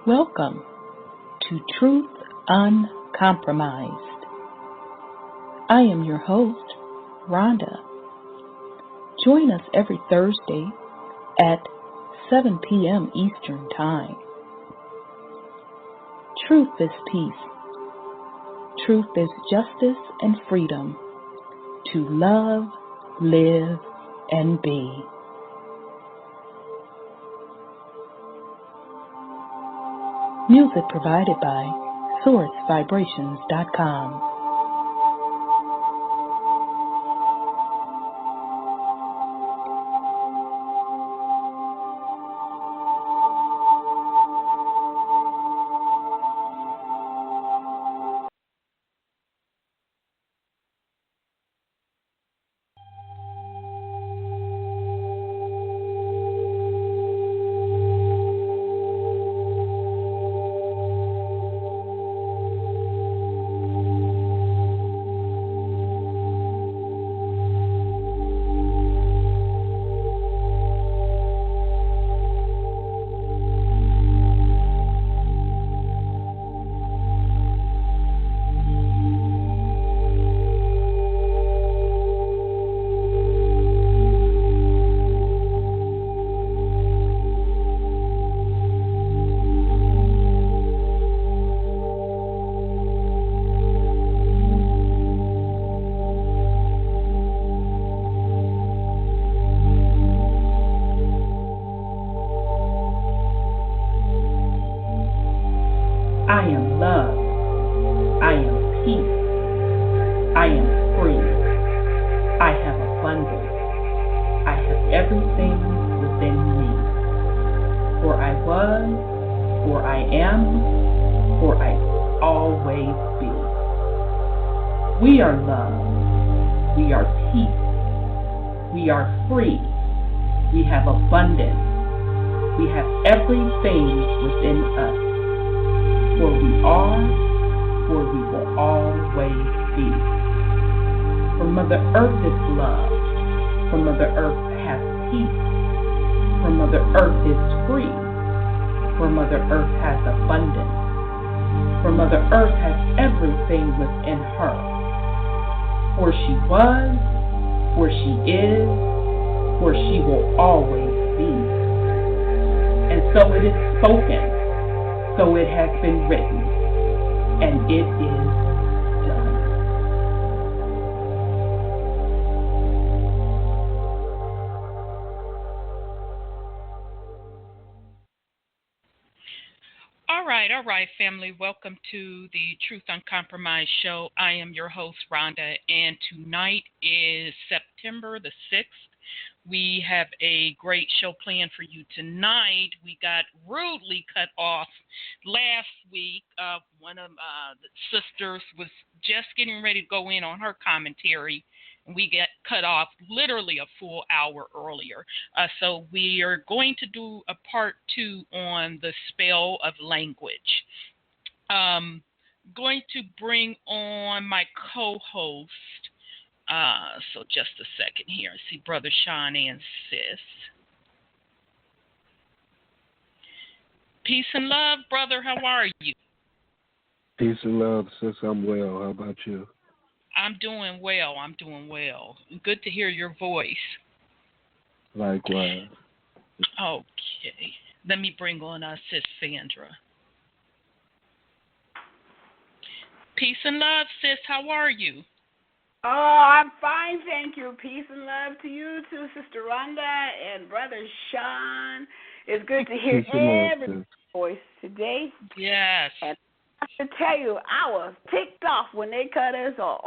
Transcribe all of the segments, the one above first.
Welcome to Truth Uncompromised. I am your host, Rhonda. Join us every Thursday at 7 p.m. Eastern Time. Truth is peace. Truth is justice and freedom to love, live, and be. Music provided by sourcevibrations.com. I am love. I am peace. I am free. I have abundance. I have everything within me. For I was, for I am, for I will always be. We are love. We are peace. We are free. We have abundance. We have everything within us. For we are, for we will always be. For Mother Earth is love. For Mother Earth has peace. For Mother Earth is free. For Mother Earth has abundance. For Mother Earth has everything within her. For she was, for she is, for she will always be. And so it is spoken. So it has been written, and it is done. All right, family. Welcome to the Truth Uncompromised show. I am your host, Rhonda, and tonight is September the 6th. We have a great show planned for you tonight. We got rudely cut off last week. One of the sisters was just getting ready to go in on her commentary, and we got cut off literally a full hour earlier. So we are going to do a part 2 on the spell of language. Going to bring on my co-host. So just a second here. I see Brother Sean and Sis. Peace and love, brother. How are you? Peace and love, sis. I'm well. How about you? I'm doing well. Good to hear your voice. Likewise. Okay. Let me bring on Sis Sandra. Peace and love, sis. How are you? Oh, I'm fine, thank you. Peace and love to you too, Sister Rhonda and Brother Sean. It's good to hear every voice today. Yes. And I have to tell you, I was ticked off when they cut us off.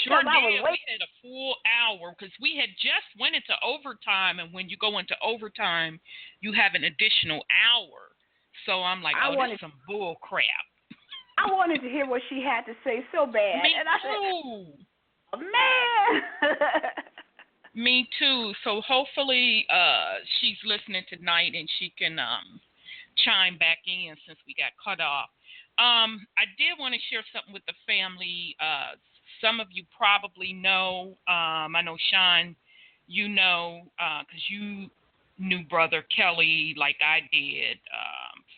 Sure did. We had a full hour because we had just went into overtime, and when you go into overtime, you have an additional hour. So I'm like, this is some bull crap. I wanted to hear what she had to say so bad. Me and I too. Said, oh, man. Me too. So hopefully she's listening tonight and she can chime back in since we got cut off. I did want to share something with the family. Some of you probably know. I know, Sean, you know, because you knew Brother Kelly like I did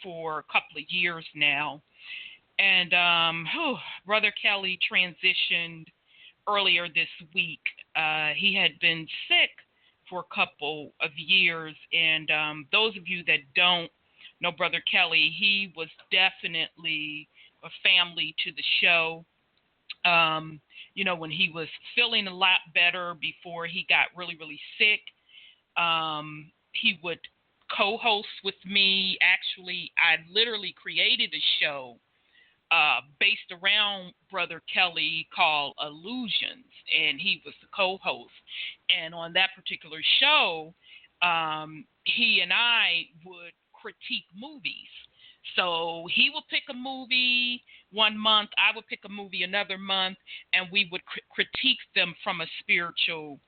for a couple of years now. And Brother Kelly transitioned earlier this week. He had been sick for a couple of years. And those of you that don't know Brother Kelly, he was definitely a family to the show. When he was feeling a lot better before he got really, really sick, he would co-host with me. Actually, I literally created a show based around Brother Kelly called Illusions, and he was the co-host. And on that particular show, he and I would critique movies. So he would pick a movie one month, I would pick a movie another month, and we would critique them from a spiritual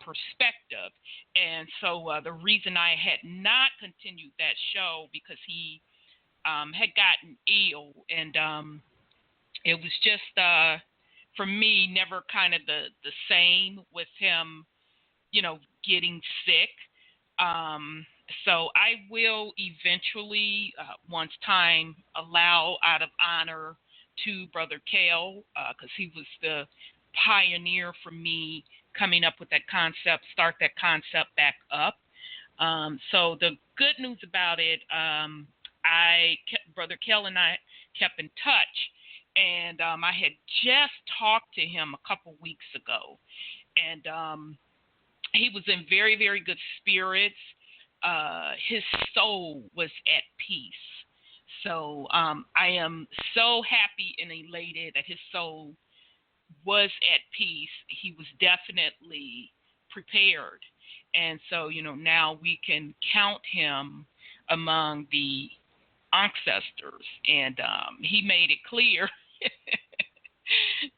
perspective. And so the reason I had not continued that show because he had gotten ill, and it was just for me never kind of the same with him, getting sick. So I will eventually, once time allow, out of honor to Brother Kale, because he was the pioneer for me coming up with that concept, start that concept back up. So the good news about it, Brother Kale and I kept in touch, and I had just talked to him a couple weeks ago, and he was in very, very good spirits. His soul was at peace. So I am so happy and elated that his soul was at peace. He was definitely prepared. And so, now we can count him among the ancestors. And he made it clear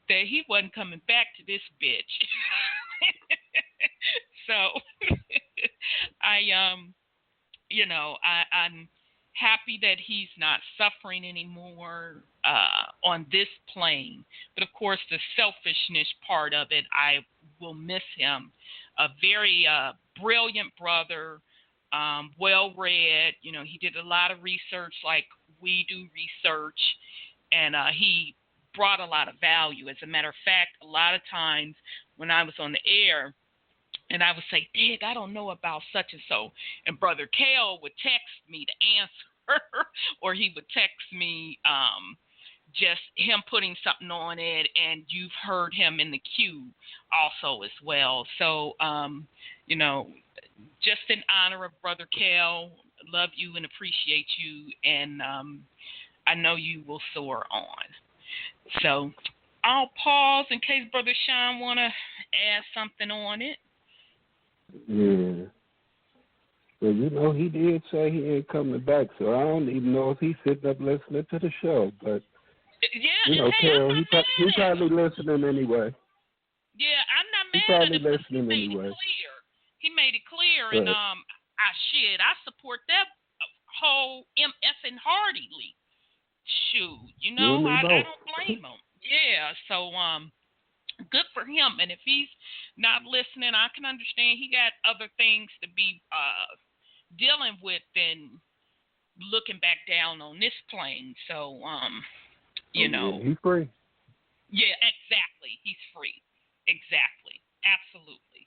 that he wasn't coming back to this bitch. So I'm happy that he's not suffering anymore on this plane. But of course, the selfishness part of it, I will miss him. A very brilliant brother, well-read. He did a lot of research like we do research, and he brought a lot of value. As a matter of fact, a lot of times when I was on the air, and I would say, Dig, I don't know about such and so. And Brother Kale would text me to answer, or he would text me just him putting something on it, and you've heard him in the queue also as well. So, just in honor of Brother Kale, love you and appreciate you, and I know you will soar on. So I'll pause in case Brother Sean want to add something on it. Yeah. Well, he did say he ain't coming back, so I don't even know if he's sitting up listening to the show. But, Carol, he probably listening anyway. Yeah, I'm not mad He probably at him. listening anyway. He made it clear, and I support that whole MFing heartily. Shoot, I don't blame him. Yeah, so good for him. And if he's not listening, I can understand he got other things to be dealing with than looking back down on this plane. So, He's free. Yeah, exactly. He's free. Exactly. Absolutely.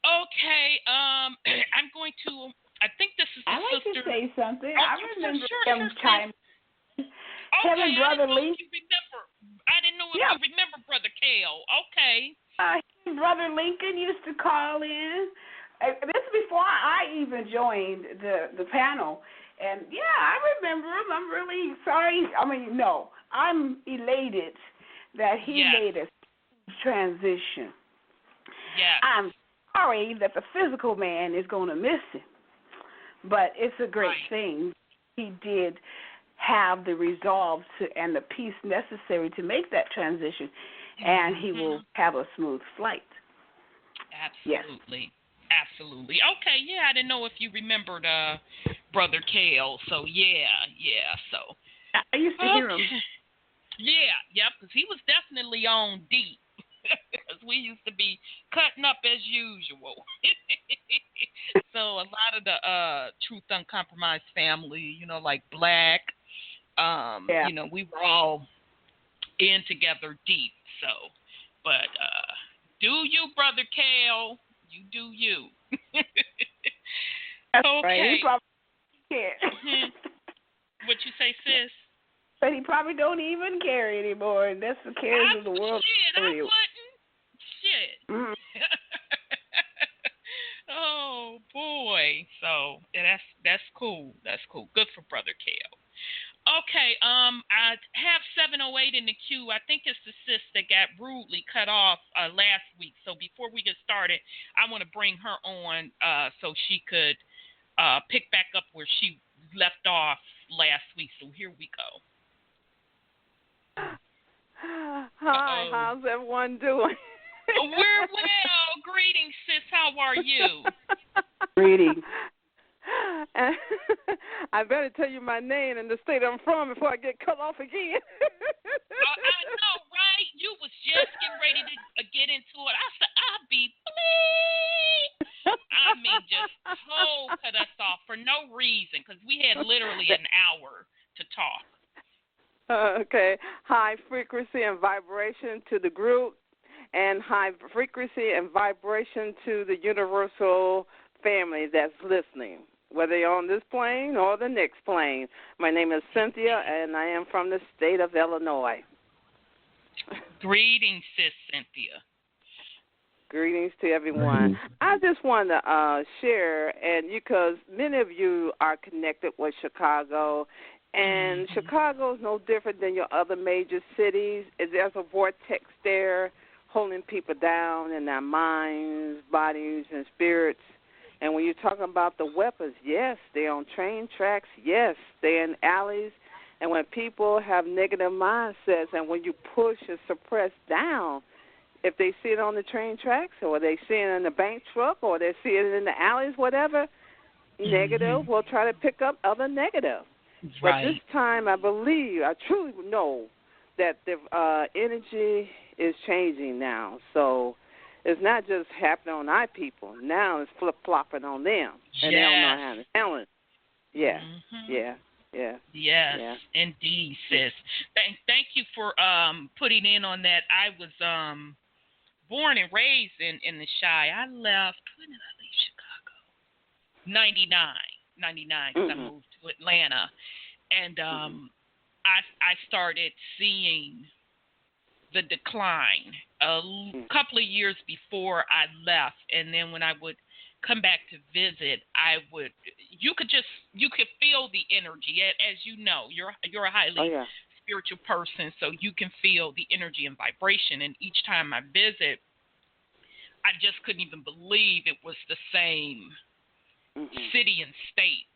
Okay. I'm going to. I think this is the I'd like sister. to say something. Oh, I remember him sure. chiming. Okay, Brother Lincoln. I didn't know if Yeah. you remember Brother Kale. Okay. Brother Lincoln used to call in. This is before I even joined the panel. And, yeah, I remember him. I'm really sorry. I'm elated that he made a transition. Yes. I'm sorry that the physical man is going to miss him. But it's a great thing. He did have the resolve and the peace necessary to make that transition, and he will have a smooth flight. Absolutely. Yes. Absolutely. Okay, yeah, I didn't know if you remembered Brother Kale, so so. I used to hear him. Yeah, because he was definitely on deep, because we used to be cutting up as usual. So a lot of the Truth Uncompromised family, like Black, we were all in together deep. So, but do you, Brother Kale? You do you. That's Okay. right. He probably can't. What you say, sis? But he probably don't even care anymore, and that's the cares of the world. Shit, I wouldn't. Shit. Mm-hmm. Oh boy. So that's cool. That's cool. Good for Brother Kale. Okay. I have 708 in the queue. I think it's the sis that got rudely cut off last week. So before we get started, I want to bring her on so she could pick back up where she left off last week. So here we go. Hi, how's everyone doing? We're well. Greetings, sis. How are you? Greetings. I better tell you my name and the state I'm from before I get cut off again. I know, right? You was just getting ready to get into it. I said, I'll be please. I mean, just cold cut us off for no reason because we had literally an hour to talk. Okay. High frequency and vibration to the group, and high frequency and vibration to the universal family that's listening, whether you're on this plane or the next plane. My name is Cynthia, and I am from the state of Illinois. Greetings, sis Cynthia. Greetings to everyone. I just want to share, and because many of you are connected with Chicago, and Chicago is no different than your other major cities. There's a vortex there holding people down in their minds, bodies, and spirits. And when you're talking about the weapons, yes, they're on train tracks. Yes, they're in alleys. And when people have negative mindsets and when you push and suppress down, if they see it on the train tracks or they see it in the bank truck or they see it in the alleys, whatever, negative will try to pick up other negative. Right. But this time, I truly know that the energy is changing now. So it's not just happening on our people. Now it's flip-flopping on them. And they don't know how to handle it. Yeah, Yes, indeed, sis. Thank you for putting in on that. I was born and raised in the Chi. I left, when did I leave Chicago? 99, because I moved to Atlanta. And I started seeing the decline a couple of years before I left. And then when I would come back to visit, you could feel the energy. As you know, you're a highly spiritual person, so you can feel the energy and vibration. And each time I visit, I just couldn't even believe it was the same city and state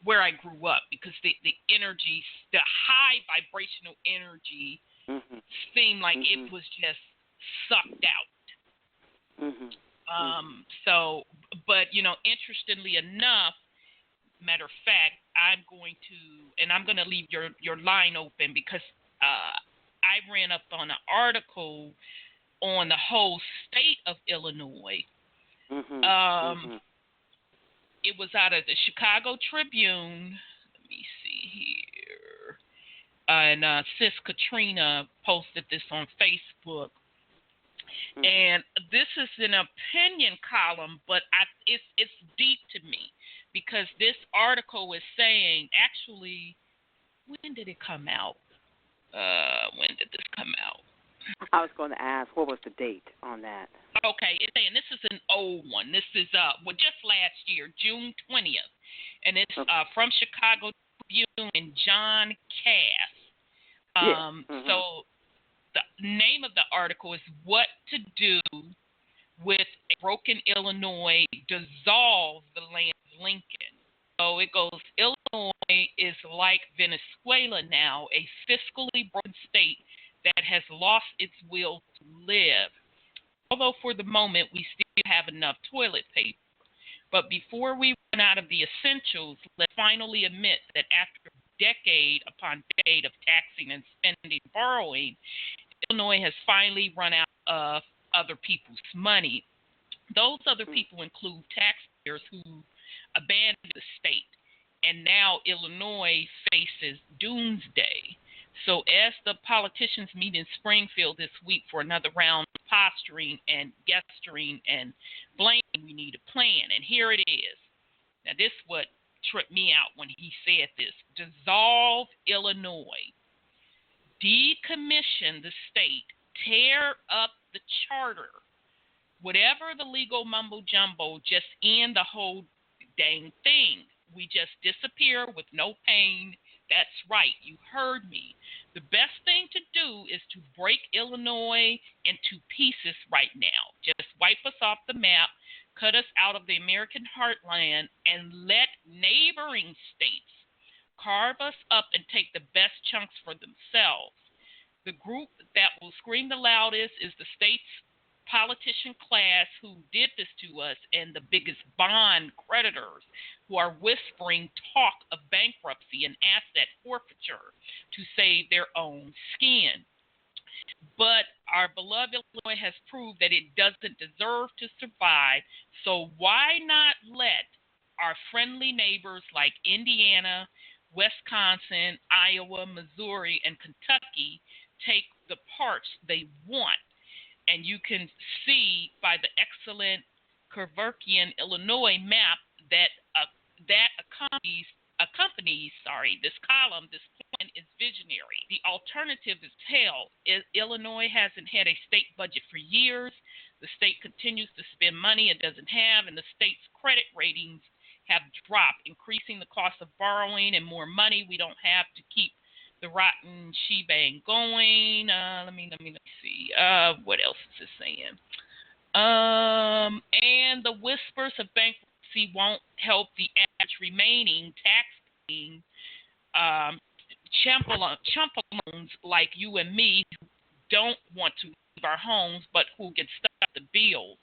where I grew up, because the energy, the high vibrational energy seemed like it was just sucked out. So, but, interestingly enough, matter of fact, I'm going to leave your line open because I ran up on an article on the whole state of Illinois. It was out of the Chicago Tribune. Let me see here. And Sis Katrina posted this on Facebook. And this is an opinion column, but it's deep to me because this article is saying, actually, when did it come out? When did this come out? I was going to ask, what was the date on that? Okay, it's saying this is an old one. This is just last year, June 20th, and it's from Chicago Tribune and John Cass. So the name of the article is "What to Do with a Broken Illinois Dissolve the Land of Lincoln." So it goes, Illinois is like Venezuela now, a fiscally broken state that has lost its will to live. Although for the moment we still have enough toilet paper. But before we run out of the essentials, let's finally admit that after decade upon decade of taxing and spending and borrowing, Illinois has finally run out of other people's money. Those other people include taxpayers who abandoned the state, and now Illinois faces doomsday. So as the politicians meet in Springfield this week for another round of posturing and gesturing and blaming, we need a plan. And here it is. Now, this is what tripped me out when he said this. Dissolve Illinois. Decommission the state. Tear up the charter. Whatever the legal mumbo jumbo, just end the whole dang thing. We just disappear with no pain. That's right. You heard me. The best thing to do is to break Illinois into pieces right now. Just wipe us off the map, cut us out of the American heartland, and let neighboring states carve us up and take the best chunks for themselves. The group that will scream the loudest is the state's politician class who did this to us, and the biggest bond creditors who are whispering talk of bankruptcy and asset forfeiture to save their own skin. But our beloved Illinois has proved that it doesn't deserve to survive, so why not let our friendly neighbors like Indiana, Wisconsin, Iowa, Missouri, and Kentucky take the parts they want? And you can see by the excellent Kerverkian Illinois map that accompanies this column. This plan is visionary. The alternative is hell. Illinois hasn't had a state budget for years. The state continues to spend money it doesn't have, and the state's credit ratings have dropped, increasing the cost of borrowing and more money we don't have to keep the rotten shebang going. Let me see. What else is it saying? And the whispers of bankruptcy won't help the average remaining tax-paying champaloons like you and me who don't want to leave our homes but who get stuck with the bills.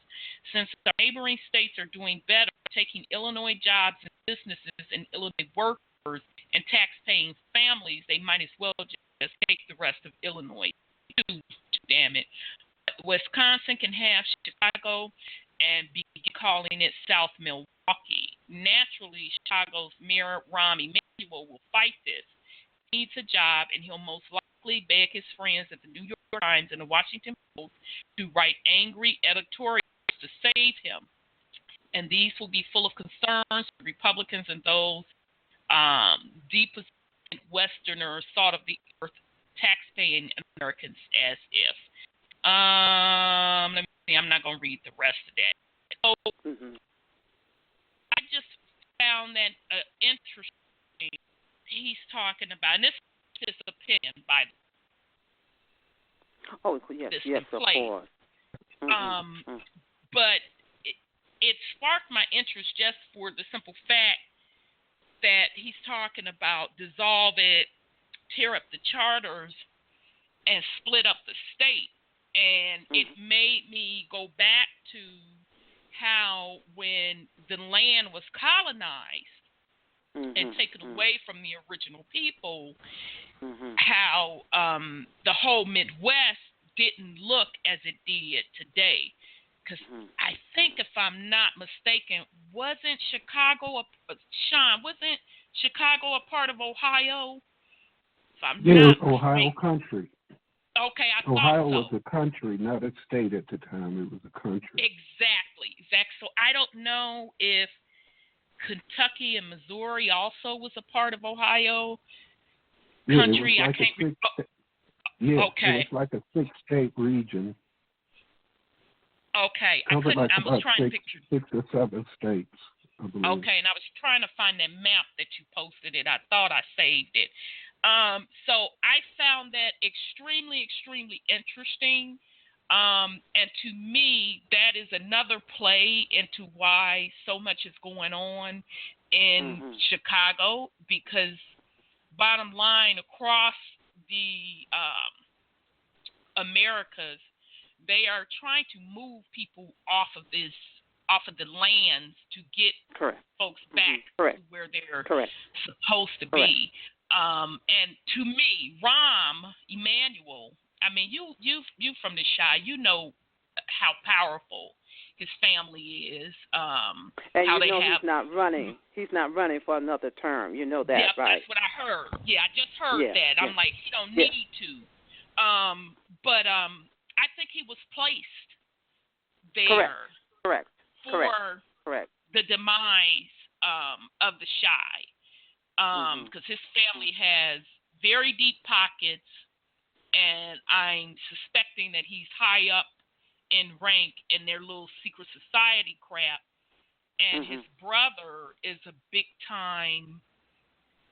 Since the neighboring states are doing better, taking Illinois jobs and businesses and Illinois workers and tax-paying families, they might as well just take the rest of Illinois too, damn it. Wisconsin can have Chicago and be calling it South Milwaukee. Naturally, Chicago's Mayor Rahm Emanuel will fight this. He needs a job, and he'll most likely beg his friends at the New York Times and the Washington Post to write angry editorials to save him. And these will be full of concerns for Republicans and those deepest Westerners thought of the earth tax-paying Americans as if. Let me see. I'm not going to read the rest of that. So I just found that interesting. He's talking about, and this is his opinion, by the way. Oh, yes, of course. But it sparked my interest just for the simple fact that he's talking about dissolve it, tear up the charters, and split up the state. And it made me go back to how when the land was colonized and taken away from the original people, how the whole Midwest didn't look as it did today. Because I think, if I'm not mistaken, wasn't Chicago a part of Ohio? Ohio country. Okay, I thought Ohio so. was a country, not a state at the time. It was a country. Exactly. So I don't know if Kentucky and Missouri also was a part of Ohio country. It was like okay. It was like a 6-state region. Okay, I was trying to picture 6 or 7 states, I believe. Okay, and I was trying to find that map that you posted it. I thought I saved it. So I found that extremely, extremely interesting. And to me, that is another play into why so much is going on in Chicago, because bottom line, across the Americas, they are trying to move people off of the lands to get folks back to where they're supposed to be. And to me, Rahm Emanuel, I mean, you from the Chi, you know how powerful his family is. And how you know they have, he's not running. He's not running for another term. You know that, right? That's what I heard. Yeah, I just heard that. I'm like, he don't need to. But I think he was placed there. Correct. For the demise of the Shy. Because his family has very deep pockets, and I'm suspecting that he's high up in rank in their little secret society crap, and his brother is a big-time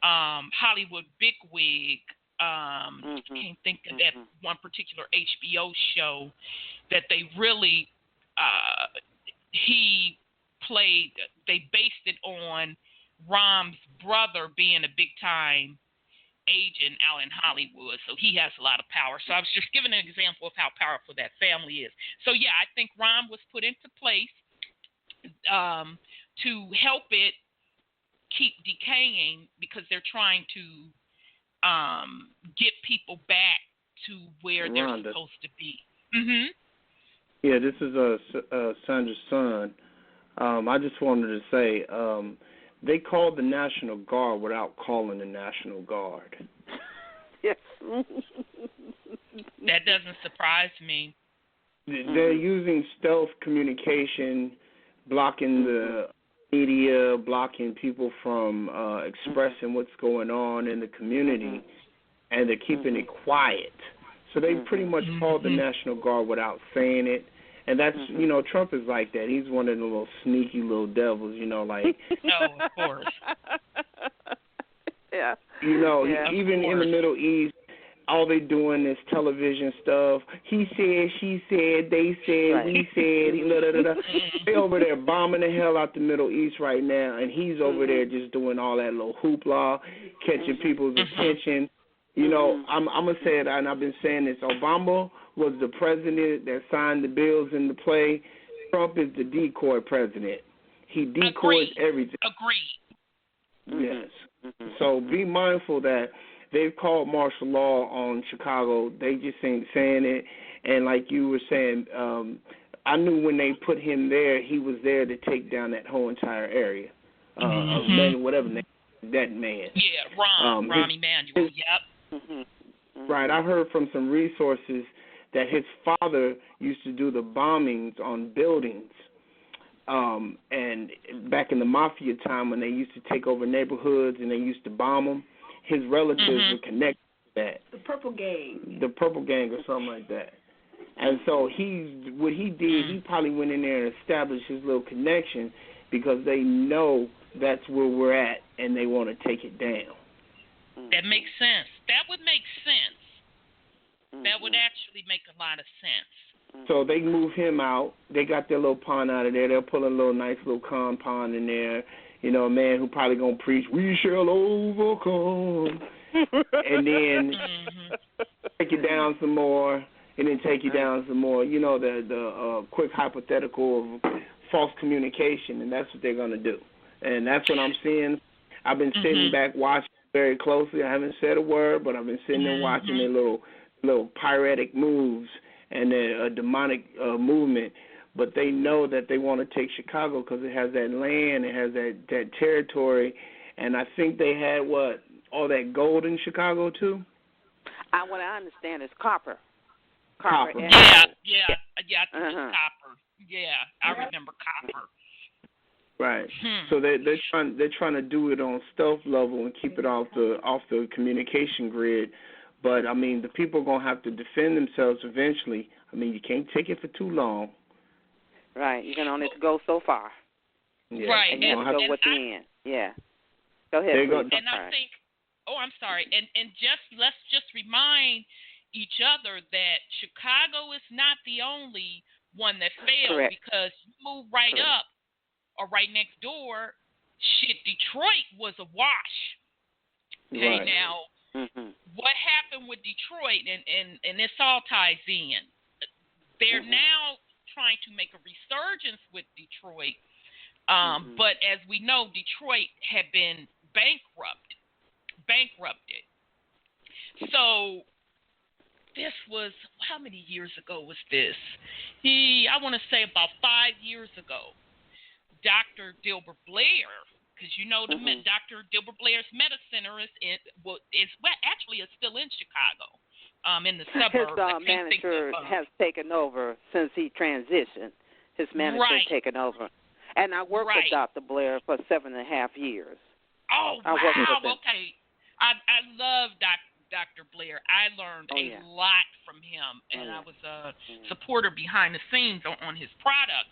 Hollywood bigwig. Can't think of that one particular HBO show that they really, they based it on Rom's brother being a big-time agent out in Hollywood, so he has a lot of power. So I was just giving an example of how powerful that family is. So yeah, I think Rom was put into place to help it keep decaying, because they're trying to get people back to where they're supposed to be. Yeah, this is Sandra's son. I just wanted to say, they called the National Guard without calling the National Guard. Yes. That doesn't surprise me. They're using stealth communication, blocking the media, blocking people from expressing what's going on in the community, and they're keeping it quiet. So they pretty much called the National Guard without saying it. And that's, you know, Trump is like that. He's one of the little sneaky little devils, you know, like. No, of course. Yeah. You know, yeah, even in the Middle East, all they doing is television stuff. He said, she said, they said, we said, They over there bombing the hell out the Middle East right now, and he's over there just doing all that little hoopla, catching people's attention. You know, I'm going to say it, and I've been saying this. Obama was the president that signed the bills into play. Trump is the decoy president. He decoys everything. Agreed. Yes. So be mindful that they've called martial law on Chicago. They just ain't saying it. And like you were saying, I knew when they put him there, he was there to take down that whole entire area. Whatever name, that man. Yeah, Rahm Emanuel, yep. Right, I heard from some resources that his father used to do the bombings on buildings. And back in the mafia time when they used to take over neighborhoods and they used to bomb them, his relatives were connected to that. The Purple Gang. The Purple Gang or something like that. And so what he did, he probably went in there and established his little connection because they know that's where we're at and they want to take it down. That makes sense. That would make sense. That would actually make a lot of sense. So they move him out. They got their little pond out of there. They'll put a little nice little compound in there. You know, a man who probably going to preach, we shall overcome. And then take you down some more, and then take you down some more. You know, the quick hypothetical of false communication, and that's what they're going to do. And that's what I'm seeing. I've been sitting back watching very closely. I haven't said a word, but I've been sitting there watching their little piratic moves and their demonic movement. But they know that they want to take Chicago because it has that land, it has that territory, and I think they had all that gold in Chicago too. What I understand is copper. Yeah. I think it's copper. Yeah, I remember copper. Right. So they're trying to do it on stealth level and keep it off the communication grid. But I mean, the people are gonna have to defend themselves eventually. I mean, you can't take it for too long. Right. You can only go so far. Yeah. Right. And you have to go with the end. Yeah. Go ahead. And I think. Oh, I'm sorry. And let's just remind each other that Chicago is not the only one that failed. Correct. Because you move right up or right next door, Detroit was a wash. Okay, right. Now, what happened with Detroit, and this all ties in, they're now trying to make a resurgence with Detroit, but as we know, Detroit had been bankrupted. So this was, how many years ago was this? I want to say about 5 years ago, Dr. Dilbert Blair, because you know Dr. Dilbert Blair's Meta Center is still in Chicago, in the suburbs. His manager has taken over since he transitioned. His manager has taken over. And I worked with Dr. Blair for 7.5 years. Oh, wow. Okay. I love Dr. Blair. I learned a lot from him, and I was a supporter behind the scenes on his products,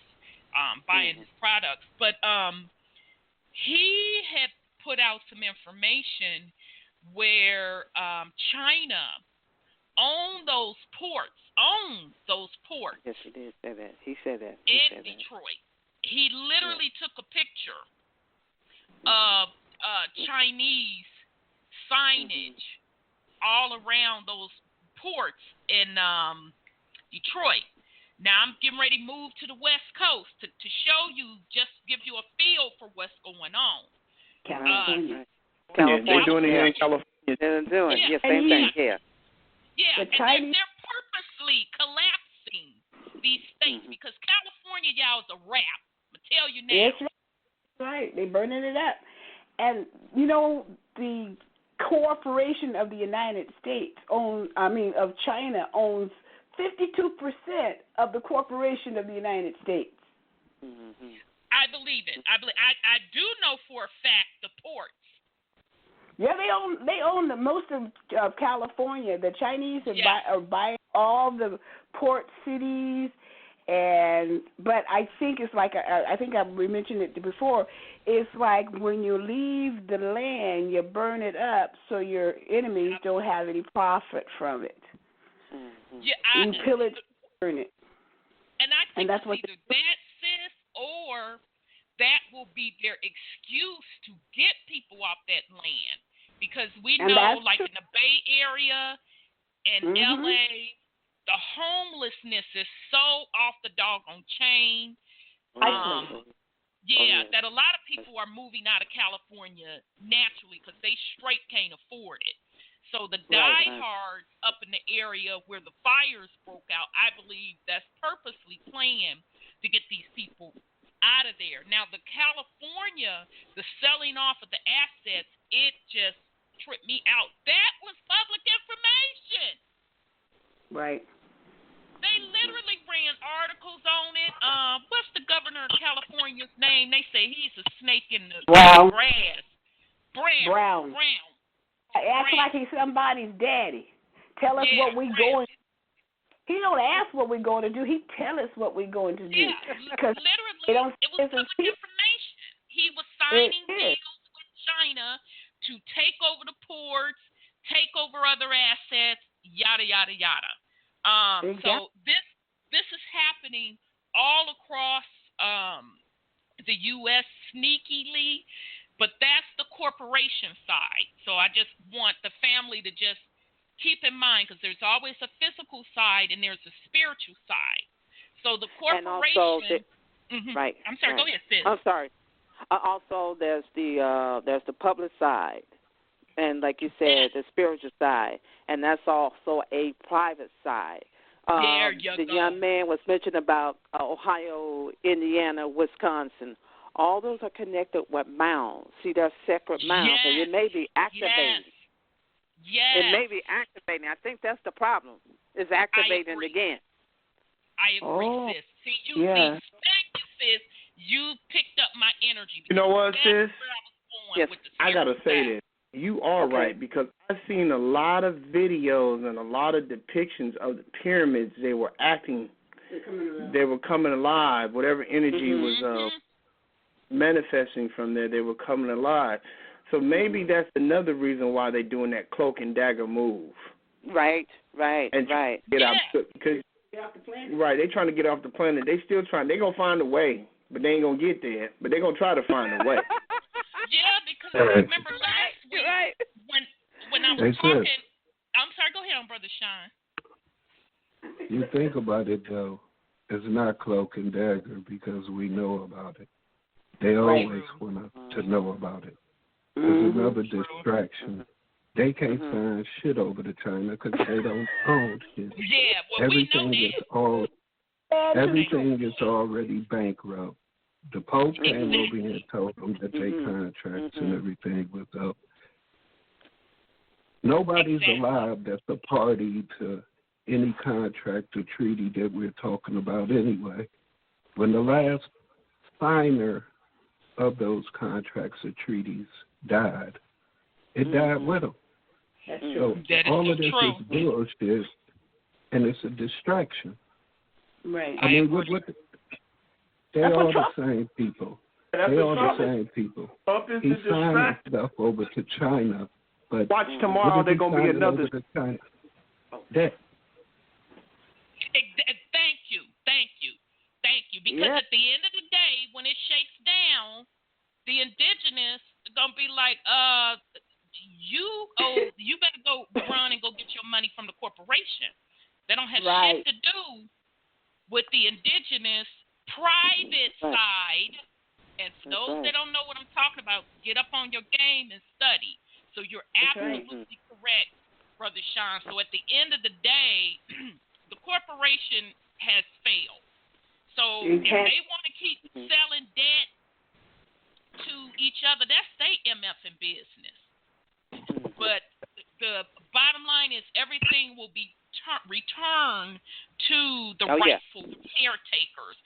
buying his products. But he had put out some information where China owns those ports. Yes, he did say that. He said that. In Detroit. He literally took a picture of Chinese signage all around those ports in Detroit. Now I'm getting ready to move to the West Coast to show you, just give you a feel for what's going on. California. They're doing it here in California. They're doing same thing here. Yeah, and they're purposely collapsing these states because California, y'all, is a wrap. I'm going to tell you now. That's right. They're burning it up. And, the Corporation of the United States of China owns 52% of the Corporation of the United States. Mm-hmm. I believe it. I do know for a fact the ports. Yeah, they own the most of California. The Chinese are buying all the port cities, but I think it's like I think we mentioned it before. It's like when you leave the land, you burn it up so your enemies don't have any profit from it. Yeah, you pillage, burn it, and I think that's it's either that, sis, or that will be their excuse to get people off that land. Because we know, like in the Bay Area and LA, the homelessness is so off the doggone chain. That a lot of people are moving out of California naturally because they straight can't afford it. So the diehards up in the area where the fires broke out, I believe that's purposely planned to get these people out of there. Now, the California, the selling off of the assets, it just tripped me out. That was public information. Right. They literally ran articles on it. What's the governor of California's name? They say he's a snake in the grass. Brown. Act like he's somebody's daddy. Tell us what we're going to do. He don't ask what we're going to do. He tell us what we're going to do. Because literally, it was public information. He was signing deals with China to take over the ports, take over other assets, yada, yada, yada. So this is happening all across the U.S. sneakily, but that's the corporation side. So I just want the family to just keep in mind, because there's always a physical side and there's a spiritual side. So the corporation... Right. I'm sorry, go ahead, sis. I'm sorry. Also, there's the public side, and like you said, the spiritual side, and that's also a private side. There you the go. Young man was mentioned about Ohio, Indiana, Wisconsin. All those are connected with mounds. See, they're sacred mounds, and it may be activating. Yes. It may be activating. I think that's the problem. It's activating again. I agree, sis. See, thank you, sis. You picked up my energy. You know what, sis? I got to say this. You are right, because I've seen a lot of videos and a lot of depictions of the pyramids. They were acting. They were coming alive. Whatever energy was manifesting from there, they were coming alive. So maybe that's another reason why they're doing that cloak and dagger move. Right. And get out, because they're trying to get off the planet. They still trying. They're gonna find a way, but they ain't gonna get there. But they're gonna try to find a way. Because I remember last week when I was talking. I'm sorry. Go ahead, Brother Sean. You think about it though, it's not cloak and dagger because we know about it. They always want to know about it. There's another distraction They can't sign shit over to China because they don't own shit. Yeah, well, everything we know that. Everything is already bankrupt. The Pope came over here and told them that their contracts and everything was up. Nobody's alive that's a party to any contract or treaty that we're talking about anyway. When the last signer of those contracts or treaties died, it died with them. That's so true. all of this is bullshit, and it's a distraction. Right. I mean, they are the same people. They are the same people. He signed stuff over to China, but watch tomorrow. They're gonna be another. China. Thank you. Because at the end of the day, when it shakes down, the indigenous are gonna be like, you better go run and go get your money from the corporation. They don't have shit to do with the indigenous private side. And for those that don't know what I'm talking about, get up on your game and study. So you're absolutely correct, Brother Sean. So at the end of the day, the corporation has failed. So if they want to keep selling debt to each other, that's their MFing business. But the bottom line is everything will be returned to the rightful caretakers.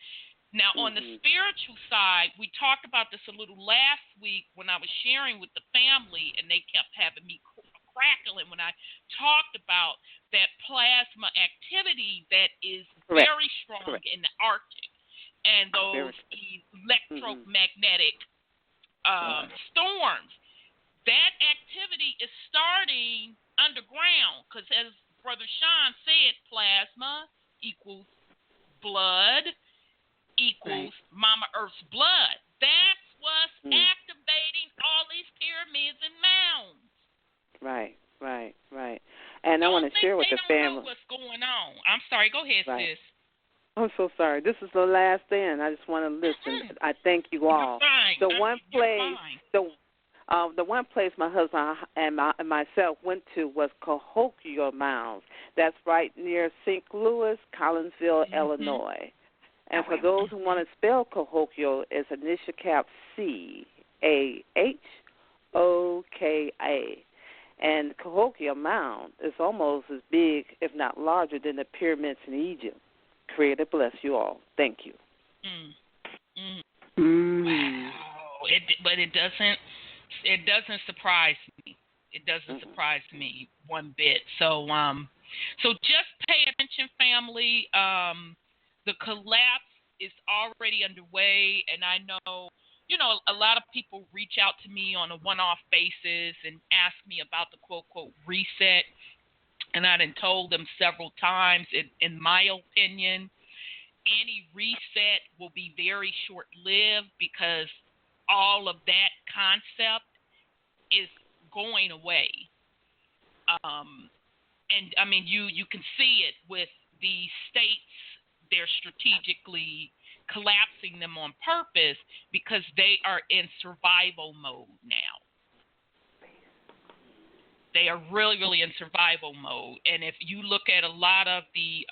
Now, on the spiritual side, we talked about this a little last week when I was sharing with the family, and they kept having me crackling when I talked about that plasma activity that is very strong in the Arctic and those electromagnetic storms. That activity is starting underground because, as Brother Sean said, plasma equals blood equals Mama Earth's blood. That's what's activating all these pyramids and mounds. Right. And I want to share with the family. Know what's going on. I'm sorry. Go ahead, sis. I'm so sorry. This is the last thing. I just want to listen. I thank you all. You're The one place my husband and myself went to was Cahokia Mounds. That's right near St. Louis, Collinsville, Illinois. And for those who want to spell Cahokia, it's initial cap Cahoka. And Cahokia Mound is almost as big, if not larger, than the pyramids in Egypt. Creator bless you all. Thank you. Wow. But it doesn't surprise me. It doesn't surprise me one bit. So just pay attention, family. The collapse is already underway, and I know, a lot of people reach out to me on a one-off basis and ask me about the quote-unquote reset, and I done told them several times, in my opinion, any reset will be very short-lived because all of that concept is going away. And, I mean, you can see it with the states. They're strategically collapsing them on purpose because they are in survival mode now. They are really, really in survival mode. And if you look at a lot of the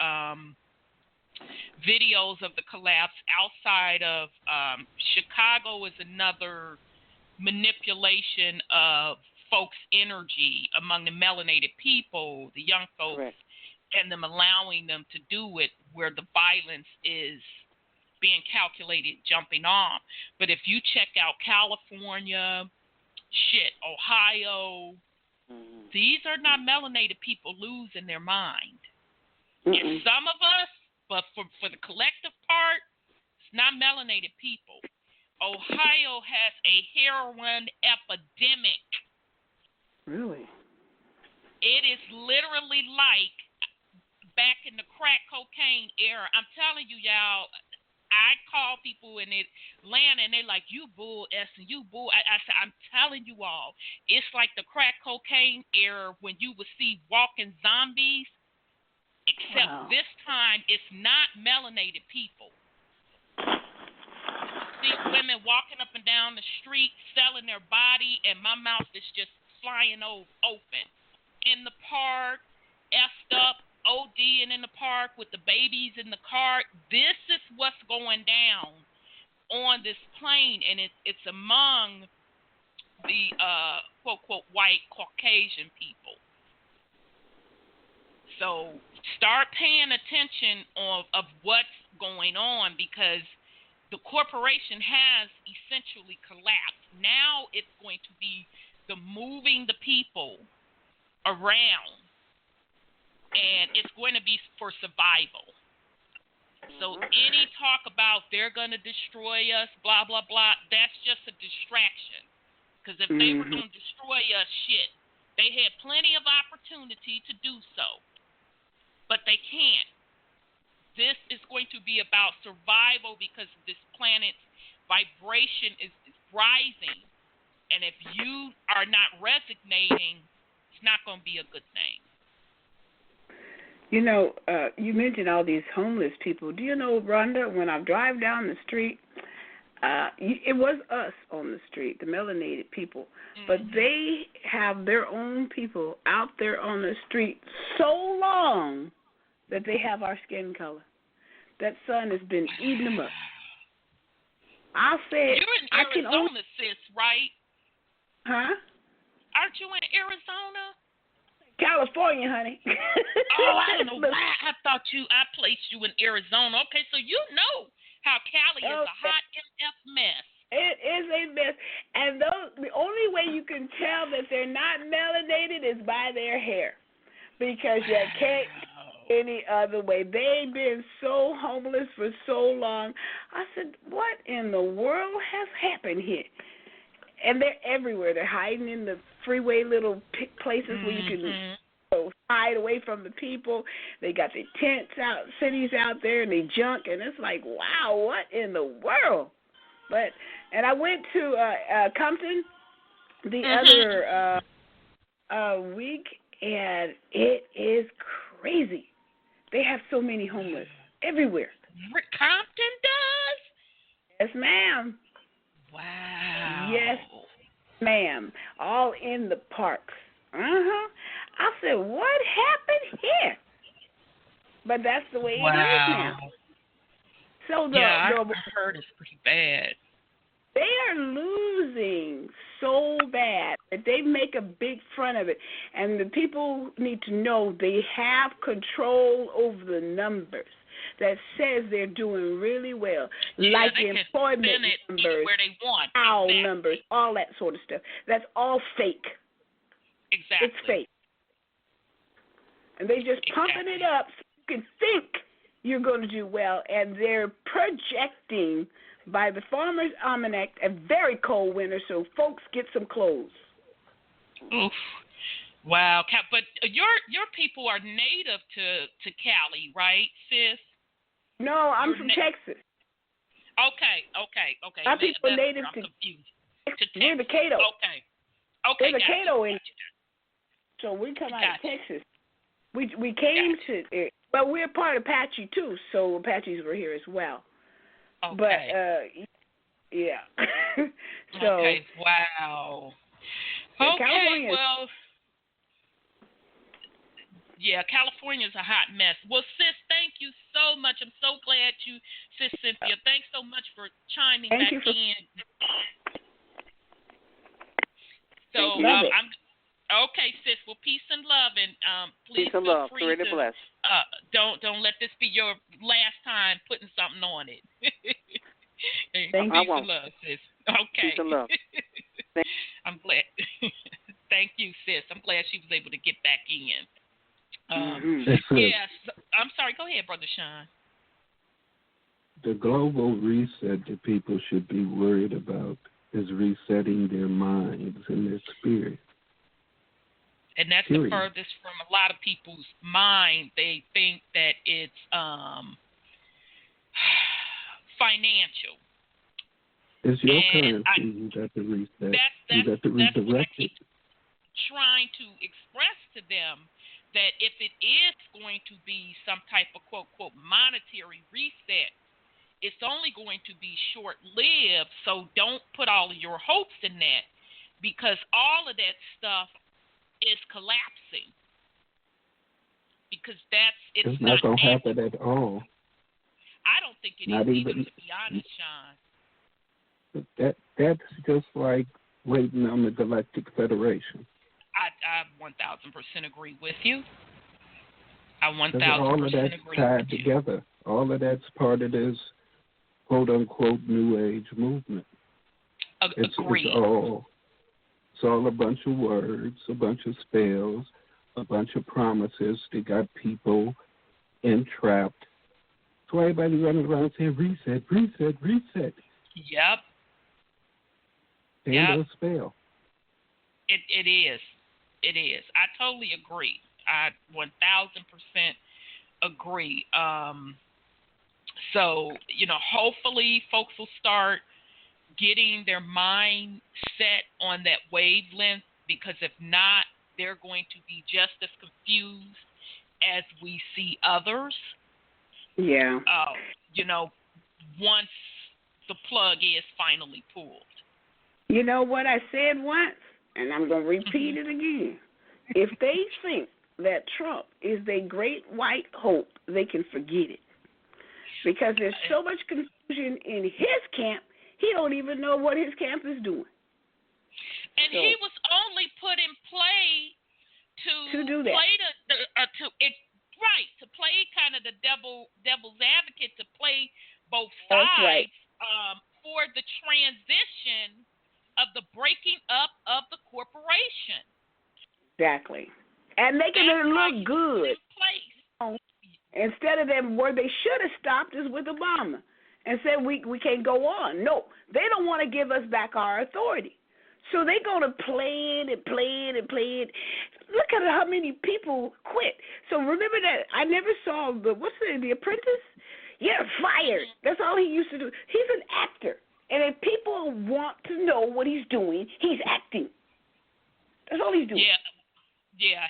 videos of the collapse outside of Chicago is another manipulation of folks' energy among the melanated people, the young folks, and them allowing them to do it where the violence is being calculated jumping off. But if you check out California, Ohio, these are not melanated people losing their mind. And some of us, but for the collective part, it's not melanated people. Ohio has a heroin epidemic. Really? It is literally like back in the crack cocaine era. I'm telling you, y'all, I call people in Atlanta and they're like, you bull S and you bull. I said, I'm telling you all, it's like the crack cocaine era when you would see walking zombies, except this time it's not melanated people. See women walking up and down the street selling their body, and my mouth is just flying open. In the park, effed up, ODing in the park with the babies in the car. This is what's going down on this plane, and it's among the quote white Caucasian people. So start paying attention of what's going on, because the corporation has essentially collapsed. Now it's going to be the moving the people around, and it's going to be for survival. So any talk about they're going to destroy us, blah, blah, blah, that's just a distraction. Because if they were going to destroy us, shit, they had plenty of opportunity to do so. But they can't. This is going to be about survival, because this planet's vibration is rising. And if you are not resonating, it's not going to be a good thing. You know, you mentioned all these homeless people. Do you know, Rhonda, when I drive down the street, it was us on the street, the melanated people, but they have their own people out there on the street so long that they have our skin color. That sun has been eating them up. I said, you're in Arizona, sis, right? Huh? Aren't you in Arizona? California, honey. Oh, I don't know why I placed you in Arizona. Okay, so you know how Cali is a hot MF mess. It is a mess. And the only way you can tell that they're not melanated is by their hair, because you can't any other way. They've been so homeless for so long. I said, what in the world has happened here? And they're everywhere. They're hiding in the freeway little places where you can hide away from the people. They got their tents out, cities out there, and they junk. And it's like, wow, what in the world? And I went to Compton the other week, and it is crazy. They have so many homeless everywhere. Compton does? Yes, ma'am. Wow. Yes, ma'am. All in the parks. I said, what happened here? But that's the way it is now. So I heard it's pretty bad. They are losing so bad that they make a big front of it. And the people need to know they have control over the numbers. That says they're doing really well, like the employment numbers, where they want. Numbers, all that sort of stuff. That's all fake. Exactly. It's fake. And they just pumping it up so you can think you're going to do well, and they're projecting by the Farmer's Almanac a very cold winter, so folks get some clothes. Oof. Wow. But your people are native to Cali, right, sis? No, I'm from Texas. Okay. My people are native to Texas. We're the Cato. Okay. We're the Cato in. So we come out of Texas. We came to, well, we're part of Apache too, so Apaches were here as well. Okay. But yeah. So. Okay. Wow. Okay. Well. Yeah, California's a hot mess. Well, sis, thank you so much. I'm so glad sis Cynthia, thanks so much for chiming back in. So, okay, sis. Well, peace and love, and please peace and feel love. free Really to blessed. Don't let this be your last time putting something on it. Peace and love, sis. Okay. Peace and love. I'm glad. Thank you, sis. I'm glad she was able to get back in. Yes. I'm sorry. Go ahead, Brother Sean. The global reset that people should be worried about is resetting their minds and their spirit. And that's the furthest from a lot of people's mind. They think that it's financial. It's your currency. You got to reset. You got to redirect it. Trying to express to them that if it is going to be some type of quote monetary reset, it's only going to be short lived. So don't put all of your hopes in that. because all of that stuff is collapsing. Because it's not going to happen tangible. at all. I don't think it not is even, to be honest, Sean. That's just like waiting on the Galactic Federation. I 1,000% agree with you. I 1,000% all of that's agree tied with you. together. All of that's part of this quote-unquote New Age movement. Agreed. It's all a bunch of words, a bunch of spells, a bunch of promises that got people entrapped. That's why everybody running around saying reset, reset, reset. Yep. End of spell. It is. It is. I totally agree. I 1,000% agree. So, hopefully folks will start getting their mind set on that wavelength, because if not, they're going to be just as confused as we see others. Yeah. Once the plug is finally pulled. You know what I said once, and I'm going to repeat it again. If they think that Trump is their great white hope, they can forget it. Because there's so much confusion in his camp, he don't even know what his camp is doing. And so, he was only put in play to do that. Play to play kind of the devil's advocate, to play both sides. That's right. For the transition of the breaking up of the corporation. Exactly. And making it look good. Instead of them, where they should have stopped is with Obama and said we can't go on. No, they don't want to give us back our authority. So they're going to play it and play it and play it. Look at how many people quit. So remember that I never saw the Apprentice? Yeah, fired. That's all he used to do. He's an actor. And if people want to know what he's doing, he's acting. That's all he's doing. Yeah,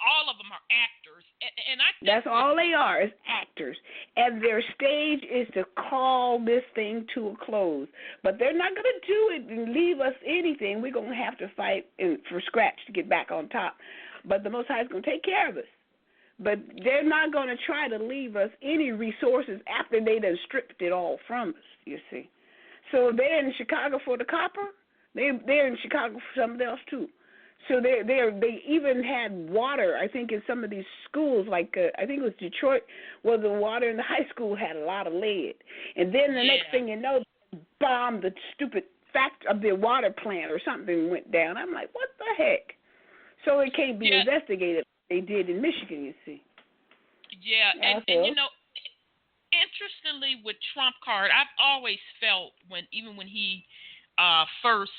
all of them are actors. And I think that's all they are, is actors. And their stage is to call this thing to a close. But they're not going to do it and leave us anything. We're going to have to fight for scratch to get back on top. But the Most High is going to take care of us. But they're not going to try to leave us any resources after they done stripped it all from us, you see. So they're in Chicago for the copper. They're in Chicago for something else, too. So they even had water, I think, in some of these schools, like I think it was Detroit, where the water in the high school had a lot of lead. And then the next thing you know, they bombed the stupid of their water plant or something went down. I'm like, what the heck? So it can't be investigated. They did in Michigan, you see. Yeah, and interestingly, with Trump card, I've always felt even when he first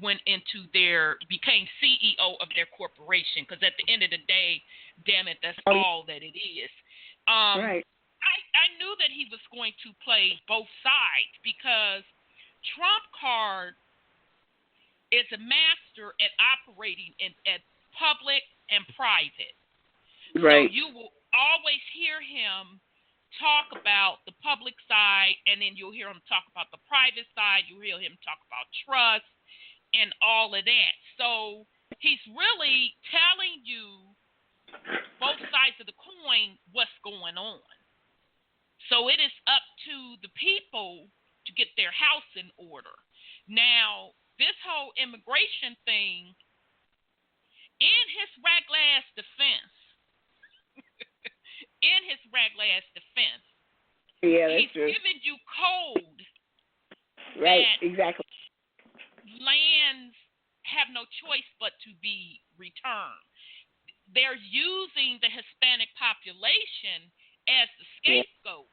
became CEO of their corporation, because at the end of the day, damn it, that's all that it is. Right. I knew that he was going to play both sides, because Trump card is a master at operating at public and private. Right. So you will always hear him talk about the public side, and then you'll hear him talk about the private side. You'll hear him talk about trust and all of that. So he's really telling you both sides of the coin what's going on. So it is up to the people to get their house in order. Now, this whole immigration thing, in his raglass defense, he's giving you code. Right, exactly. Lands have no choice but to be returned. They're using the Hispanic population as the scapegoat.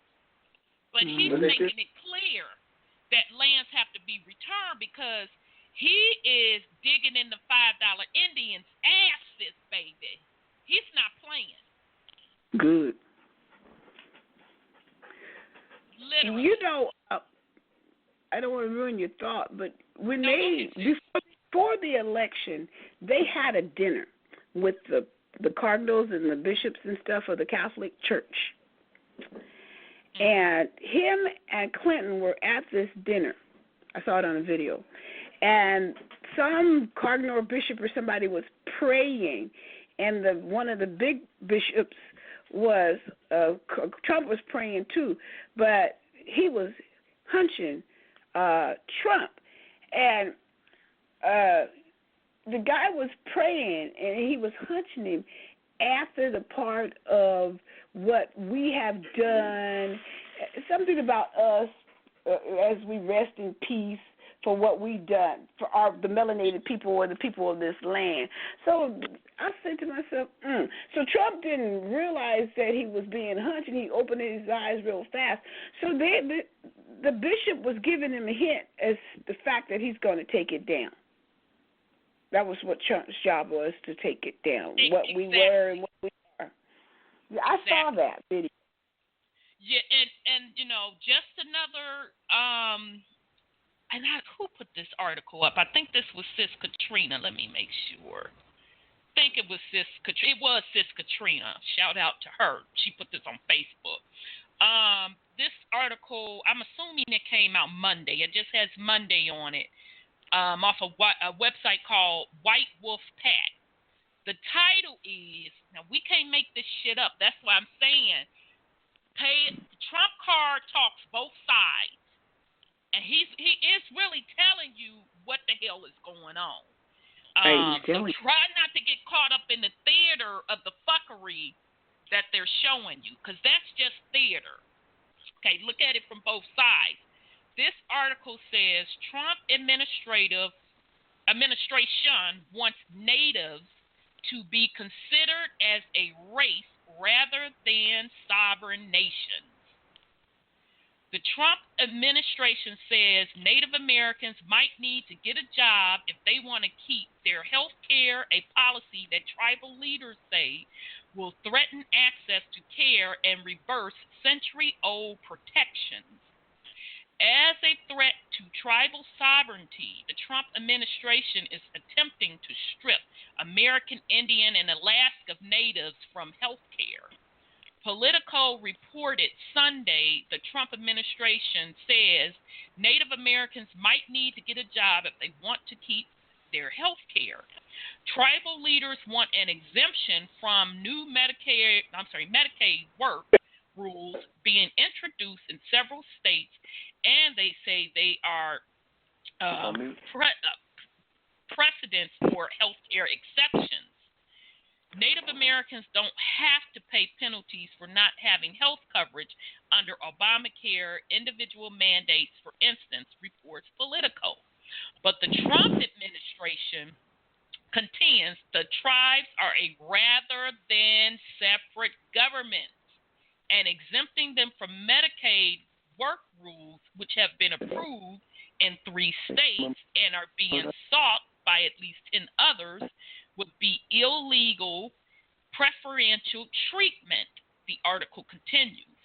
But he's making it clear that lands have to be returned, because he is digging in the $5 Indians' asses, baby. He's not playing. Good. Literally. You know, I don't want to ruin your thought, but when before the election, they had a dinner with the cardinals and the bishops and stuff of the Catholic Church. And him and Clinton were at this dinner. I saw it on a video. and some cardinal or bishop or somebody was praying, and one of the big bishops was Trump was praying too, but he was hunching Trump, and the guy was praying and he was hunching him after the part of what we have done, something about us as we rest in peace for what we've done for the melanated people or the people of this land. So I said to myself, So Trump didn't realize that he was being hunched, and he opened his eyes real fast. So the bishop was giving him a hint as the fact that he's going to take it down. That was what Trump's job was, to take it down, what we were and what we are. Yeah, I saw that video. Yeah, and you know, just another who put this article up? I think this was Sis Katrina. Let me make sure. I think it was Sis Katrina. It was Sis Katrina. Shout out to her. She put this on Facebook. This article, I'm assuming it came out Monday. It just has Monday on it. Off of a website called White Wolf Pack. The title is, now we can't make this shit up. That's what I'm saying. Trump card talks both sides. And he is really telling you what the hell is going on. So try not to get caught up in the theater of the fuckery that they're showing you, because that's just theater. Okay, look at it from both sides. This article says Trump administration wants natives to be considered as a race rather than sovereign nations. The Trump administration says Native Americans might need to get a job if they want to keep their health care, a policy that tribal leaders say will threaten access to care and reverse century-old protections. As a threat to tribal sovereignty, the Trump administration is attempting to strip American Indian and Alaska natives from health care. Politico reported Sunday the Trump administration says Native Americans might need to get a job if they want to keep their health care. Tribal leaders want an exemption from new Medicaid work rules being introduced in several states, and they say they are precedents for health care exceptions. Native Americans don't have to pay penalties for not having health coverage under Obamacare individual mandates, for instance, reports Politico. But the Trump administration contends the tribes are a rather than separate government, and exempting them from Medicaid work rules, which have been approved in 3 states and are being sought by at least 10 others, would be illegal preferential treatment, the article continues.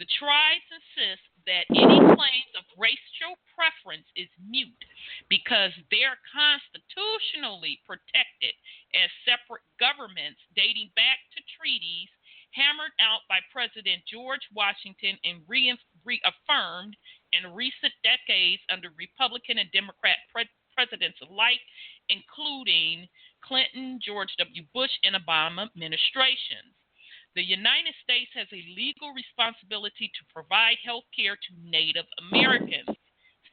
The tribes insist that any claims of racial preference is mute because they're constitutionally protected as separate governments dating back to treaties hammered out by President George Washington and reaffirmed in recent decades under Republican and Democrat presidents alike, including Clinton, George W. Bush, and Obama administrations. The United States has a legal responsibility to provide health care to Native Americans,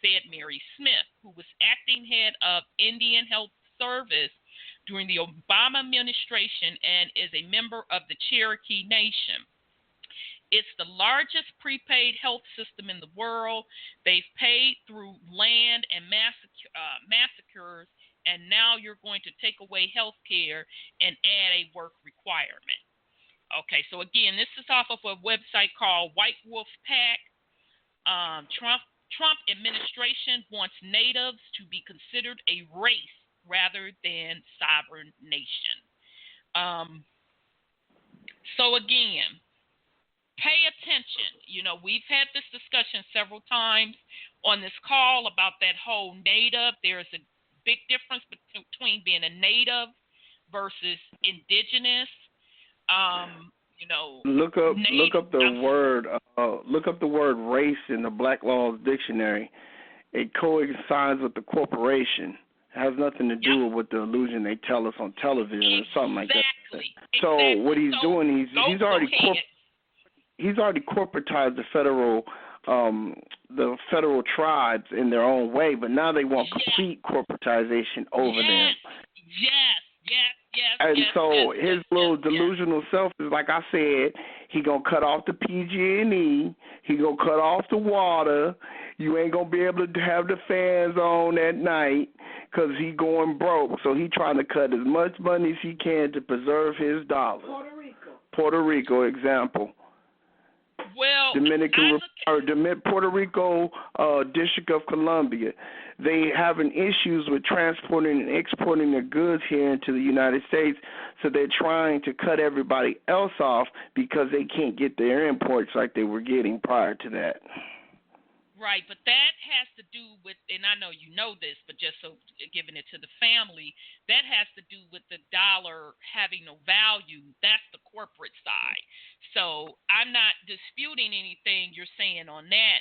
said Mary Smith, who was acting head of Indian Health Service during the Obama administration and is a member of the Cherokee Nation. It's the largest prepaid health system in the world. They've paid through land and massacres, and now you're going to take away health care and add a work requirement. Okay, so again, this is off of a website called White Wolf Pack. Trump administration wants natives to be considered a race rather than sovereign nation. So again, pay attention. You know, we've had this discussion several times on this call about that whole native. There's a big difference between being a native versus indigenous. You know, look up the word race in the Black Laws Dictionary, it coincides with the corporation. It has nothing to do with the illusion they tell us on television or something like that. So what he's doing, he's already corporatized the federal tribes in their own way, but now they want complete corporatization over them. And so his little delusional self is, like I said, he gonna cut off the PG&E, he gonna cut off the water. You ain't gonna be able to have the fans on at night because he going broke. So he trying to cut as much money as he can to preserve his dollar. Puerto Rico example. Well, Puerto Rico District of Columbia. They having issues with transporting and exporting their goods here into the United States, so they're trying to cut everybody else off because they can't get their imports like they were getting prior to that. Right, but that has to do with, and I know you know this, but just so giving it to the family, that has to do with the dollar having no value. That's the corporate side. So I'm not disputing anything you're saying on that.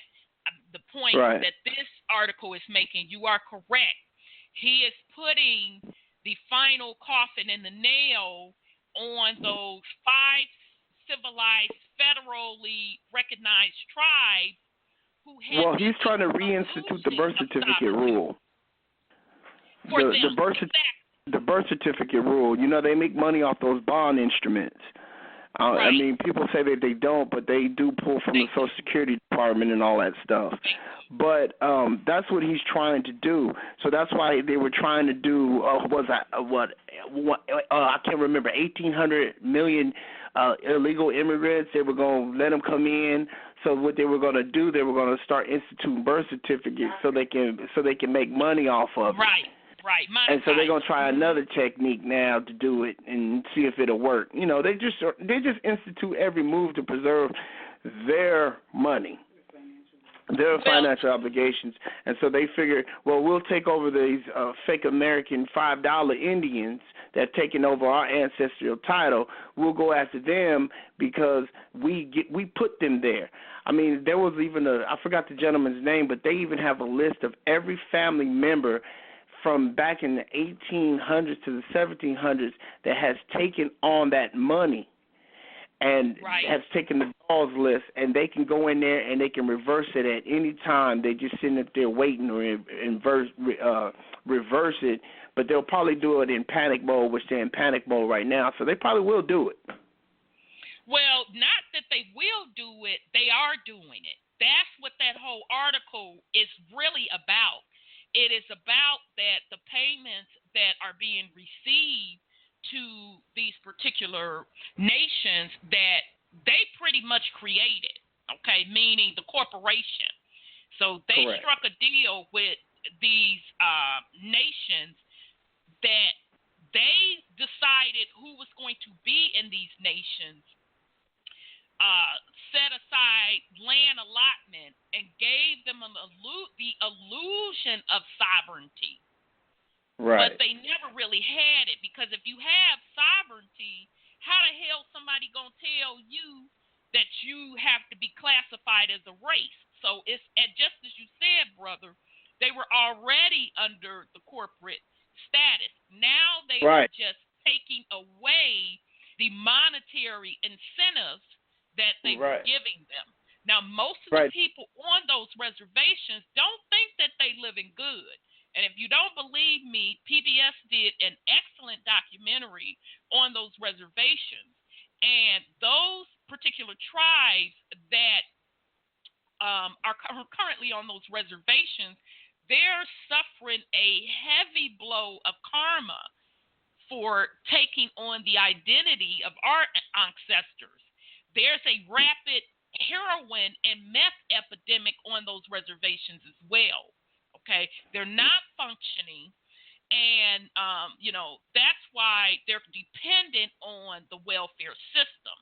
The point that this article is making, you are correct. He is putting the final coffin in the nail on those 5 civilized, federally recognized tribes. He's trying to reinstitute the birth certificate rule. The birth certificate rule. You know, they make money off those bond instruments. I mean, people say that they don't, but they do pull from the Social Security Department and all that stuff. But that's what he's trying to do. So that's why they were trying to do, I can't remember, 1,800 million illegal immigrants. They were going to let them come in. So what they were going to do, they were going to start instituting birth certificates so they can make money off of it. Right. And so they're going to try another technique now to do it and see if it'll work. You know, they just institute every move to preserve their money, their financial obligations. And so they figured, well, we'll take over these fake American $5 Indians that have taken over our ancestral title. We'll go after them because we put them there. I mean, there was even I forgot the gentleman's name, but they even have a list of every family member from back in the 1800s to the 1700s that has taken on that money and has taken the dolls list, and they can go in there and they can reverse it at any time. They just sitting up there waiting or reverse it, but they'll probably do it in panic mode, which they're in panic mode right now, so they probably will do it. Well, not that they will do it, they are doing it. That's what that whole article is really about. It is about that the payments that are being received to these particular nations that they pretty much created, okay, meaning the corporation. So they struck a deal with these nations that they decided who was going to be in these nations, set aside land allotment and gave them the illusion of sovereignty. Right. But they never really had it, because if you have sovereignty, how the hell somebody gonna tell you that you have to be classified as a race? So it's just as you said, brother, they were already under the corporate status. Now they are just taking away the monetary incentives that they were giving them. Now, most of the people on those reservations don't think that they living good. And if you don't believe me, PBS did an excellent documentary on those reservations. And those particular tribes that are currently on those reservations, they're suffering a heavy blow of karma for taking on the identity of our ancestors. There's a rapid heroin and meth epidemic on those reservations as well. Okay, they're not functioning, and that's why they're dependent on the welfare system.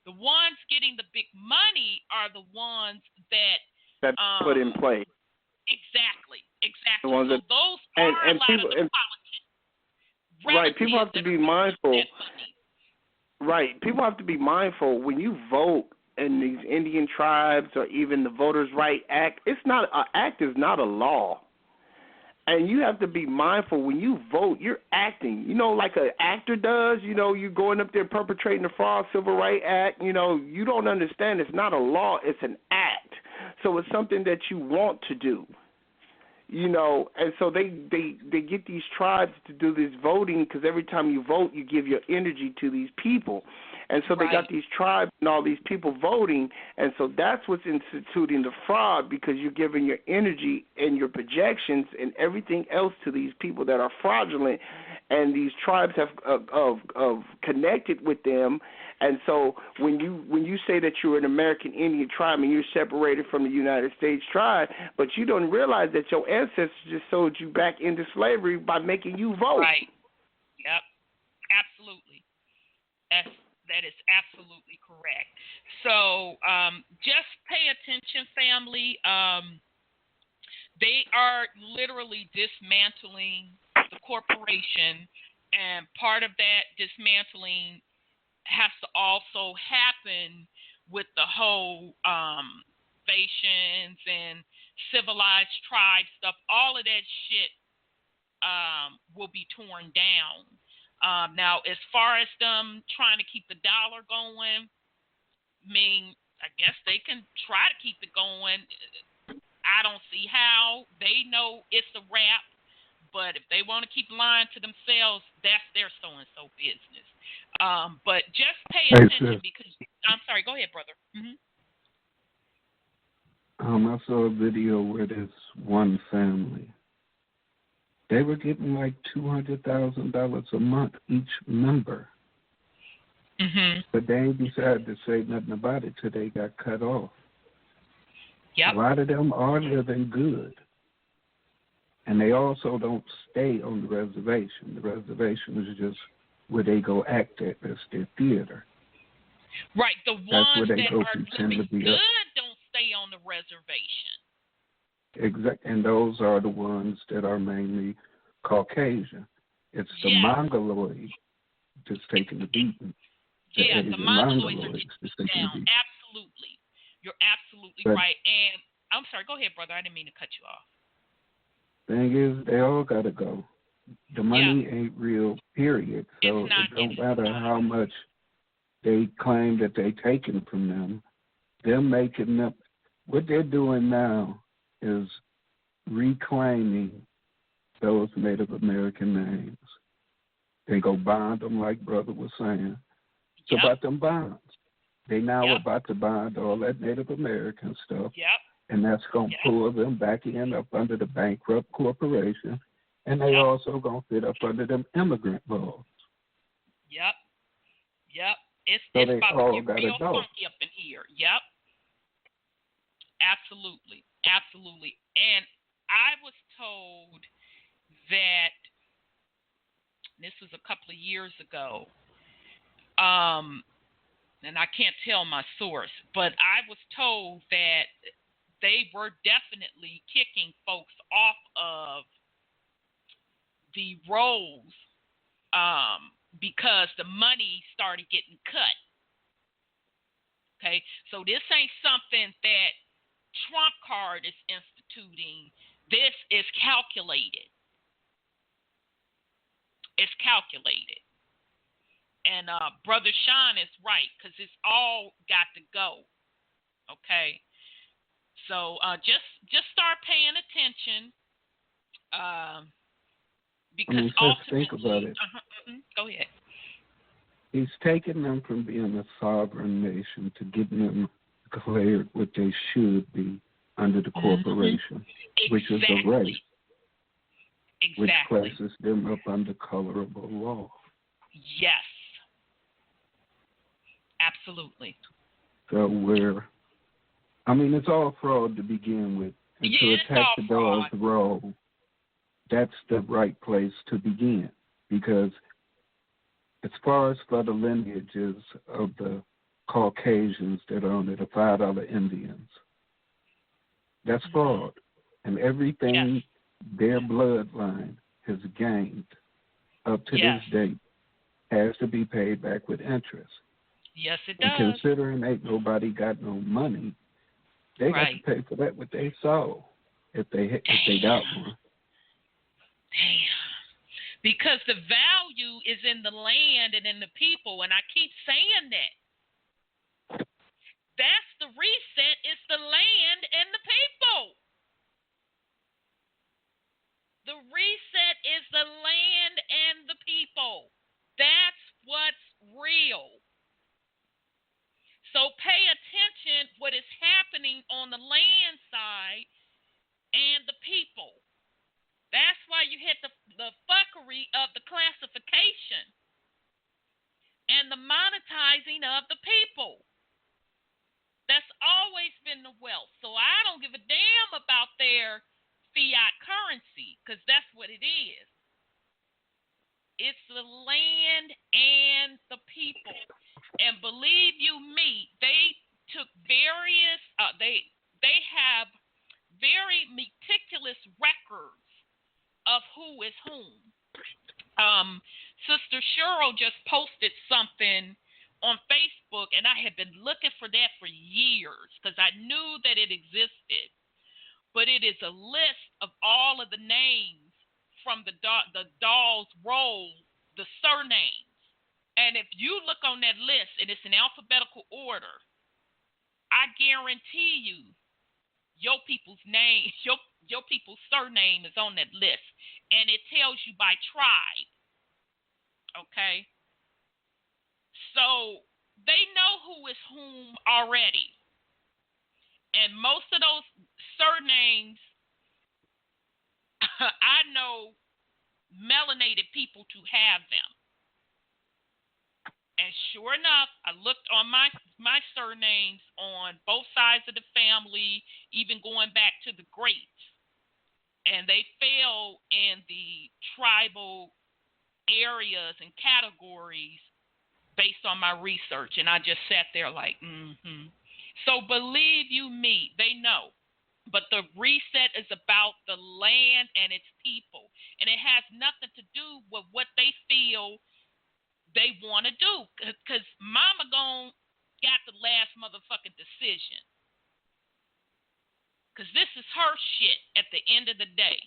The ones getting the big money are the ones that put in place. Exactly. The ones that, those are a lot of the politics. Right, people have to be mindful. Right. People have to be mindful when you vote and these Indian tribes, or even the Voters' Right Act, it's not an act is not a law. And you have to be mindful when you vote, you're acting. You know, like an actor does. You know, you're going up there perpetrating the fraud, Civil Rights Act. You know, you don't understand. It's not a law. It's an act. So it's something that you want to do. You know, and so they get these tribes to do this voting, because every time you vote, you give your energy to these people. And so they got these tribes and all these people voting, and so that's what's instituting the fraud, because you're giving your energy and your projections and everything else to these people that are fraudulent, and these tribes have connected with them. And so when you say that you're an American Indian tribe and you're separated from the United States tribe, but you don't realize that your ancestors just sold you back into slavery by making you vote. Right. Yep. Absolutely. That is absolutely correct. So just pay attention, family. They are literally dismantling the corporation, and part of that dismantling has to also happen with the whole Phaeacians and civilized tribe stuff. All of that shit will be torn down. Now, as far as them trying to keep the dollar going, I mean, I guess they can try to keep it going. I don't see how. They know it's a wrap, but if they want to keep lying to themselves, that's their so-and-so business. But just pay attention, because I'm sorry. Go ahead, brother. Mm-hmm. I saw a video where this one family, they were getting like $200,000 a month each member. Mm-hmm. But they ain't decided to say nothing about it till they got cut off. Yep. A lot of them are living good. And they also don't stay on the reservation. The reservation is just where they go act at. That's their theater. Right. The ones that are living good don't stay on the reservation. Exactly. And those are the ones that are mainly Caucasian. It's the Mongoloid that's taking the beating. The Mongoloids are taking down. Absolutely. You're absolutely right. And I'm sorry. Go ahead, brother. I didn't mean to cut you off. Thing is, they all got to go. The money ain't real, period. So it don't matter how much they claim that they taking from them. They're making them. What they're doing now is reclaiming those Native American names. They go bond them, like brother was saying. It's about them bonds. They now about to bond all that Native American stuff. Yep. And that's going to pull them back in up under the bankrupt corporation. And they also going to fit up under them immigrant laws. Yep. It's they about all to get real funky up in here. Yep. Absolutely. And I was told that, this was a couple of years ago, and I can't tell my source, but I was told that they were definitely kicking folks off of the rolls because the money started getting cut. Okay, so this ain't something that Trump card is instituting. This is calculated. It's calculated. And Brother Sean is right, because it's all got to go. Okay. So just start paying attention, because ultimately, think about it. Go ahead. He's taking them from being a sovereign nation to getting them declared what they should be under the corporation, which is a race, which places them up under colorable law. Yes. Absolutely. So it's all fraud to begin with. And to attack the dog's role, that's the right place to begin. Because as far as for the lineages of the Caucasians that are under the $5 Indians, that's fraud. And everything their bloodline has gained up to this date has to be paid back with interest. Yes, it And does. considering ain't nobody got no money, they got to pay for that with their soul if they got one. Damn. Because the value is in the land and in the people, and I keep saying that. That's the reset. It's the land and the people. The reset is the land and the people. That's what's real. So pay attention what is happening on the land side and the people. That's why you hit the fuckery of the classification and the monetizing of the people. That's always been the wealth. So I don't give a damn about their fiat currency, because that's what it is. It's the land and the people. And believe you me, they took various, they have very meticulous records of who is whom. Sister Cheryl just posted something on Facebook, and I had been looking for that for years because I knew that it existed. But it is a list of all of the names from the doll's roll, the surnames. And if you look on that list, and it's in alphabetical order, I guarantee you, your people's name, your people's surname is on that list, and it tells you by tribe. Okay, so they know who is whom already, and most of those surnames, I know melanated people to have them. And sure enough, I looked on my surnames on both sides of the family, even going back to the greats. And they fell in the tribal areas and categories based on my research. And I just sat there like, So believe you me, they know. But the reset is about the land and its people. And it has nothing to do with what they feel they want to do, because Mama got the last motherfucking decision, because this is her shit at the end of the day.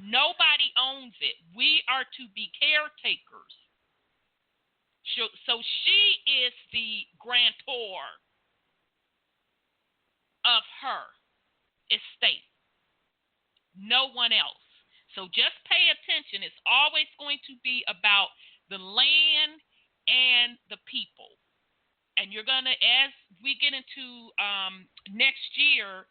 Nobody owns it. We are to be caretakers. So she is the grantor of her estate, no one else. So just pay attention. It's always going to be about the land and the people. And you're going to, as we get into next year,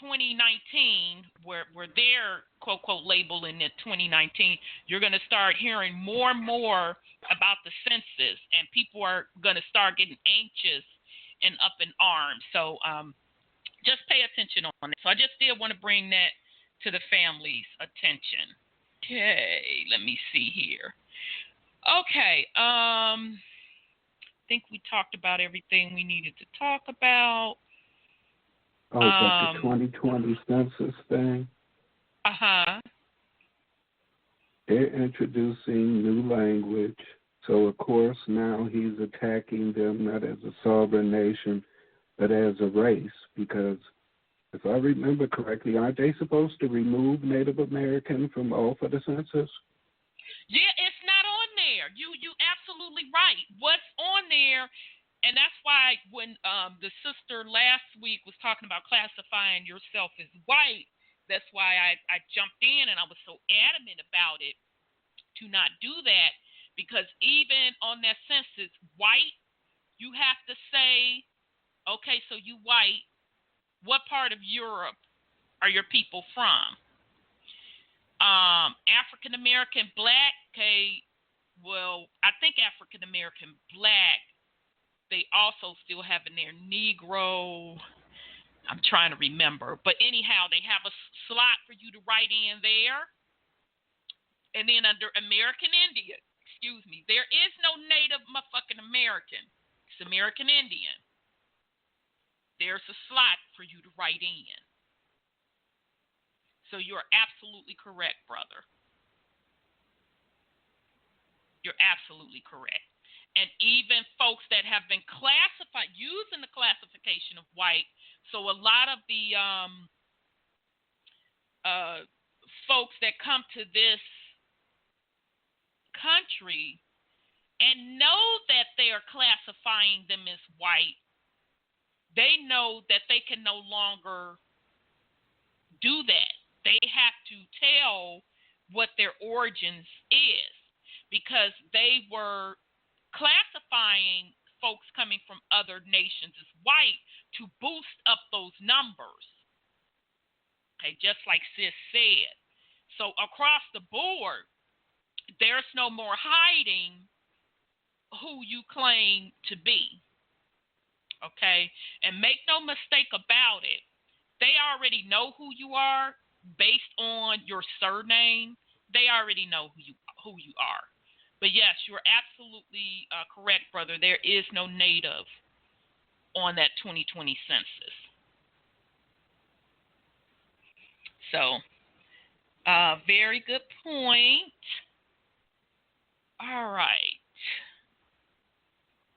2019, where they're quote, quote, labeling it 2019, you're going to start hearing more and more about the census, and people are going to start getting anxious and up in arms. So just pay attention on it. So I just did want to bring that to the family's attention. Okay, let me see here. Okay, I think we talked about everything we needed to talk about. Oh, but the 2020 census thing? Uh-huh. They're introducing new language. So, of course, now he's attacking them not as a sovereign nation, but as a race, because if I remember correctly, aren't they supposed to remove Native American from off of the census? Yeah, it's not on there. You absolutely right. What's on there, and that's why when the sister last week was talking about classifying yourself as white, that's why I jumped in and I was so adamant about it to not do that, because even on that census, white, you have to say, okay, so you white, what part of Europe are your people from? African American black, okay, well, I think African American black, they also still have in there Negro. I'm trying to remember. But anyhow, they have a slot for you to write in there. And then under American Indian, there is no Native motherfucking American. It's American Indian. There's a slot for you to write in. So you're absolutely correct, brother. You're absolutely correct. and even folks that have been classified using the classification of white. So a lot of the folks that come to this country and know that they are classifying them as white, they know that they can no longer do that. They have to tell what their origins is, because they were classifying folks coming from other nations as white to boost up those numbers. Okay, just like Sis said. So across the board, there's no more hiding who you claim to be. Okay, and make no mistake about it, they already know who you are based on your surname. They already know who you are. But yes, you're absolutely correct, brother. There is no native on that 2020 census. So, very good point. All right.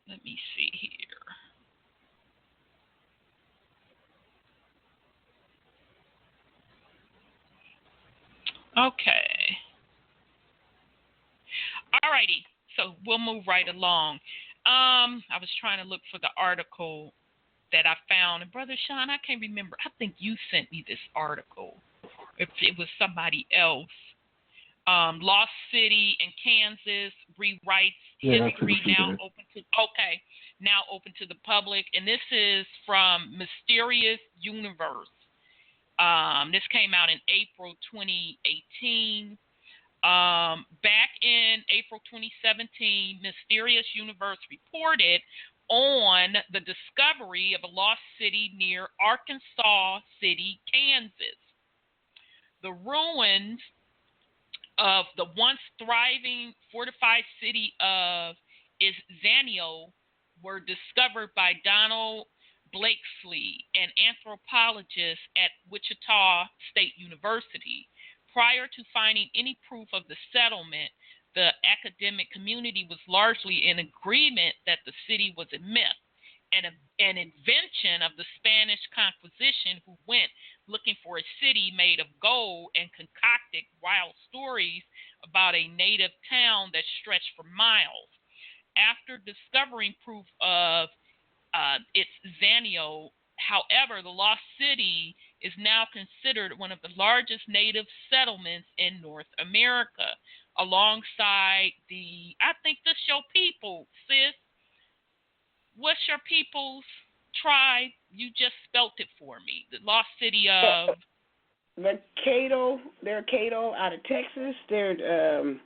Let me see here. Okay. All righty. So we'll move right along. I was trying to look for the article that I found. And Brother Sean, I can't remember. I think you sent me this article. If it was somebody else. Lost City in Kansas rewrites history now open to the public. And this is from Mysterious Universe. This came out in April 2018. Back in April 2017, Mysterious Universe reported on the discovery of a lost city near Arkansas City, Kansas. The ruins of the once thriving fortified city of Izanio were discovered by Donald Blakesley, an anthropologist at Wichita State University. Prior to finding any proof of the settlement, the academic community was largely in agreement that the city was a myth, an invention of the Spanish Conquisition, who went looking for a city made of gold and concocted wild stories about a native town that stretched for miles. After discovering proof of its Zanio, however, the lost city is now considered one of the largest native settlements in North America, alongside I think this your people, sis. What's your people's tribe? You just spelt it for me. The lost city of... The Cato, they're Cato out of Texas. They're the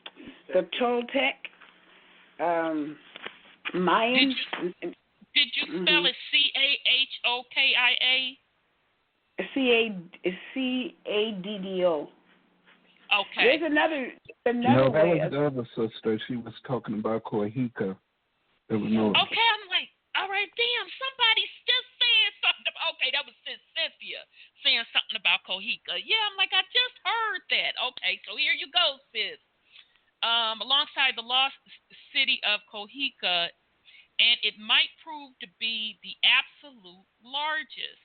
Toltec, Mayans. Did you spell it CAHOKIA? CADDO. Okay. There's another no, that way. was the other sister. She was talking about Coahuila. There was no. Okay, I'm like, all right, damn, somebody's just saying something about. Okay, that was Sis Cynthia saying something about Coahuila. Yeah, I'm like, I just heard that. Okay, so here you go, sis. Alongside the lost city of Coahuila, and it might prove to be the absolute largest.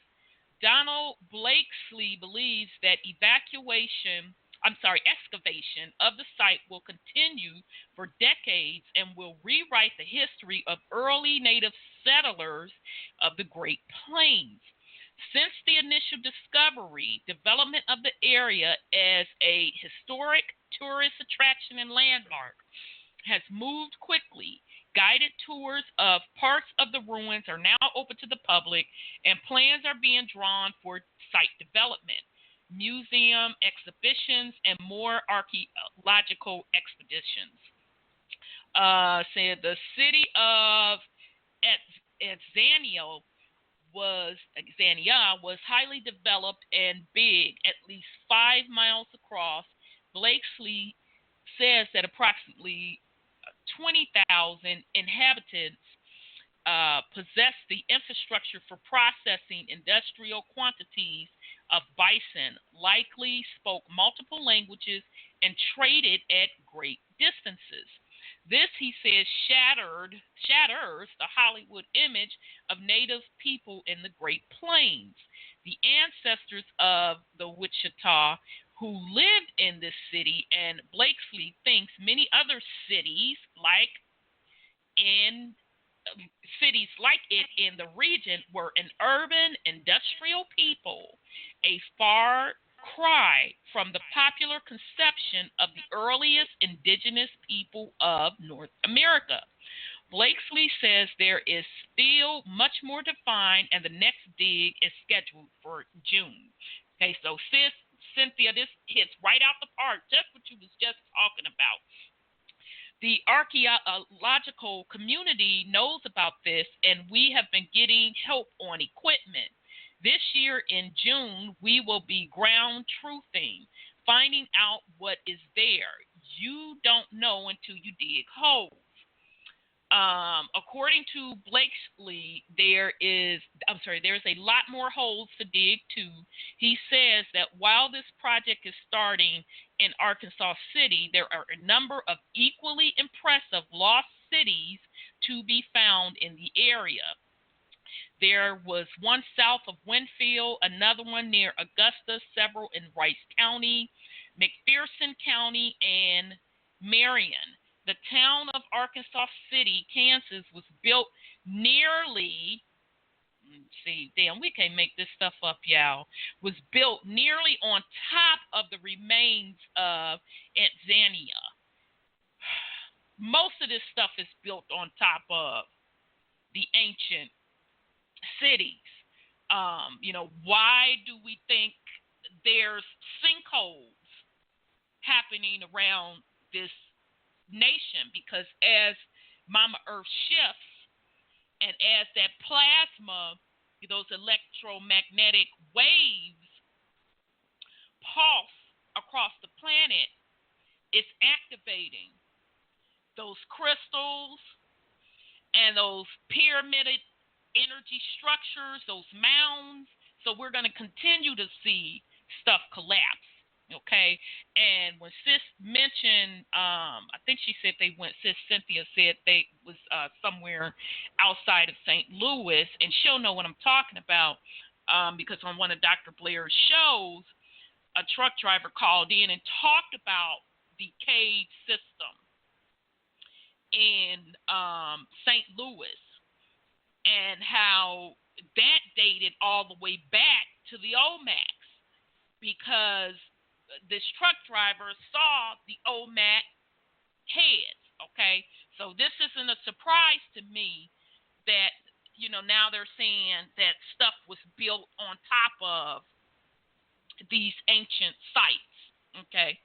Donald Blakesley believes that excavation of the site will continue for decades and will rewrite the history of early native settlers of the Great Plains. Since the initial discovery, development of the area as a historic tourist attraction and landmark has moved quickly. Guided tours of parts of the ruins are now open to the public, and plans are being drawn for site development, museum exhibitions, and more archaeological expeditions. Said the city of Xania was highly developed and big, at least 5 miles across. Blakesley says that approximately 20,000 inhabitants possess the infrastructure for processing industrial quantities of bison, likely spoke multiple languages, and traded at great distances. This, he says, shatters the Hollywood image of Native people in the Great Plains. The ancestors of the Wichita who lived in this city, and Blakesley thinks many other cities in it in the region were an urban industrial people, a far cry from the popular conception of the earliest indigenous people of North America. Blakesley says there is still much more to find, and the next dig is scheduled for June. Okay, so sis Cynthia, this hits right out the park, just what you was just talking about. The archaeological community knows about this, and we have been getting help on equipment. This year in June, we will be ground truthing, finding out what is there. You don't know until you dig holes. According to Blakesley, there's a lot more holes to dig to. He says that while this project is starting in Arkansas City, there are a number of equally impressive lost cities to be found in the area. There was one south of Winfield, another one near Augusta, several in Rice County, McPherson County, and Marion. The town of Arkansas City, Kansas, was built nearly, we can't make this stuff up, y'all, was built nearly on top of the remains of Xania. Most of this stuff is built on top of the ancient cities. Why do we think there's sinkholes happening around this nation? Because as Mama Earth shifts and as that plasma, those electromagnetic waves pulse across the planet, it's activating those crystals and those pyramidal energy structures, those mounds. So we're going to continue to see stuff collapse. Okay, and when Sis mentioned, I think she said Sis Cynthia said they was somewhere outside of St. Louis, and she'll know what I'm talking about because on one of Dr. Blair's shows, a truck driver called in and talked about the cave system in St. Louis and how that dated all the way back to the Olmecs, because this truck driver saw the Olmec heads. Okay, so this isn't a surprise to me that now they're saying that stuff was built on top of these ancient sites. Okay,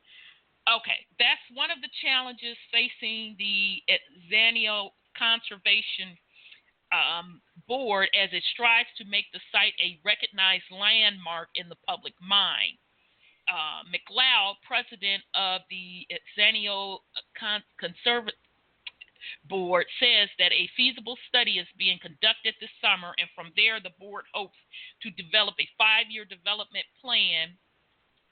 that's one of the challenges facing the Xania Conservation Board as it strives to make the site a recognized landmark in the public mind. McLeod, president of the Xenia Conservation Board, says that a feasible study is being conducted this summer, and from there the board hopes to develop a 5-year development plan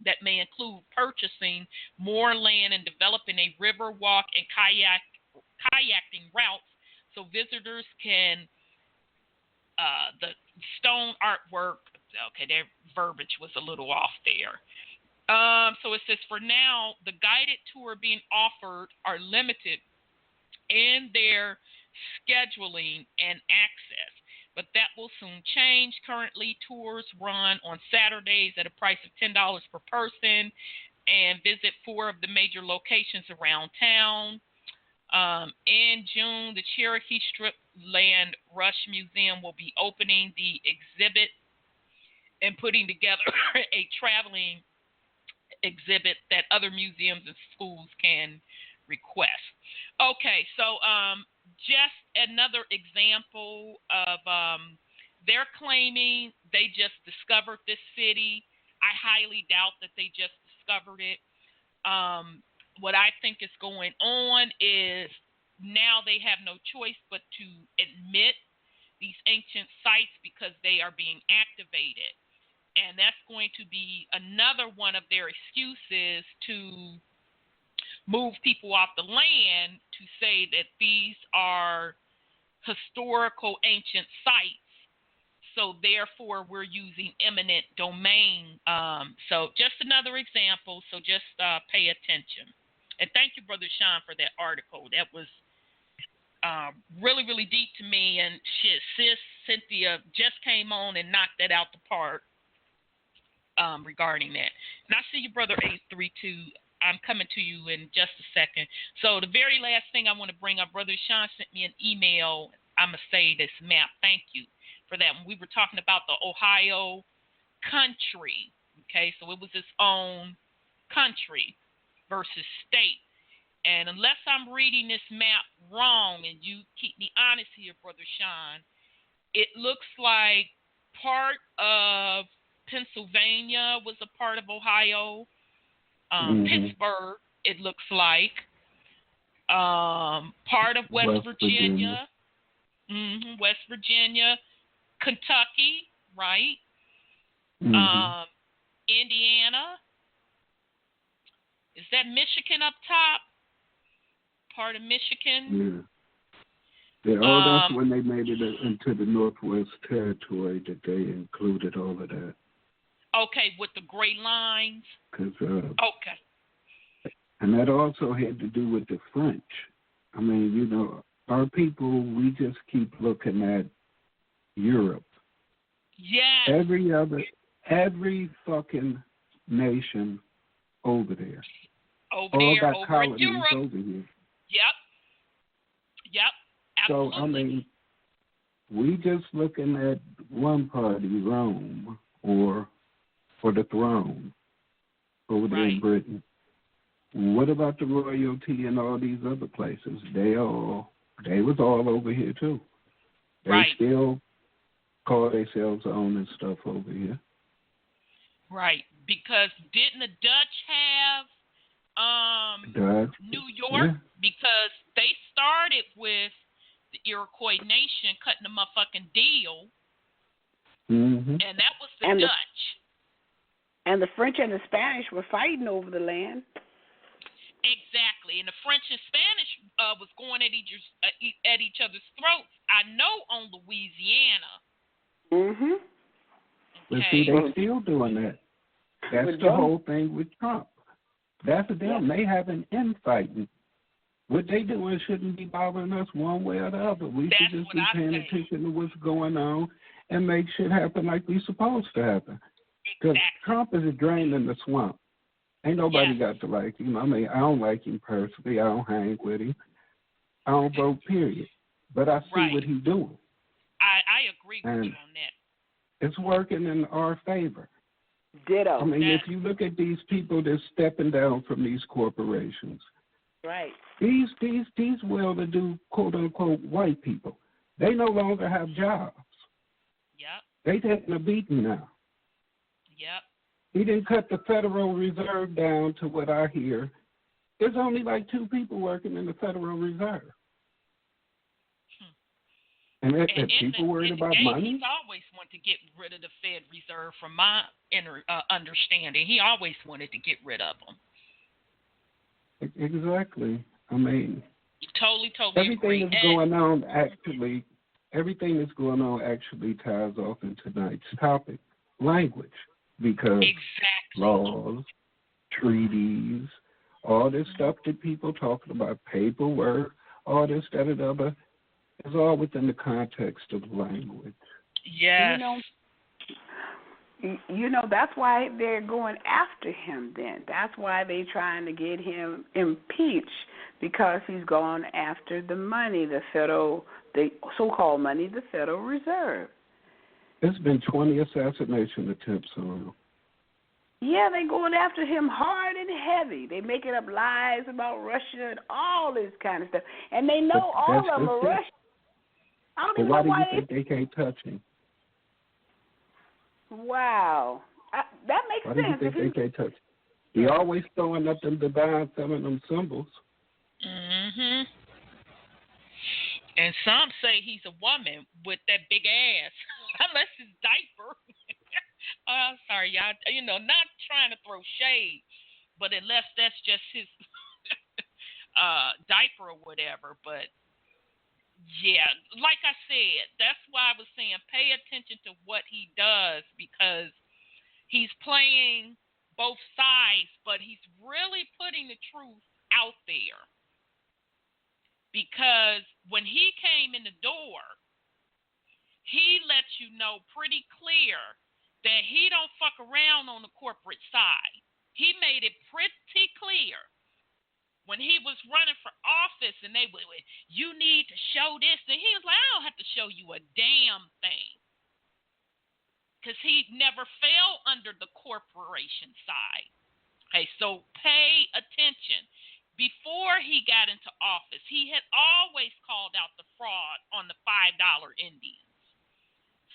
that may include purchasing more land and developing a river walk and kayaking routes so visitors can the stone artwork. Okay, their verbiage was a little off there. So it says, for now, the guided tour being offered are limited in their scheduling and access, but that will soon change. Currently, tours run on Saturdays at a price of $10 per person and visit 4 of the major locations around town. In June, the Cherokee Strip Land Rush Museum will be opening the exhibit and putting together a traveling exhibit that other museums and schools can request. Okay, so just another example of they're claiming they just discovered this city. I highly doubt that they just discovered it. What I think is going on is now they have no choice but to admit these ancient sites because they are being activated. And that's going to be another one of their excuses to move people off the land to say that these are historical ancient sites. So therefore, we're using eminent domain. So just another example. So just pay attention. And thank you, Brother Sean, for that article. That was really, really deep to me. And shit, Sis Cynthia just came on and knocked that out the park regarding that. And I see you, Brother 832. I'm coming to you in just a second. So the very last thing I want to bring up, Brother Sean sent me an email. I'm going to say this map. Thank you for that. When we were talking about the Ohio country, okay, so it was its own country versus state. And unless I'm reading this map wrong, and you keep me honest here, Brother Sean, it looks like part of Pennsylvania was a part of Ohio. Pittsburgh, it looks like. Part of West Virginia. West Virginia. Kentucky, right? Indiana. Is that Michigan up top? Part of Michigan? Yeah. That's when they made it into the Northwest Territory that they included all of that. Okay, with the gray lines? Okay. And that also had to do with the French. I mean, our people, we just keep looking at Europe. Yes. Every fucking nation over there. Over there, over in Europe. Over here. Yep. Absolutely. So, I mean, we just looking at one party, Rome, or the throne over there in Britain. What about the royalty and all these other places? They was all over here too. They still call themselves own and stuff over here. Right, because didn't the Dutch have New York? Yeah. Because they started with the Iroquois nation cutting the motherfucking deal, and that was the Dutch. And the French and the Spanish were fighting over the land. Exactly, and the French and Spanish was going at each other's throats. I know on Louisiana. But see, they still doing that. That's the whole thing with Trump. That's them. They haven't infighting. What they doing shouldn't be bothering us one way or the other. We should just be paying attention to what's going on and make shit happen like we supposed to happen. Because Trump is draining the swamp. Ain't nobody got to like him. I mean, I don't like him personally. I don't hang with him. I don't vote, period. But I see what he's doing. I agree with you on that. It's working in our favor. Ditto. I mean, if you look at these people that's stepping down from these corporations, these well-to-do, quote-unquote, white people, they no longer have jobs. They taking a beating now. He didn't cut the Federal Reserve down to what I hear. There's only like 2 people working in the Federal Reserve. And people worried about money? He's always wanted to get rid of the Fed Reserve, from my understanding. He always wanted to get rid of them. Exactly. I mean, totally everything agree. Everything that's going on actually ties off in tonight's topic, language. Because laws, treaties, all this stuff that people talking about, paperwork, all this, that, and other, is all within the context of language. Yes. That's why they're going after him then. That's why they're trying to get him impeached, because he's gone after the money, the so-called money, the Federal Reserve. There's been 20 assassination attempts on him. Yeah, they're going after him hard and heavy. They're making up lies about Russia and all this kind of stuff. And they know all of them are Russian. I don't even know why do you think they can't touch him? Wow. That makes sense. Why do you think they can't touch him? He always throwing up them divine feminine symbols. And some say he's a woman with that big ass, unless it's diaper. Sorry, y'all. Not trying to throw shade, but unless that's just his diaper or whatever. But yeah, like I said, that's why I was saying pay attention to what he does, because he's playing both sides, but he's really putting the truth out there. Because when he came in the door, he lets you know pretty clear that he don't fuck around on the corporate side. He made it pretty clear when he was running for office, and they would, you need to show this, and he was like, I don't have to show you a damn thing, because he never fell under the corporation side. Okay, so pay attention. Before he got into office, he had always called out the fraud on the $5 Indians.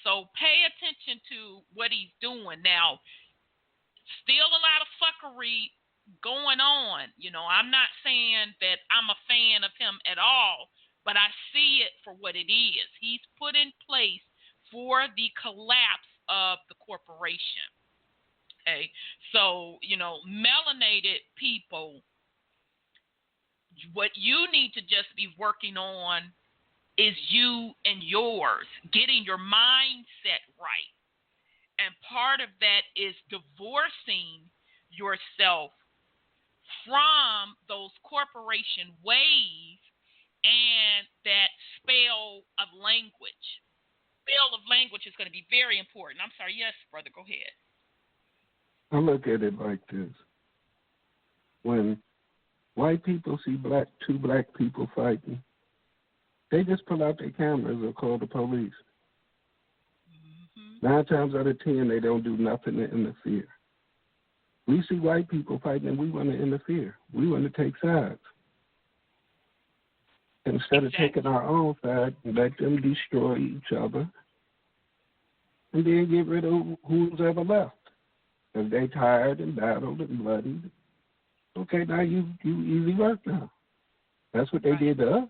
So pay attention to what he's doing. Now, still a lot of fuckery going on. You know, I'm not saying that I'm a fan of him at all, but I see it for what it is. He's put in place for the collapse of the corporation. Okay, so, you know, melanated people, what you need to just be working on is you and yours, getting your mindset right. And part of that is divorcing yourself from those corporation ways and that spell of language. Spell of language is going to be very important. I'm sorry. Yes, brother, go ahead. I look at it like this. When white people see two black people fighting, they just pull out their cameras or call the police. 9 times out of 10, they don't do nothing to interfere. We see white people fighting, and we want to interfere. We want to take sides. Instead of taking our own side and let them destroy each other, and then get rid of who's ever left. If they tired and battled and bloodied, okay, now you easy work now. That's what they did to us.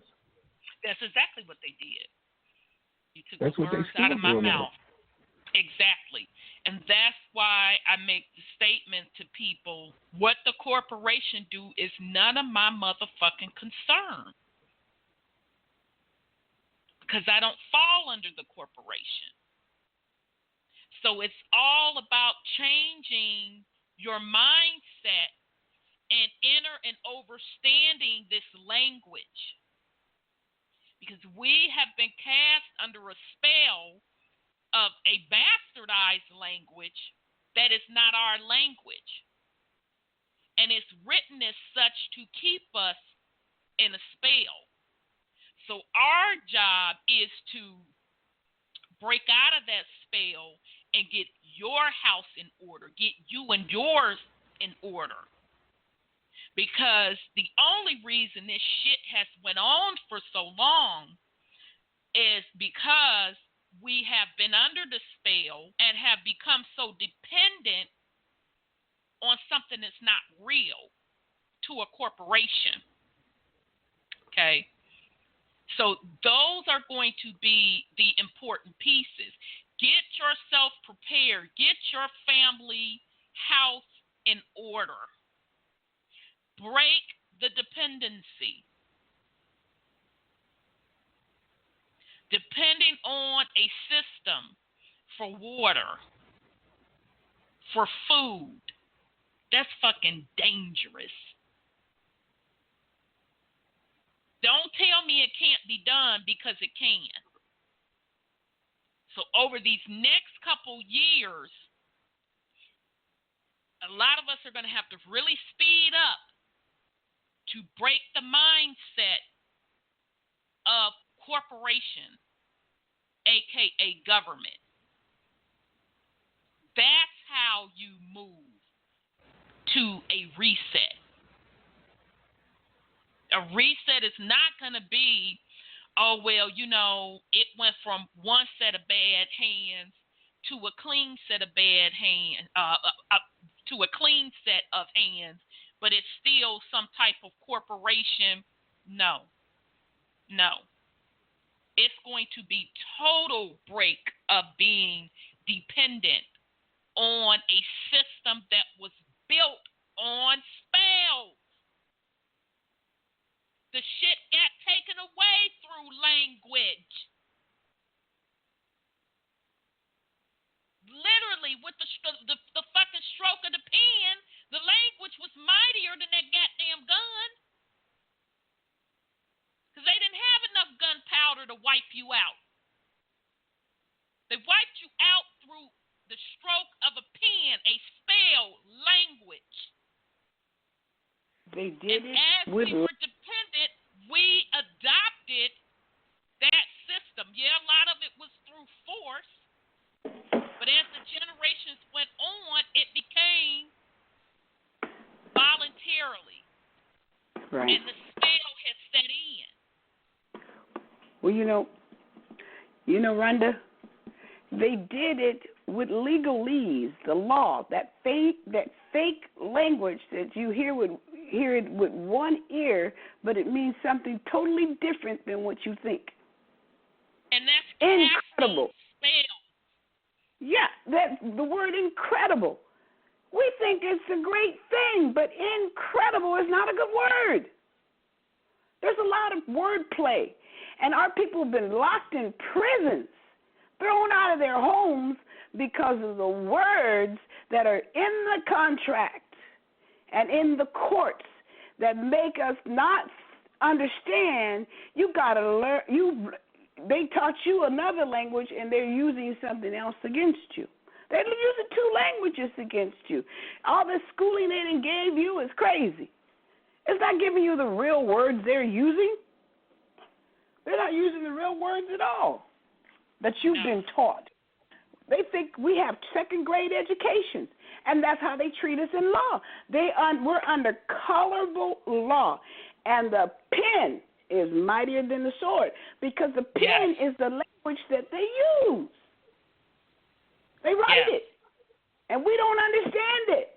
That's exactly what they did. You took That's the words out of my mouth. Exactly. And that's why I make the statement to people, what the corporation do is none of my motherfucking concern. Because I don't fall under the corporation. So it's all about changing your mindset and inner and understanding this language. Because we have been cast under a spell of a bastardized language that is not our language. And it's written as such to keep us in a spell. So our job is to break out of that spell and get your house in order, get you and yours in order. Because the only reason this shit has went on for so long is because we have been under the spell and have become so dependent on something that's not real, to a corporation. Okay? So those are going to be the important pieces. Get yourself prepared. Get your family house in order. Break the dependency. Depending on a system for water, for food, that's fucking dangerous. Don't tell me it can't be done, because it can. So over these next couple years, a lot of us are going to have to really speed up to break the mindset of corporation, aka government. That's how you move to a reset. A reset is not going to be, oh, well, you know, it went from one set of bad hands to a clean set of bad hands, to a clean set of hands, but it's still some type of corporation. No. It's going to be total break of being dependent on a system that was built on spells. to wipe you out. They wiped you out through the stroke of a pen, a spell language. They did and it as we were dependent, we adopted that system. Yeah, a lot of it was through force, but as the generations went on, it became voluntarily. right. And the spell has set in. Well, you know, Rhonda, they did it with legalese, the law, that fake language that you hear it with one ear, but it means something totally different than what you think. And that's incredible. Spell. Yeah, that's the word incredible. We think it's a great thing, but incredible is not a good word. There's a lot of wordplay, and our people have been locked in prisons, thrown out of their homes because of the words that are in the contract and in the courts that make us not understand. You got to learn. They taught you another language, and they're using something else against you. They're using two languages against you. All this schooling they done gave you is crazy. It's not giving you the real words they're using. They're not using the real words at all that you've been taught. They think we have second-grade education, and that's how they treat us in law. We're under colorable law, and the pen is mightier than the sword because the pen is the language that they use. They write it, and we don't understand it.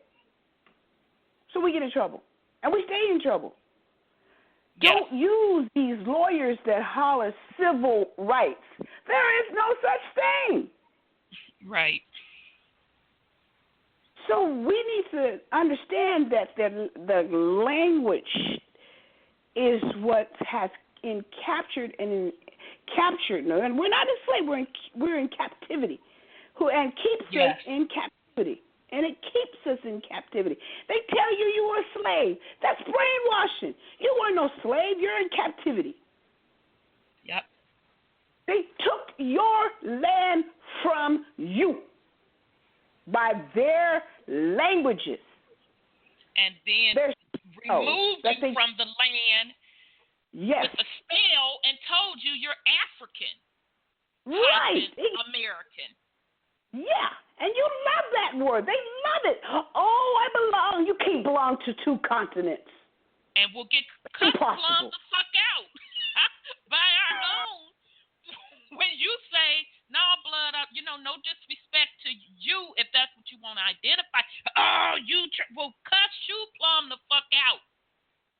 So we get in trouble, and we stay in trouble. Don't use these lawyers that holler civil rights. There is no such thing. Right. So we need to understand that the language is what has captured. And we're not enslaved. We're in captivity. And keeps us in captivity. And it keeps us in captivity. They tell you were a slave. That's brainwashing. You weren't no slave. You're in captivity. Yep. They took your land from you by their languages. And then removed you from the land with a spell and told you you're African. Right. American. Yeah. And you love that word. They love it. Oh, I belong. You can't belong to two continents. And we'll get cussed plumb the fuck out by our own. When you say, no, blood up, no disrespect to you if that's what you want to identify. Oh, will cuss you plumb the fuck out.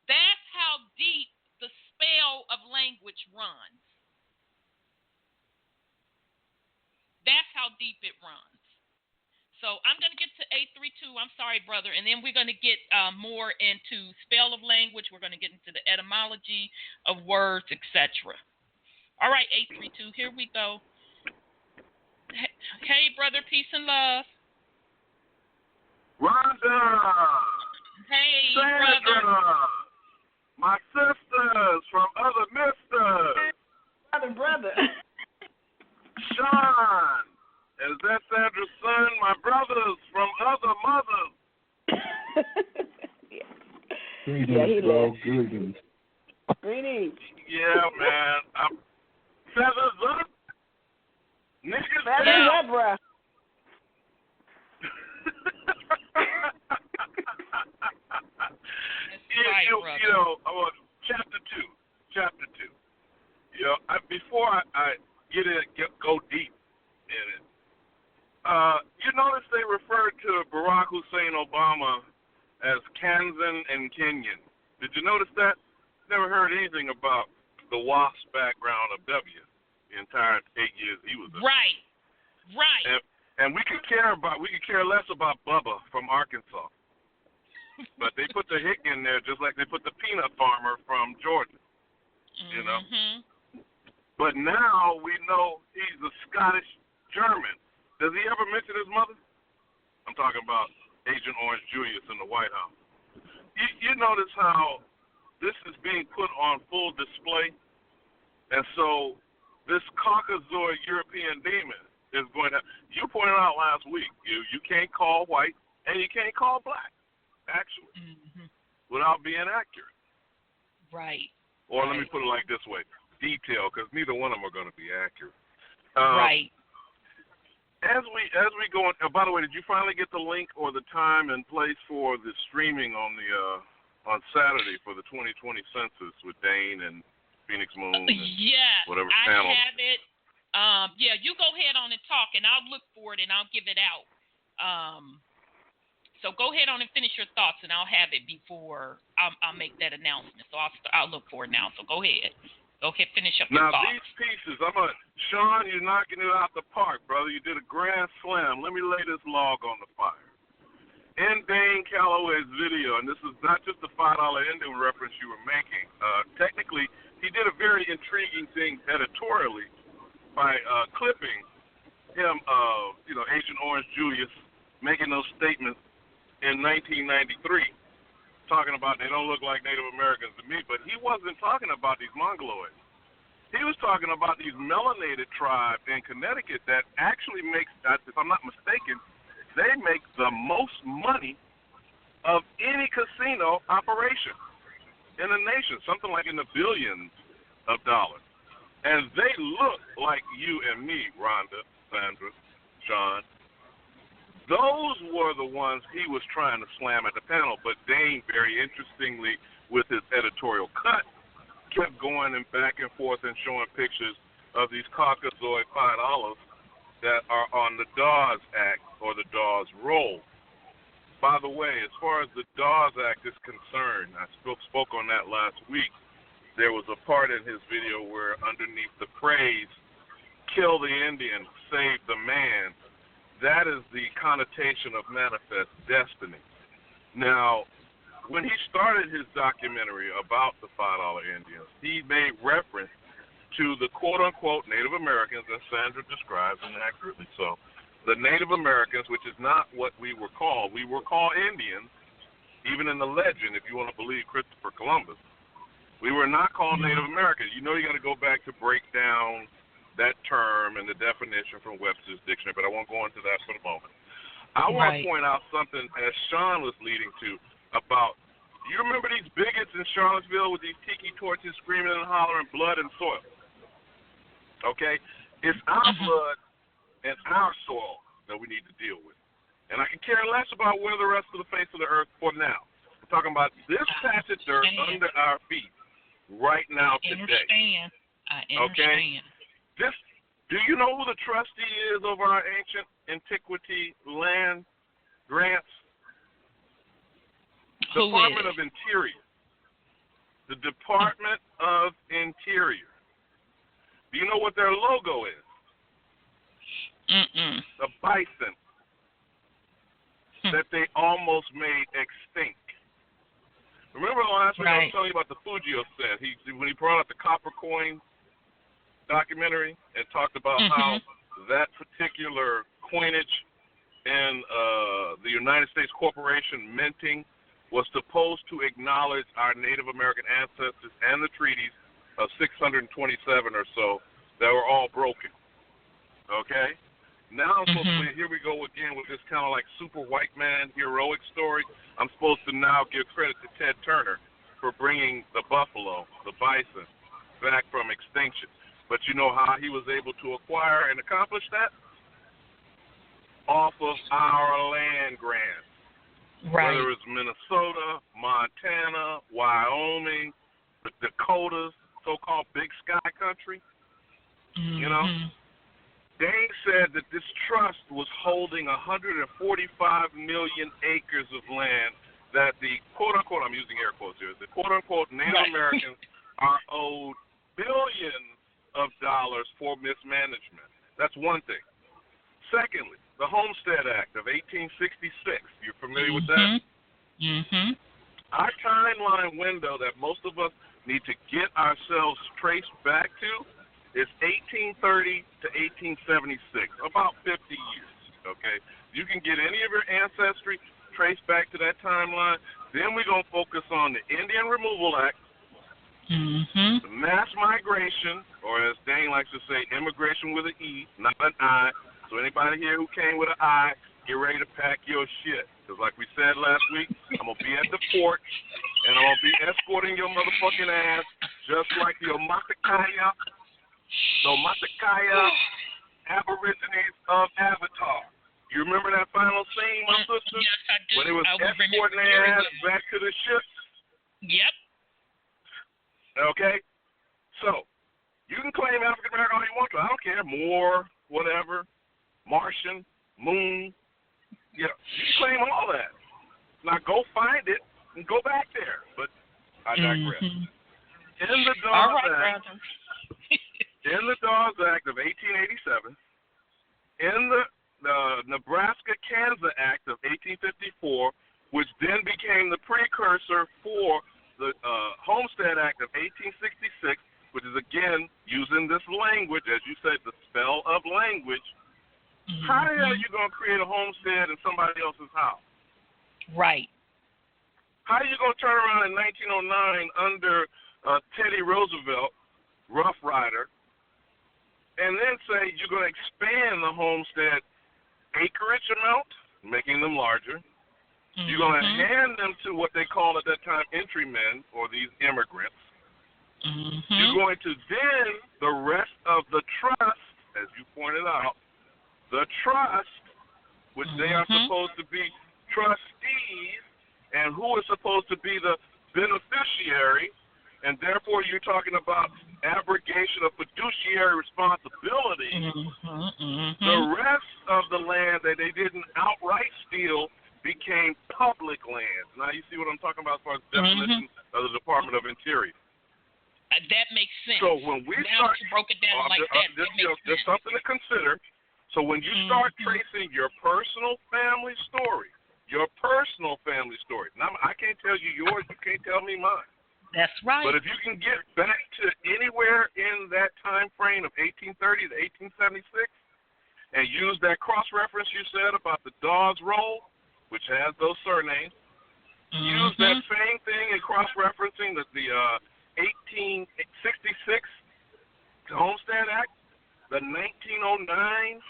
That's how deep the spell of language runs. That's how deep it runs. So I'm going to get to 832. I'm sorry, brother. And then we're going to get more into spell of language. We're going to get into the etymology of words, etc. All right, 832. Here we go. Hey, brother. Peace and love. Rhonda. Hey, Sandra. brother. My sisters from other misters. Brother. Sean. Is that Sandra's son? My brothers from other mothers. Greetings, bro. Greetings. Greetings. Yeah, man. I'm feathers up. Niggas Feathers down. up, bro. Chapter 2. Before I go deep in it, you notice they referred to Barack Hussein Obama as Kansan and Kenyan. Did you notice that? Never heard anything about the WASP background of W the entire 8 years he was there. Right. And we could care less about Bubba from Arkansas. But they put the hick in there just like they put the peanut farmer from Georgia. You know? But now we know he's a Scottish German. Does he ever mention his mother? I'm talking about Agent Orange Julius in the White House. You notice how this is being put on full display? And so this Caucasoid European demon is going to. You pointed out last week, you can't call white and you can't call black, actually, without being accurate. Right. Or let me put it like this way: detail, because neither one of them are going to be accurate. Right. As we go on, by the way, did you finally get the link or the time and place for the streaming on the on Saturday for the 2020 census with Dane and Phoenix Moon? And whatever channel. I have it. Yeah, you go ahead on and talk, and I'll look for it and I'll give it out. So go ahead on and finish your thoughts, and I'll have it before I'll make that announcement. So I'll look for it now. So go ahead. Go ahead, finish up your thoughts. Now, these pieces, Sean, you're knocking it out the park, brother. You did a grand slam. Let me lay this log on the fire. In Dane Calloway's video, and this is not just the $5 Indian reference you were making, technically, he did a very intriguing thing editorially by clipping him, Agent Orange Julius, making those statements in 1993. Talking about they don't look like Native Americans to me, but he wasn't talking about these Mongoloids. He was talking about these melanated tribes in Connecticut that actually makes, if I'm not mistaken, they make the most money of any casino operation in the nation, something like in the billions of dollars. And they look like you and me, Rhonda, Sandra, Sean. Those were the ones he was trying to slam at the panel, but Dane, very interestingly, with his editorial cut, kept going and back and forth and showing pictures of these Caucasoid $5 that are on the Dawes Act or the Dawes Roll. By the way, as far as the Dawes Act is concerned, I spoke on that last week. There was a part in his video where underneath the praise, kill the Indian, save the man, that is the connotation of manifest destiny. Now, when he started his documentary about the $5 Indians, he made reference to the quote-unquote Native Americans, as Sandra describes, and accurately so. The Native Americans, which is not what we were called. We were called Indians, even in the legend, if you want to believe Christopher Columbus. We were not called Native Americans. You know you got to go back to break down that term and the definition from Webster's dictionary, but I won't go into that for the moment. I want to point out something, as Sean was leading to, about, you remember these bigots in Charlottesville with these tiki torches screaming and hollering blood and soil? Okay? It's our blood and our soil that we need to deal with. And I can care less about where the rest of the face of the earth for now. I'm talking about this patch of dirt under our feet right now today. I understand. Okay? Do you know who the trustee is over our ancient antiquity land grants? Department of Interior. The Department of Interior. Do you know what their logo is? The bison that they almost made extinct. Remember last week I was telling you about the Fujio set? When he brought up the copper coin documentary and talked about how that particular coinage in the United States Corporation minting was supposed to acknowledge our Native American ancestors and the treaties of 627 or so that were all broken. Okay? Now I'm supposed to, here we go again with this kind of like super white man heroic story. I'm supposed to now give credit to Ted Turner for bringing the buffalo, the bison, back from extinction. But you know how he was able to acquire and accomplish that? Off of our land grants. Whether it's Minnesota, Montana, Wyoming, the Dakotas, so-called big sky country. You know? Dane said that this trust was holding 145 million acres of land that the quote-unquote, I'm using air quotes here, the quote-unquote Native Americans are owed billions of dollars for mismanagement. That's one thing. Secondly, the Homestead Act of 1866. You're familiar with that? Our timeline window that most of us need to get ourselves traced back to is 1830 to 1876, about 50 years, okay? You can get any of your ancestry traced back to that timeline. Then we're going to focus on the Indian Removal Act The mass migration, or as Dane likes to say, immigration with an E, not an I. So anybody here who came with an I, get ready to pack your shit. Because like we said last week, I'm going to be at the port, and I'm going to be escorting your motherfucking ass, just like the Omaticaya Aborigines of Avatar. You remember that final scene, my sister? Yes, I do. When it was escorting their ass back to the ship? Yep. Okay? So, you can claim African American all you want to. I don't care. Moor, whatever, Martian, Moon. Yeah, you can claim all that. Now go find it and go back there. But I digress. In the Dawes Act of 1887, in the Nebraska-Kansas Act of 1854, which then became the precursor for the Homestead Act of 1866, which is again using this language, as you said, the spell of language. How the hell are you going to create a homestead in somebody else's house? Right. How are you going to turn around in 1909 under Teddy Roosevelt, Rough Rider, and then say you're going to expand the homestead acreage amount, making them larger? You're going to hand them to what they called at that time entrymen, or these immigrants. You're going to then, the rest of the trust, as you pointed out, the trust, which they are supposed to be trustees, and who is supposed to be the beneficiary, and therefore you're talking about abrogation of fiduciary responsibility. The rest of the land that they didn't outright steal became public lands. Now you see what I'm talking about as far as definition of the Department of Interior. That makes sense. So when we start, you broke it down like that, there's something to consider. So when you start tracing your personal family story, now I can't tell you yours, you can't tell me mine. That's right. But if you can get back to anywhere in that time frame of 1830 to 1876 and use that cross-reference you said about the Dawes Roll, which has those surnames, use that same thing in cross-referencing the 1866 Homestead Act, the 1909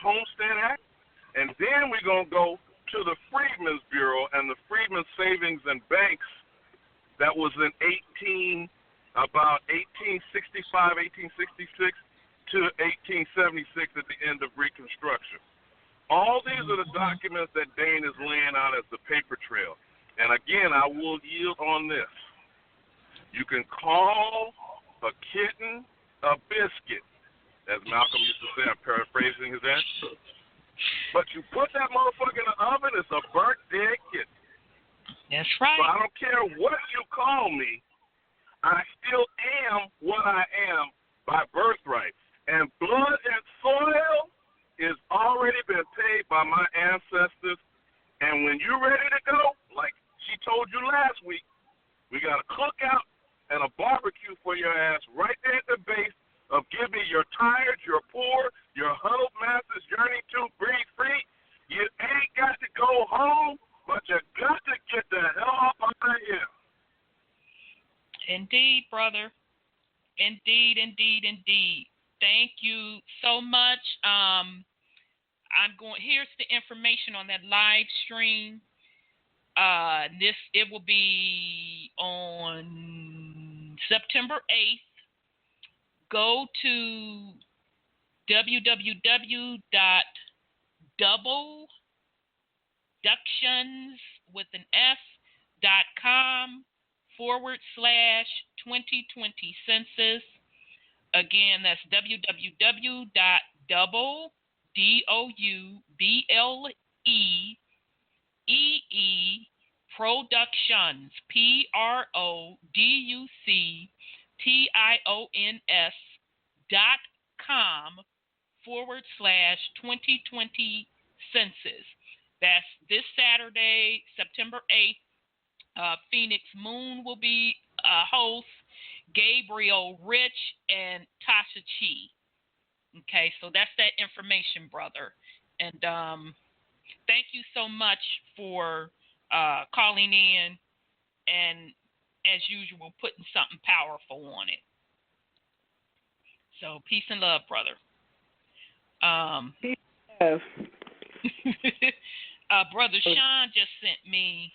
Homestead Act, and then we're going to go to the Freedmen's Bureau and the Freedmen's Savings and Banks that was in about 1865, 1866 to 1876 at the end of Reconstruction. All these are the documents that Dane is laying out as the paper trail. And again, I will yield on this. You can call a kitten a biscuit, as Malcolm used to say. I'm paraphrasing his answer. But you put that motherfucker in the oven, it's a burnt dead kitten. That's right. So I don't care what you call me, I still am what I am by birthright. And blood and soil is already been paid by my ancestors. And when you're ready to go, like she told you last week, we got a cookout and a barbecue for your ass right there at the base of Give Me Your Tired, Your Poor, Your Huddled Masses Journey to Breathe Free. You ain't got to go home, but you got to get the hell up out of here. Indeed, brother. Indeed, indeed, indeed. Thank you so much. Here's the information on that live stream. It will be on September 8th. Go to www.doubleductions.com/2020 census. Again, that's www.doubleeeproductions productions.com/2020 census. That's this Saturday, September 8th. Phoenix Moon will be host, Gabriel Rich, and Tasha Chi. Okay, so that's that information, brother. And thank you so much for calling in and as usual, putting something powerful on it. So peace and love, brother. Peace and love. Brother Sean just sent me,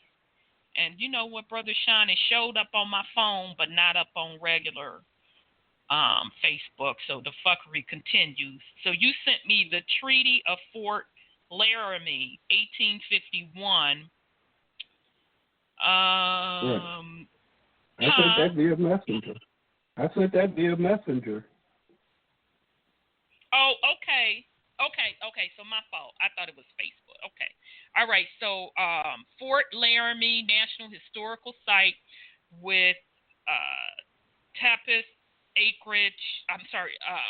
and you know what, Brother Sean, it showed up on my phone, but not up on regular Facebook. So the fuckery continues. So you sent me the Treaty of Fort Laramie, 1851. I sent that via messenger. Oh, okay. So my fault. I thought it was Facebook. Okay. All right. So Fort Laramie National Historical Site with tapis acreage.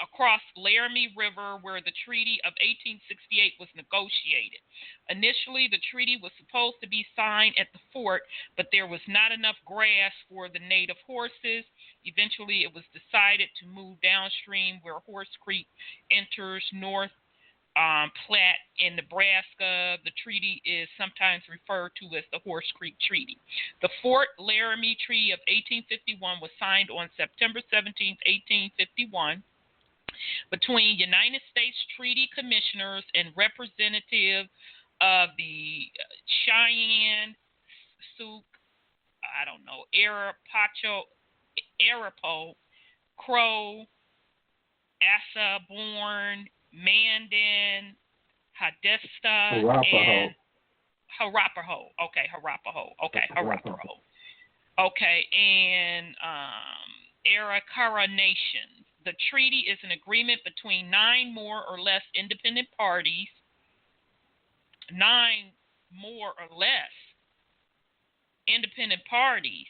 Across Laramie River, where the Treaty of 1868 was negotiated. Initially, the treaty was supposed to be signed at the fort, but there was not enough grass for the native horses. Eventually, it was decided to move downstream where Horse Creek enters North Platte in Nebraska. The treaty is sometimes referred to as the Horse Creek Treaty. The Fort Laramie Treaty of 1851 was signed on September 17, 1851, between United States Treaty Commissioners and representatives of the Cheyenne, Sioux, Arapaho, Crow, Assaborn, Mandan, Hadesta, and Harapaho. Okay, and Arikara nations. The treaty is an agreement between 9 more or less independent parties. 9 more or less independent parties.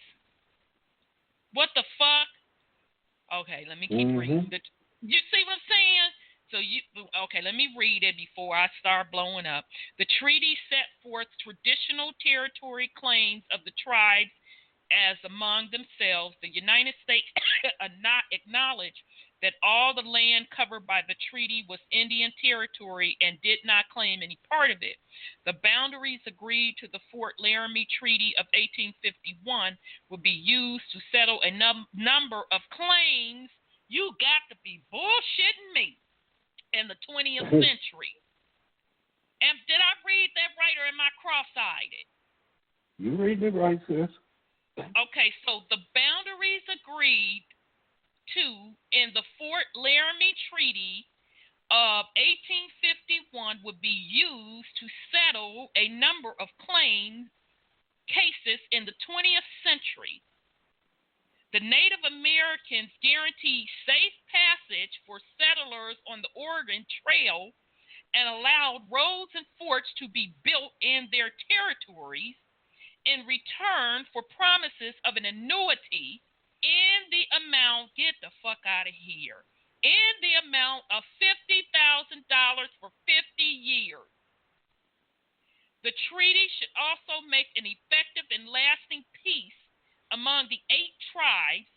What the fuck? Okay, let me keep reading. You see what I'm saying? Let me read it before I start blowing up. The treaty set forth traditional territory claims of the tribes as among themselves. The United States acknowledged that all the land covered by the treaty was Indian territory and did not claim any part of it. The boundaries agreed to the Fort Laramie Treaty of 1851 would be used to settle a number of claims. You got to be bullshitting me. In the 20th century. And did I read that right, or am I cross-eyed? You read it right, sis. Okay, so the boundaries agreed to in the Fort Laramie Treaty of 1851 would be used to settle a number of cases in the 20th century. The Native Americans guaranteed safe passage for settlers on the Oregon Trail and allowed roads and forts to be built in their territories in return for promises of an annuity in the amount, get the fuck out of here, in the amount of $50,000 for 50 years. The treaty should also make an effective and lasting peace among the 8 tribes,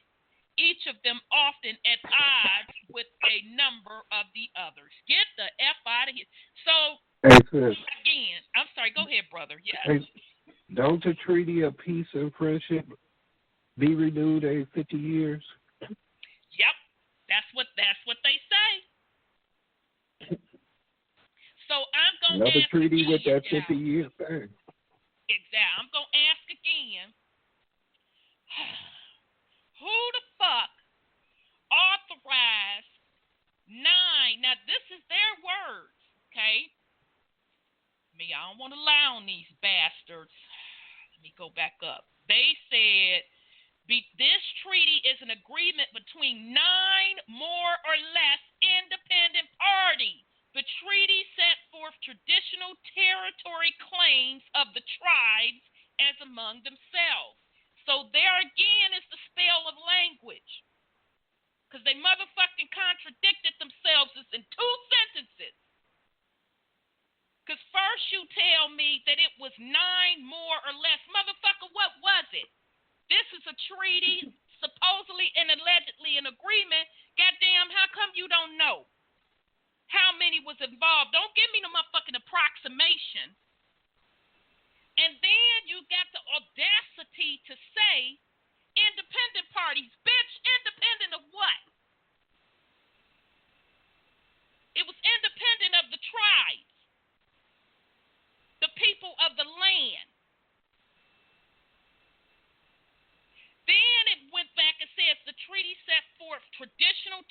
each of them often at odds with a number of the others. Get the F out of here. So, again, I'm sorry, go ahead, brother. Yes. Hey, don't the Treaty of Peace and Friendship be renewed every 50 years? Yep, that's what they say. So I'm going to another ask treaty again, with that 50-year thing. Exactly. I'm going to ask again. Who the fuck authorized 9? Now, this is their words, okay? I don't want to lie on these bastards. Let me go back up. They said this treaty is an agreement between 9 more or less independent parties. The treaty set forth traditional territory claims of the tribes as among themselves. So there again is the spell of language. Because they motherfucking contradicted themselves in 2 sentences. Because first you tell me that it was 9 more or less. Motherfucker, what was it? This is a treaty, supposedly and allegedly an agreement. Goddamn, how come you don't know how many was involved? Don't give me no motherfucking approximation. And then you got the audacity to say, in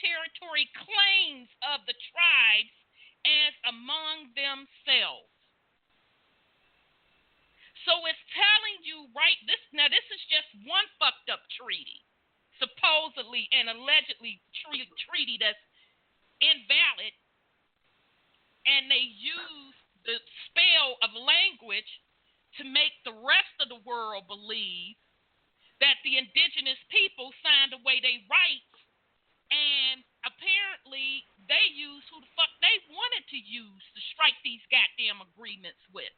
territory claims of the tribes as among themselves. So it's telling you this is just one fucked up treaty, supposedly and allegedly treaty that's invalid, and they use the spell of language to make the rest of the world believe that the indigenous people signed away their rights, and apparently they used who the fuck they wanted to use to strike these goddamn agreements with,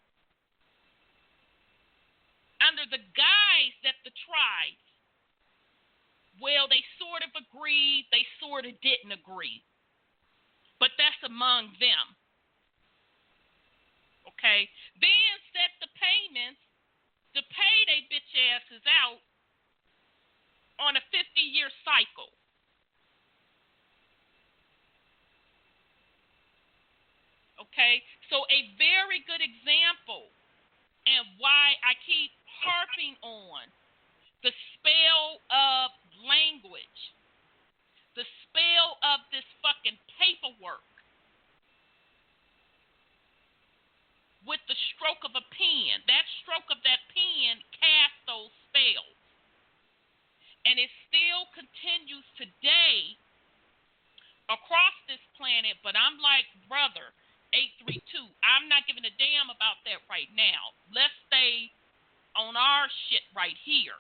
under the guise that the tribes, well, they sort of agreed, they sort of didn't agree, but that's among them. Okay, then set the payments to pay they bitch asses out on a 50-year cycle. Okay, so a very good example, and why I keep harping on the spell of language, the spell of this fucking paperwork. With the stroke of a pen, that stroke of that pen casts those spells. And it still continues today across this planet, but I'm like, brother, 832, I'm not giving a damn about that right now. Let's stay on our shit right here.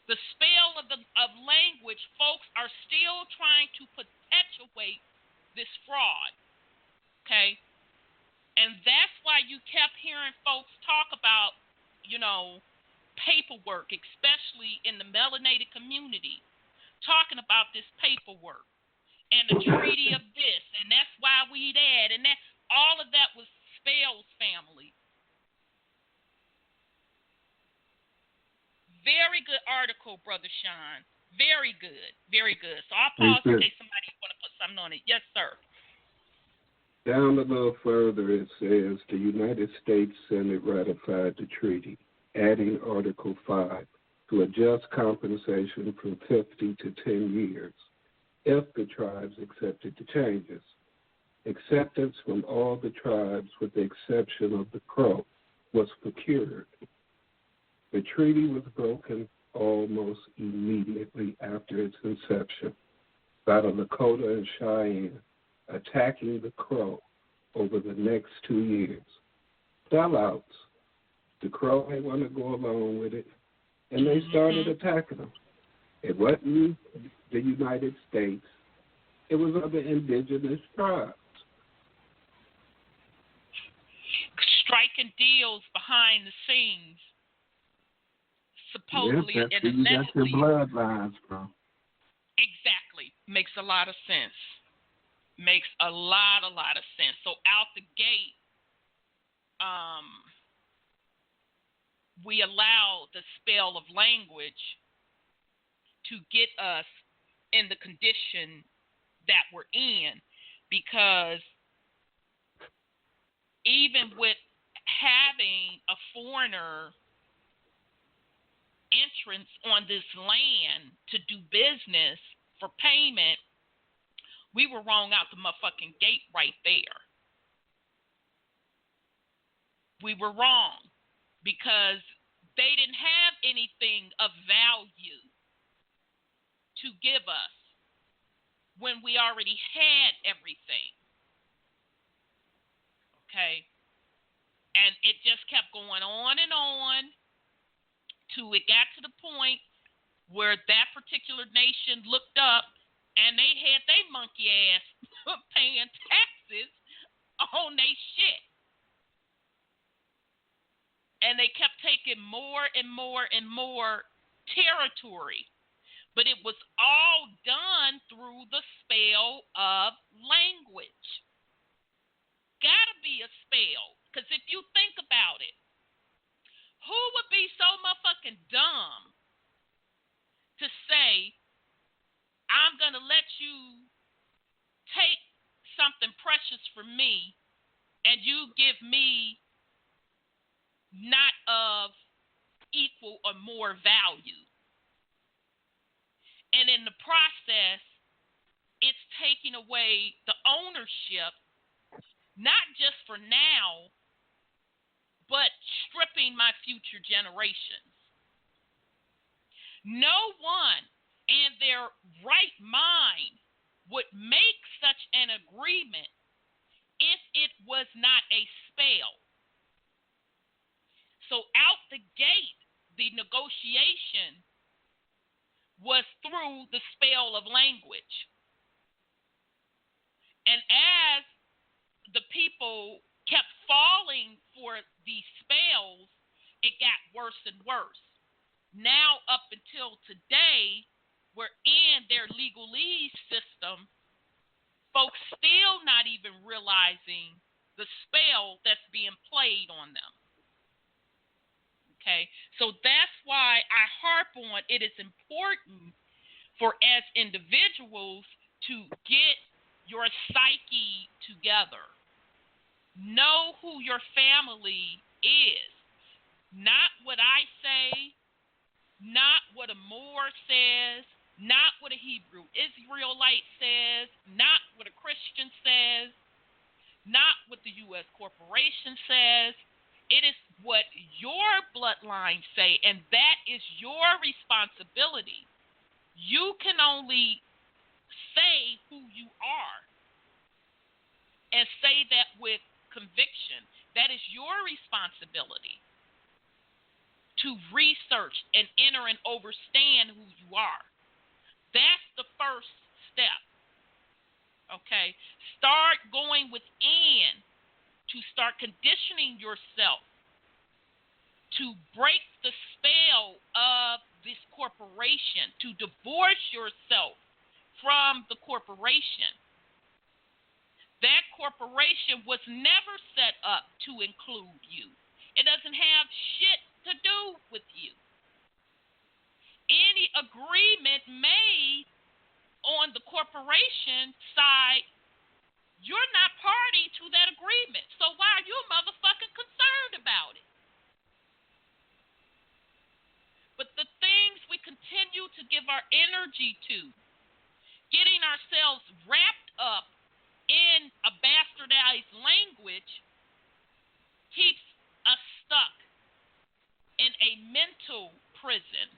The spell of language, folks are still trying to perpetuate this fraud, okay? And that's why you kept hearing folks talk about, paperwork, especially in the melanated community, talking about this paperwork and the treaty of this, and that's why we that, and that, all of that was spells, family. Very good article, Brother Sean. Very good. Very good. So I'll pause in case somebody want to put something on it. Yes, sir. Down a little further, it says the United States Senate ratified the treaty, adding Article 5 to adjust compensation from 50 to 10 years if the tribes accepted the changes. Acceptance from all the tribes, with the exception of the Crow, was procured. The treaty was broken almost immediately after its inception by the Lakota and Cheyenne, attacking the Crow over the next 2 years. Sellouts. The Crow ain't want to go along with it, and they started attacking them. It wasn't the United States. It was other indigenous tribes. Striking deals behind the scenes, supposedly and allegedly. That's your bloodlines from. Exactly. Makes a lot of sense. Makes a lot of sense. So out the gate, we allow the spell of language to get us in the condition that we're in, because even with having a foreigner entrance on this land to do business for payment, we were wrong out the motherfucking gate right there. We were wrong because they didn't have anything of value to give us when we already had everything. Okay? And it just kept going on and on till it got to the point where that particular nation looked up and they had their monkey ass paying taxes on their shit. And they kept taking more and more and more territory. But it was all done through the spell of language. Gotta be a spell. Because if you think about it, who would be so motherfucking dumb to say, I'm going to let you take something precious from me and you give me not of equal or more value. And in the process, away the ownership, not just for now, but stripping my future generations. No one in their right mind would make such an agreement if it was not a spell. So out the gate, the negotiation was through the spell of language. And as the people kept falling for these spells, it got worse and worse. Now, up until today, we're in their legalese system, folks still not even realizing the spell that's being played on them. Okay, so that's why I harp on it is important for as individuals to get your psyche together. Know who your family is. Not what I say, not what a Moor says, not what a Hebrew Israelite says, not what a Christian says, not what the U.S. corporation says. It is what your bloodline say, and that is your responsibility. You can only say who you are and say that with conviction. That is your responsibility to research and enter and understand who you are. That's the first step. Okay? Start going within to start conditioning yourself to break the spell of this corporation, to divorce yourself from the corporation. That corporation was never set up to include you. It doesn't have shit to do with you. Any agreement made on the corporation side, you're not party to that agreement. So why are you motherfucking concerned about it? But the things we continue to give our energy to, getting ourselves wrapped up in a bastardized language, keeps us stuck in a mental prison.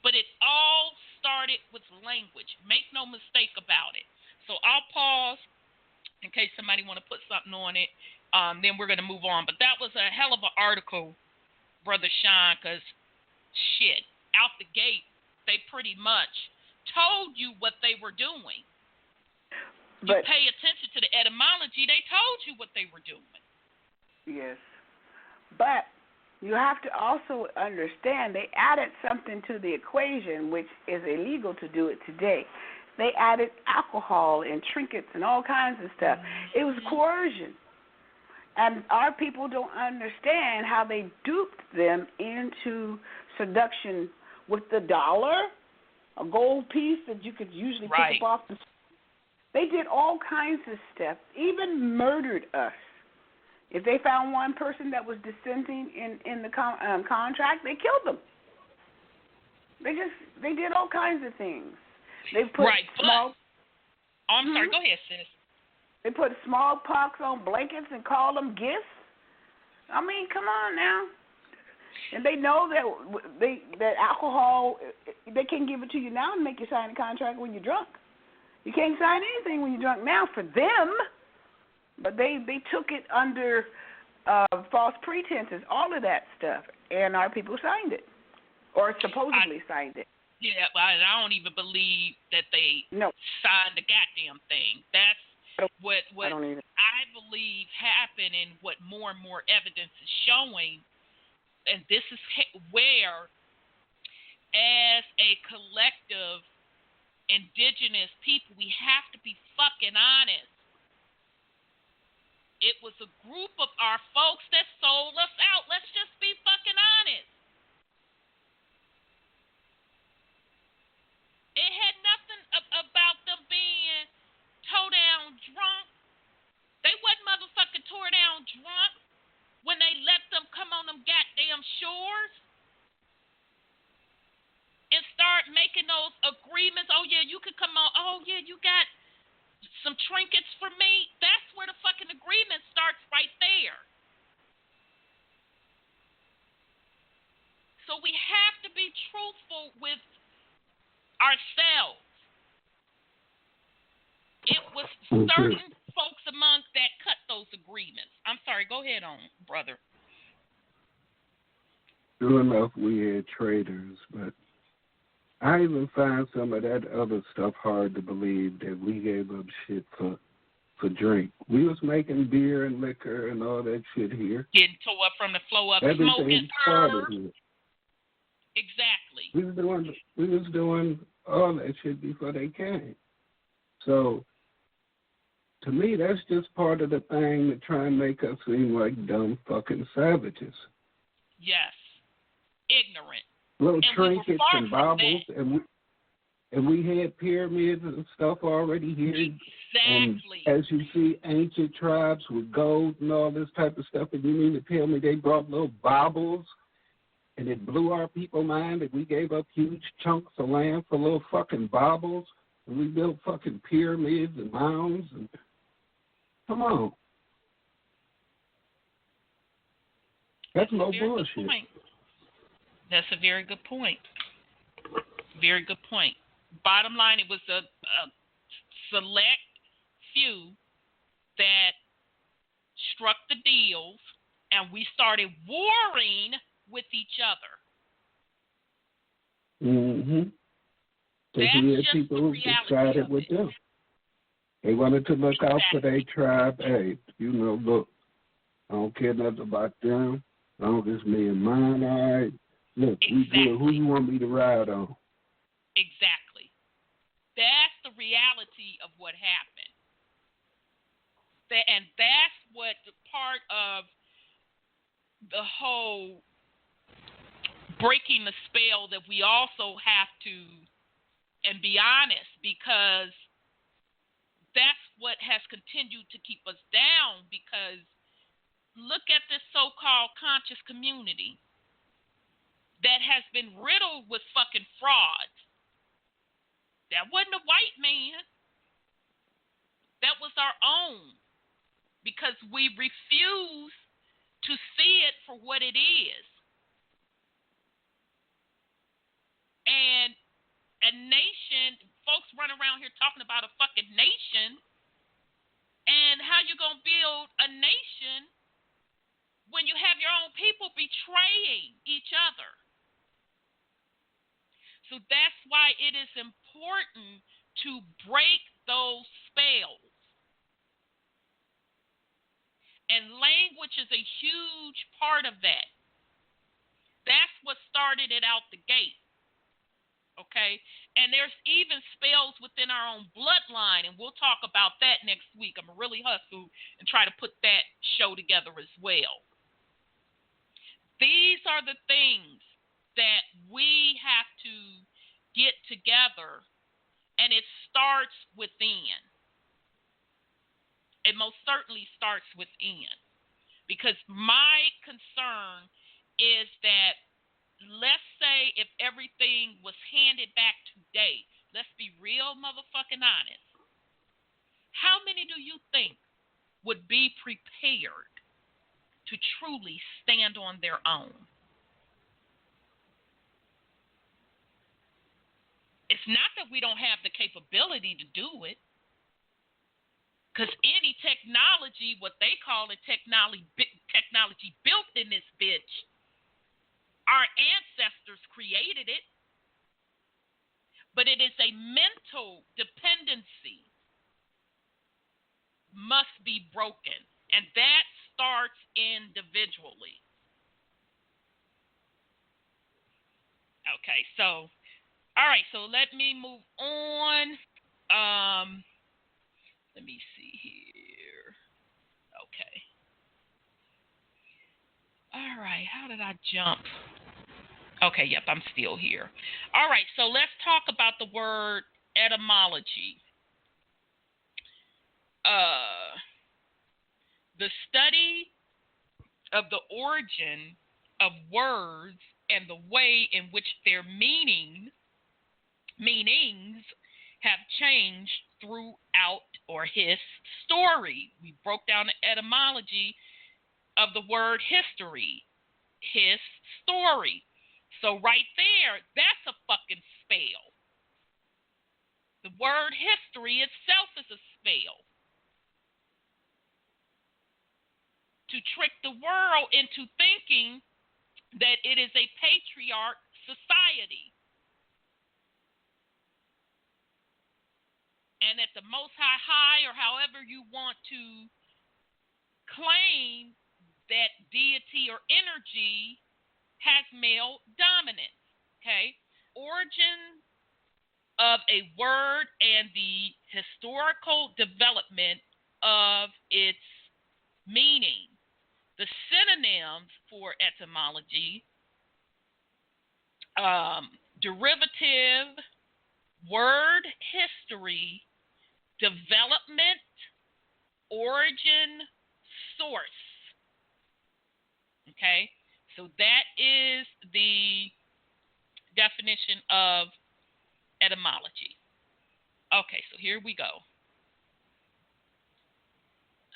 But it all started with language. Make no mistake about it. So I'll pause in case somebody want to put something on it. Then we're going to move on. But that was a hell of an article, Brother Sean, because shit, out the gate, they pretty much told you what they were doing. But you pay attention to the etymology, they told you what they were doing. Yes. But you have to also understand they added something to the equation which is illegal to do it today. They added alcohol and trinkets and all kinds of stuff. It was coercion. And our people don't understand how they duped them into seduction with the dollar, a gold piece that you could usually pick up off the street. They did all kinds of stuff, even murdered us. If they found one person that was dissenting in the contract, they killed them. They did all kinds of things. They put small. I'm sorry. Go ahead, sis. They put smallpox on blankets and called them gifts. I mean, come on now. And they know that alcohol, they can't give it to you now and make you sign a contract when you're drunk. You can't sign anything when you're drunk now for them. But they took it under false pretenses, all of that stuff, and our people signed it, or supposedly signed it. Yeah, but I don't even believe that they signed the goddamn thing. That's what I believe happened, and what more and more evidence is showing. And this is where, as a collective indigenous people, we have to be fucking honest. It was a group of our folks that sold us out. Let's just be fucking honest. It had nothing about them being toe down drunk. They wasn't motherfucking tore down drunk when they let them come on them goddamn shores and start making those agreements. Oh, yeah, you could come on. Oh, yeah, you got some trinkets for me, that's where the fucking agreement starts right there. So we have to be truthful with ourselves. It was certain folks among that cut those agreements. I'm sorry, go ahead on, brother. Sure enough, we had traders, but I even find some of that other stuff hard to believe that we gave up shit for drink. We was making beer and liquor and all that shit here. Getting tore up from the flow up, everything smoking started here. Exactly. We was doing all that shit before they came. So to me, that's just part of the thing to try and make us seem like dumb fucking savages. Yes. Ignorant. Little and trinkets and baubles, and we had pyramids and stuff already here. Exactly. And as you see, ancient tribes with gold and all this type of stuff, and you mean to tell me they brought little baubles, and it blew our people mind that we gave up huge chunks of land for little fucking baubles, and we built fucking pyramids and mounds, and come on. That's no bullshit. That's a very good point. Very good point. Bottom line, it was a select few that struck the deals, and we started warring with each other. Mm-hmm. Because we had people who decided with them. They wanted to look out for their tribe. Hey, look, I don't care nothing about them. As long as me and mine, all right. Look, we good. Who you want me to ride on? Exactly. That's the reality of what happened. And that's what the part of the whole breaking the spell that we also have to, and be honest, because that's what has continued to keep us down, because look at this so-called conscious community that has been riddled with fucking frauds. That wasn't a white man. That was our own. Because we refuse to see it for what it is. And a nation, folks run around here talking about a fucking nation, and how you gonna build a nation when you have your own people betraying each other. So that's why it is important to break those spells. And language is a huge part of that. That's what started it out the gate. Okay? And there's even spells within our own bloodline, and we'll talk about that next week. I'm going to really hustle and try to put that show together as well. These are the things that we have to get together, and it starts within. It most certainly starts within. Because my concern is that, let's say if everything was handed back today, let's be real motherfucking honest. How many do you think would be prepared to truly stand on their own? It's not that we don't have the capability to do it. Because any technology, what they call it, technology built in this bitch, our ancestors created it. But it is a mental dependency must be broken. And that starts individually. Okay, so, all right, so let me move on. Let me see here. Okay. All right, how did I jump? Okay, yep, I'm still here. All right, so let's talk about the word etymology. The study of the origin of words and the way in which their meanings have changed throughout or his story. We broke down the etymology of the word history, his story. So right there, that's a fucking spell. The word history itself is a spell. To trick the world into thinking that it is a patriarch society. And that the Most High, or however you want to claim that deity or energy, has male dominance. Okay? Origin of a word and the historical development of its meaning. The synonyms for etymology, derivative, word history, development, origin, source. Okay? So that is the definition of etymology. Okay, so here we go.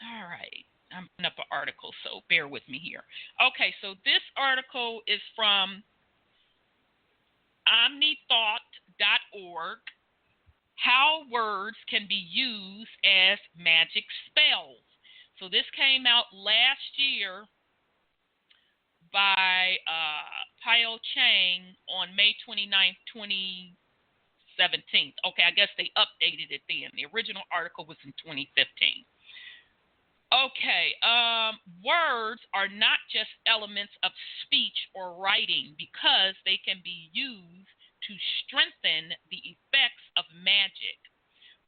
All right. I'm putting up an article, so bear with me here. Okay, so this article is from omnithought.org, How Words Can Be Used as Magic Spells. So this came out last year by Pio Chang on May 29th, 2017. Okay, I guess they updated it then. The original article was in 2015. Okay, words are not just elements of speech or writing because they can be used to strengthen the effects of magic,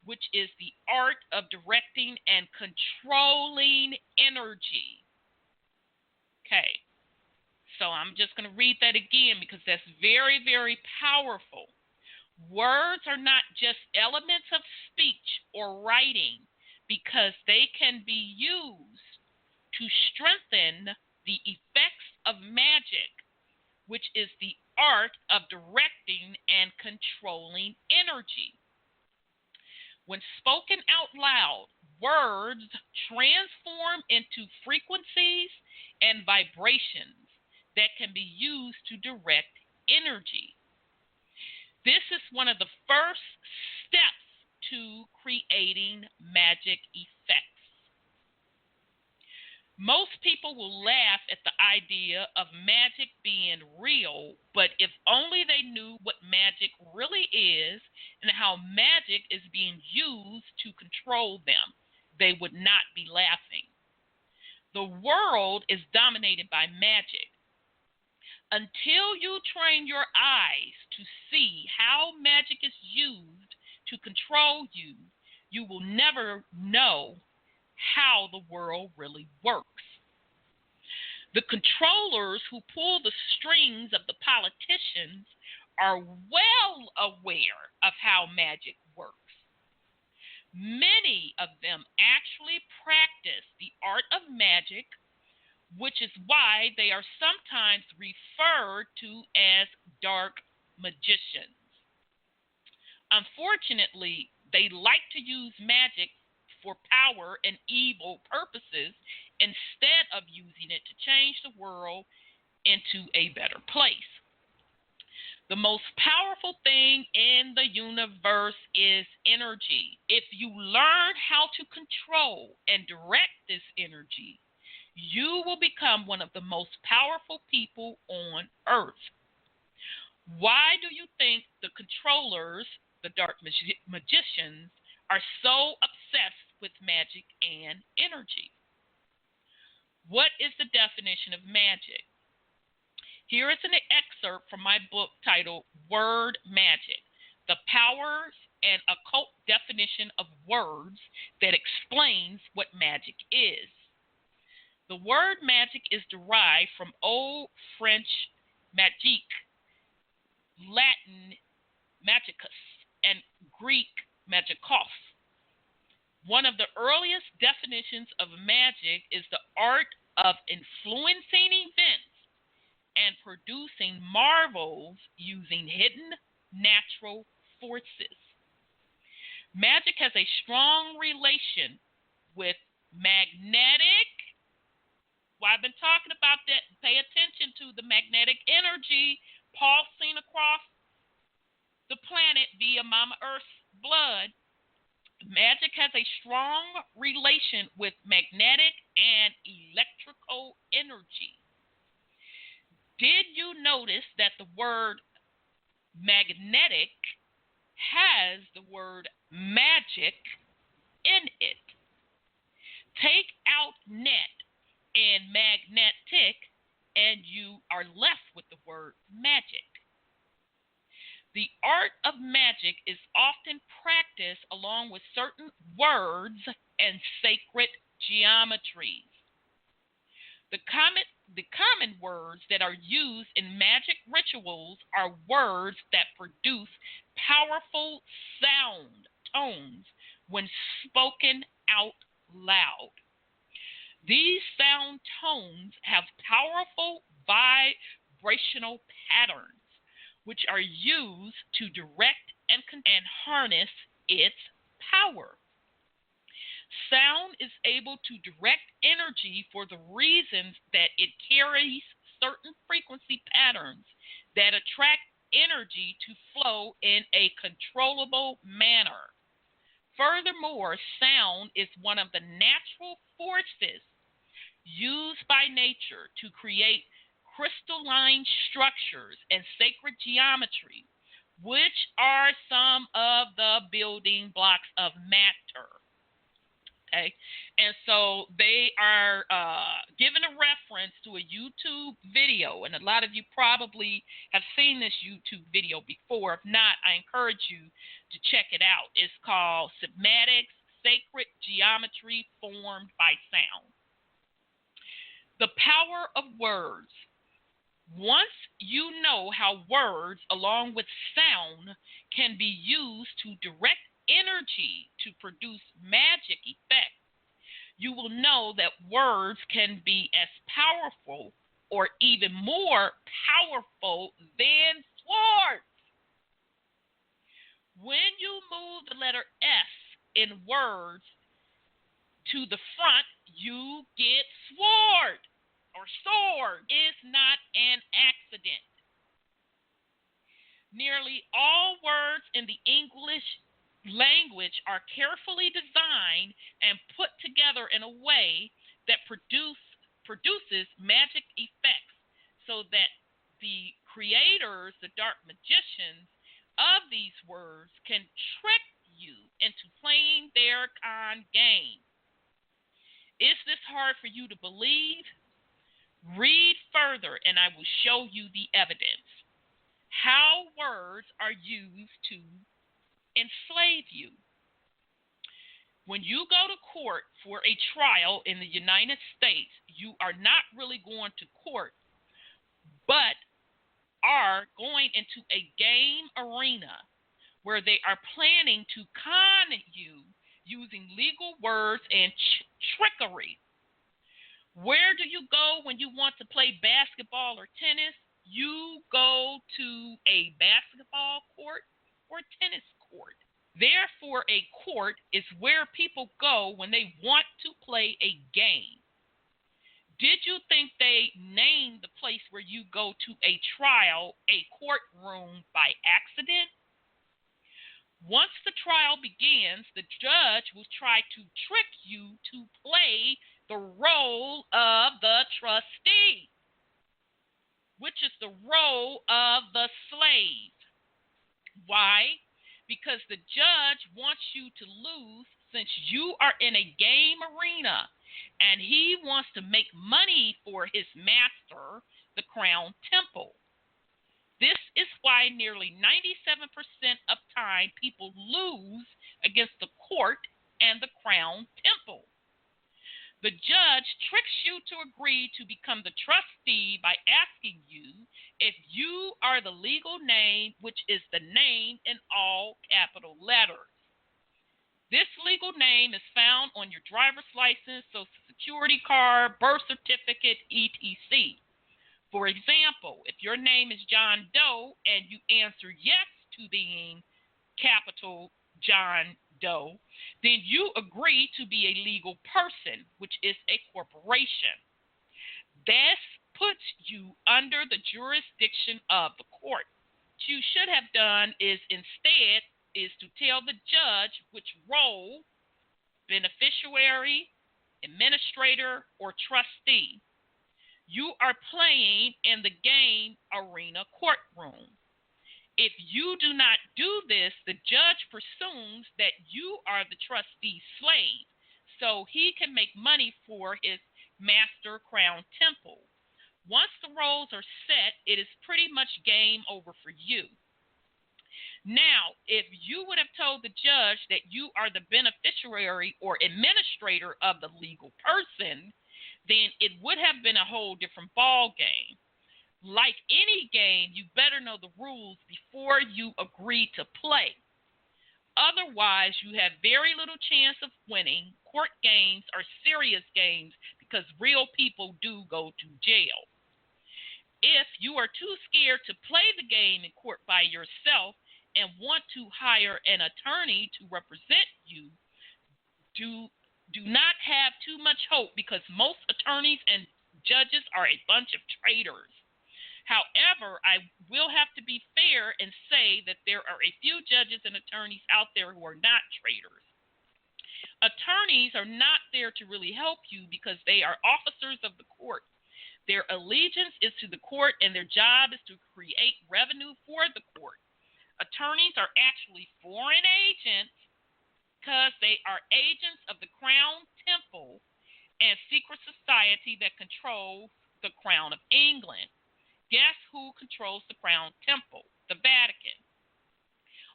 which is the art of directing and controlling energy. Okay, so I'm just going to read that again because that's very, very powerful. Words are not just elements of speech or writing because they can be used to strengthen the effects of magic, which is the art of directing and controlling energy. When spoken out loud, words transform into frequencies and vibrations that can be used to direct energy. This is one of the first steps to creating magic effects. Most people will laugh at the idea of magic being real, but if only they knew what magic really is and how magic is being used to control them, they would not be laughing. The world is dominated by magic. Until you train your eyes to see how magic is used to control you, you will never know how the world really works. The controllers who pull the strings of the politicians are well aware of how magic works. Many of them actually practice the art of magic, which is why they are sometimes referred to as dark magicians. Unfortunately, they like to use magic for power and evil purposes instead of using it to change the world into a better place. The most powerful thing in the universe is energy. If you learn how to control and direct this energy, you will become one of the most powerful people on earth. Why do you think the controllers, the dark magicians, are so obsessed with magic and energy? What is the definition of magic? Here is an excerpt from my book titled Word Magic, The Powers and Occult Definition of Words that Explains What Magic Is. The word magic is derived from Old French magique, Latin magicus, and Greek magikos. One of the earliest definitions of magic is the art of influencing events and producing marvels using hidden natural forces. Magic has a strong relation with magnetic. Well, I've been talking about that. Pay attention to the magnetic energy pulsing across the planet via Mama Earth's blood. Magic has a strong relation with magnetic and electrical energy. Did you notice that the word magnetic has the word magic in it? Take out net and magnetic, and you are left with the word magic. The art of magic is often practiced along with certain words and sacred geometries. The common words that are used in magic rituals are words that produce powerful sound tones when spoken out loud. These sound tones have powerful vibrational patterns, which are used to direct and harness its power. Sound is able to direct energy for the reasons that it carries certain frequency patterns that attract energy to flow in a controllable manner. Furthermore, sound is one of the natural forces used by nature to create crystalline structures and sacred geometry, which are some of the building blocks of matter. Okay, and so they are given a reference to a YouTube video, and a lot of you probably have seen this YouTube video before. If not, I encourage you to check it out. It's called Cymatics, Sacred Geometry Formed by Sound. The power of words. Once you know how words, along with sound, can be used to direct energy to produce magic effects, you will know that words can be as powerful or even more powerful than swords. When you move the letter S in words to the front, you get sword, or sword is not an accident. Nearly all words in the English language are carefully designed and put together in a way that produces magic effects, so that the creators, the dark magicians of these words, can trick you into playing their con game. Is this hard for you to believe? Read further and I will show you the evidence. How words are used to enslave you. When you go to court for a trial in the United States, you are not really going to court, but are going into a game arena where they are planning to con you using legal words and trickery. Where do you go when you want to play basketball or tennis? You go to a basketball court or tennis court. Therefore, a court is where people go when they want to play a game. Did you think they named the place where you go to a trial a courtroom by accident? Once the trial begins, the judge will try to trick you to play the role of the trustee, which is the role of the slave. Why? Because the judge wants you to lose, since you are in a game arena and he wants to make money for his master, the Crown Temple. This is why nearly 97% of time people lose against the court and the Crown Temple. The judge tricks you to agree to become the trustee by asking you if you are the legal name, which is the name in all capital letters. This legal name is found on your driver's license, social security card, birth certificate, etc. For example, if your name is John Doe and you answer yes to being capital John then you agree to be a legal person, which is a corporation. This puts you under the jurisdiction of the court. What you should have done is instead is to tell the judge which role, beneficiary, administrator, or trustee, you are playing in the game arena courtroom. If you do not do this, the judge presumes that you are the trustee's slave, so he can make money for his master crown temple. Once the roles are set, it is pretty much game over for you. Now, if you would have told the judge that you are the beneficiary or administrator of the legal person, then it would have been a whole different ball game. Like any game, you better know the rules before you agree to play. Otherwise, you have very little chance of winning. Court games are serious games because real people do go to jail. If you are too scared to play the game in court by yourself and want to hire an attorney to represent you, do not have too much hope, because most attorneys and judges are a bunch of traitors. However, I will have to be fair and say that there are a few judges and attorneys out there who are not traitors. Attorneys are not there to really help you because they are officers of the court. Their allegiance is to the court, and their job is to create revenue for the court. Attorneys are actually foreign agents because they are agents of the Crown Temple and secret society that controls the Crown of England. Guess who controls the Crown Temple? The Vatican.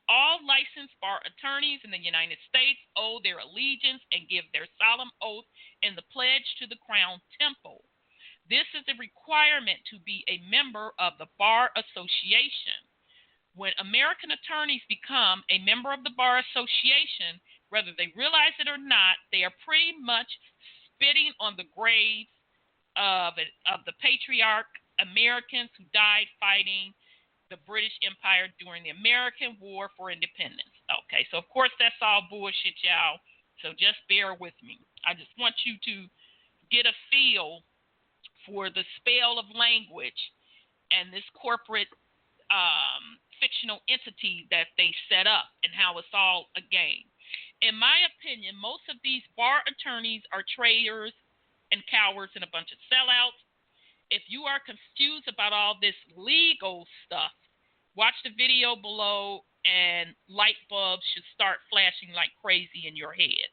All licensed bar attorneys in the United States owe their allegiance and give their solemn oath in the pledge to the Crown Temple. This is a requirement to be a member of the Bar Association. When American attorneys become a member of the Bar Association, whether they realize it or not, they are pretty much spitting on the graves of the patriarch Americans who died fighting the British Empire during the American War for Independence. Okay, so of course that's all bullshit, y'all. So just bear with me. I just want you to get a feel for the spell of language and this corporate fictional entity that they set up and how it's all a game. In my opinion, most of these bar attorneys are traitors and cowards and a bunch of sellouts. If you are confused about all this legal stuff, watch the video below and light bulbs should start flashing like crazy in your head.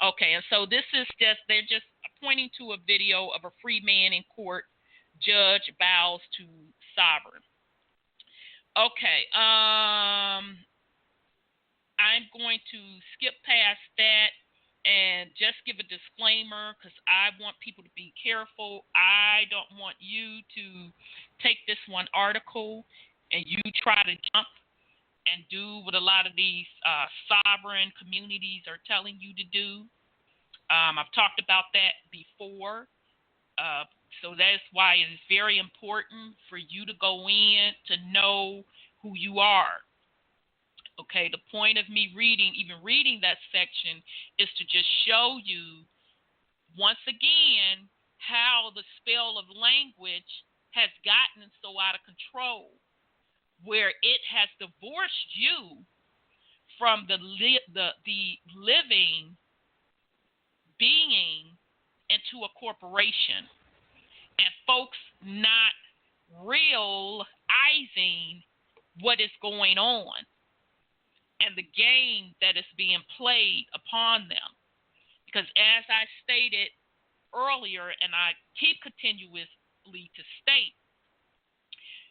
Okay, and so this is they're just pointing to a video of a free man in court. Judge bows to sovereign. Okay, I'm going to skip past that and just give a disclaimer because I want people to be careful. I don't want you to take this one article and you try to jump and do what a lot of these sovereign communities are telling you to do. I've talked about that before. So that's why it is very important for you to go in to know who you are. Okay, the point of me even reading that section is to just show you, once again, how the spell of language has gotten so out of control, where it has divorced you from the living being into a corporation, and folks not realizing what is going on and the game that is being played upon them. Because as I stated earlier, and I keep continuously to state,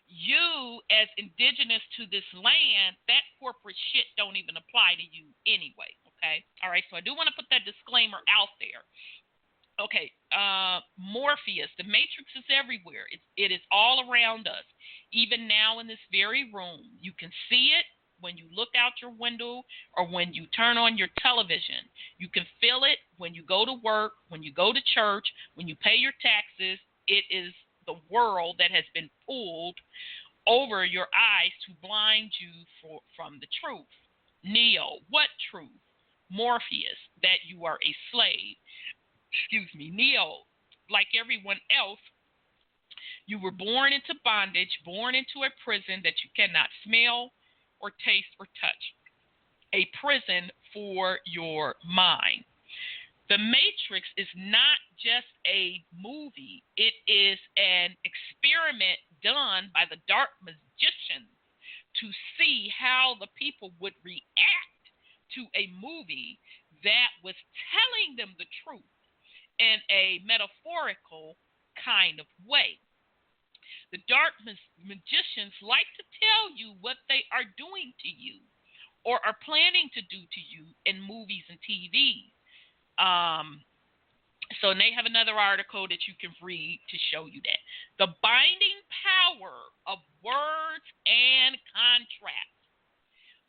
you as indigenous to this land, that corporate shit don't even apply to you anyway, okay? All right, so I do want to put that disclaimer out there. Okay, Morpheus, the Matrix is everywhere. It is all around us. Even now in this very room, you can see it when you look out your window or when you turn on your television. You can feel it when you go to work, when you go to church, when you pay your taxes. It is the world that has been pulled over your eyes to blind you from the truth. Neo, what truth? Morpheus, that you are a slave. Neo, like everyone else, you were born into bondage, born into a prison that you cannot smell or taste or touch, a prison for your mind. The Matrix is not just a movie. It is an experiment done by the dark magicians to see how the people would react to a movie that was telling them the truth in a metaphorical kind of way. The dark magicians like to tell you what they are doing to you or are planning to do to you in movies and TV. So they have another article that you can read to show you that. The binding power of words and contracts.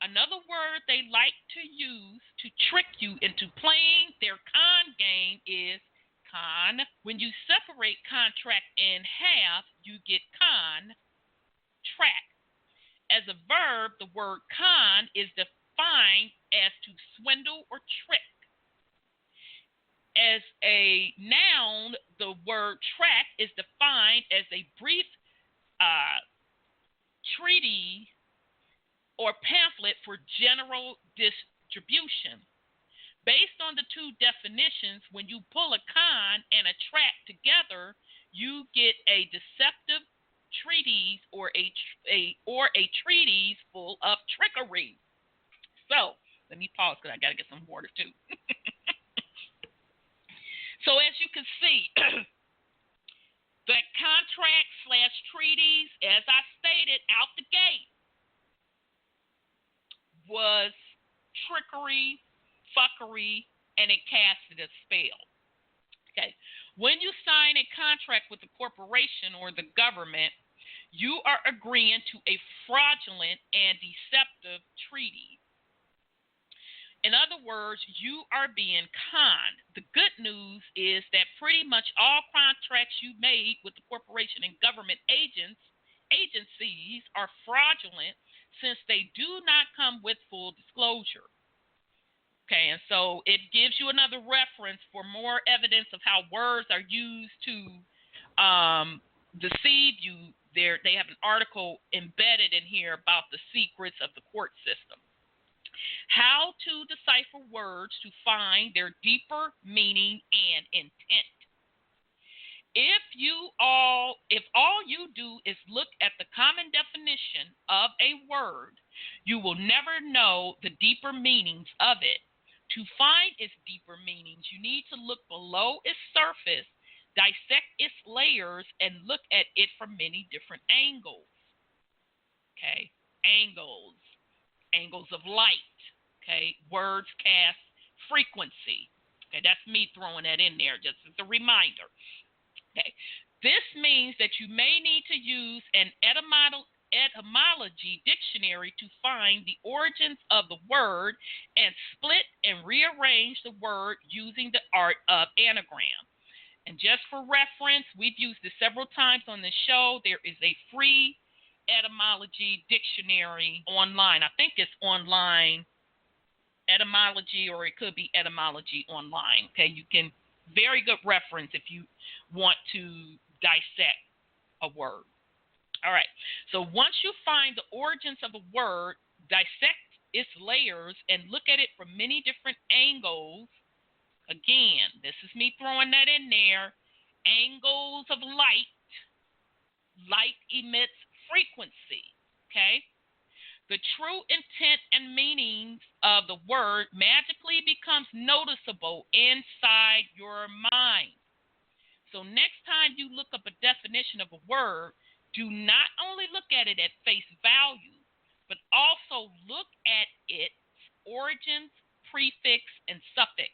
Another word they like to use to trick you into playing their con game is con. When you separate contract in half, you get contract. As a verb, the word con is defined as to swindle or trick. As a noun, the word tract is defined as a brief treatise or pamphlet for general distribution. Based on the two definitions, when you pull a con and a tract together, you get a deceptive treatise or a treatise full of trickery. So let me pause because I got to get some water too. So as you can see, the contract/treatise, as I stated out the gate, was trickery, fuckery, and it casted a spell. Okay. When you sign a contract with a corporation or the government, you are agreeing to a fraudulent and deceptive treaty. In other words, you are being conned. The good news is that pretty much all contracts you made with the corporation and government agencies are fraudulent since they do not come with full disclosure. Okay, and so it gives you another reference for more evidence of how words are used to deceive you. They have an article embedded in here about the secrets of the court system. How to decipher words to find their deeper meaning and intent. If all you do is look at the common definition of a word, you will never know the deeper meanings of it. To find its deeper meanings, you need to look below its surface, dissect its layers, and look at it from many different angles. Okay, angles of light. Okay, words cast frequency. Okay, that's me throwing that in there just as a reminder. Okay, this means that you may need to use an etymology dictionary to find the origins of the word and split and rearrange the word using the art of anagram. And just for reference, we've used this several times on the show. There is a free etymology dictionary online. I think it's online etymology, or it could be etymology online. Okay, you can, very good reference if you want to dissect a word. All right, so once you find the origins of a word, dissect its layers and look at it from many different angles. Again, this is me throwing that in there. Angles of light. Light emits frequency. Okay? The true intent and meanings of the word magically becomes noticeable inside your mind. So next time you look up a definition of a word, do not only look at it at face value, but also look at its origins, prefix, and suffix.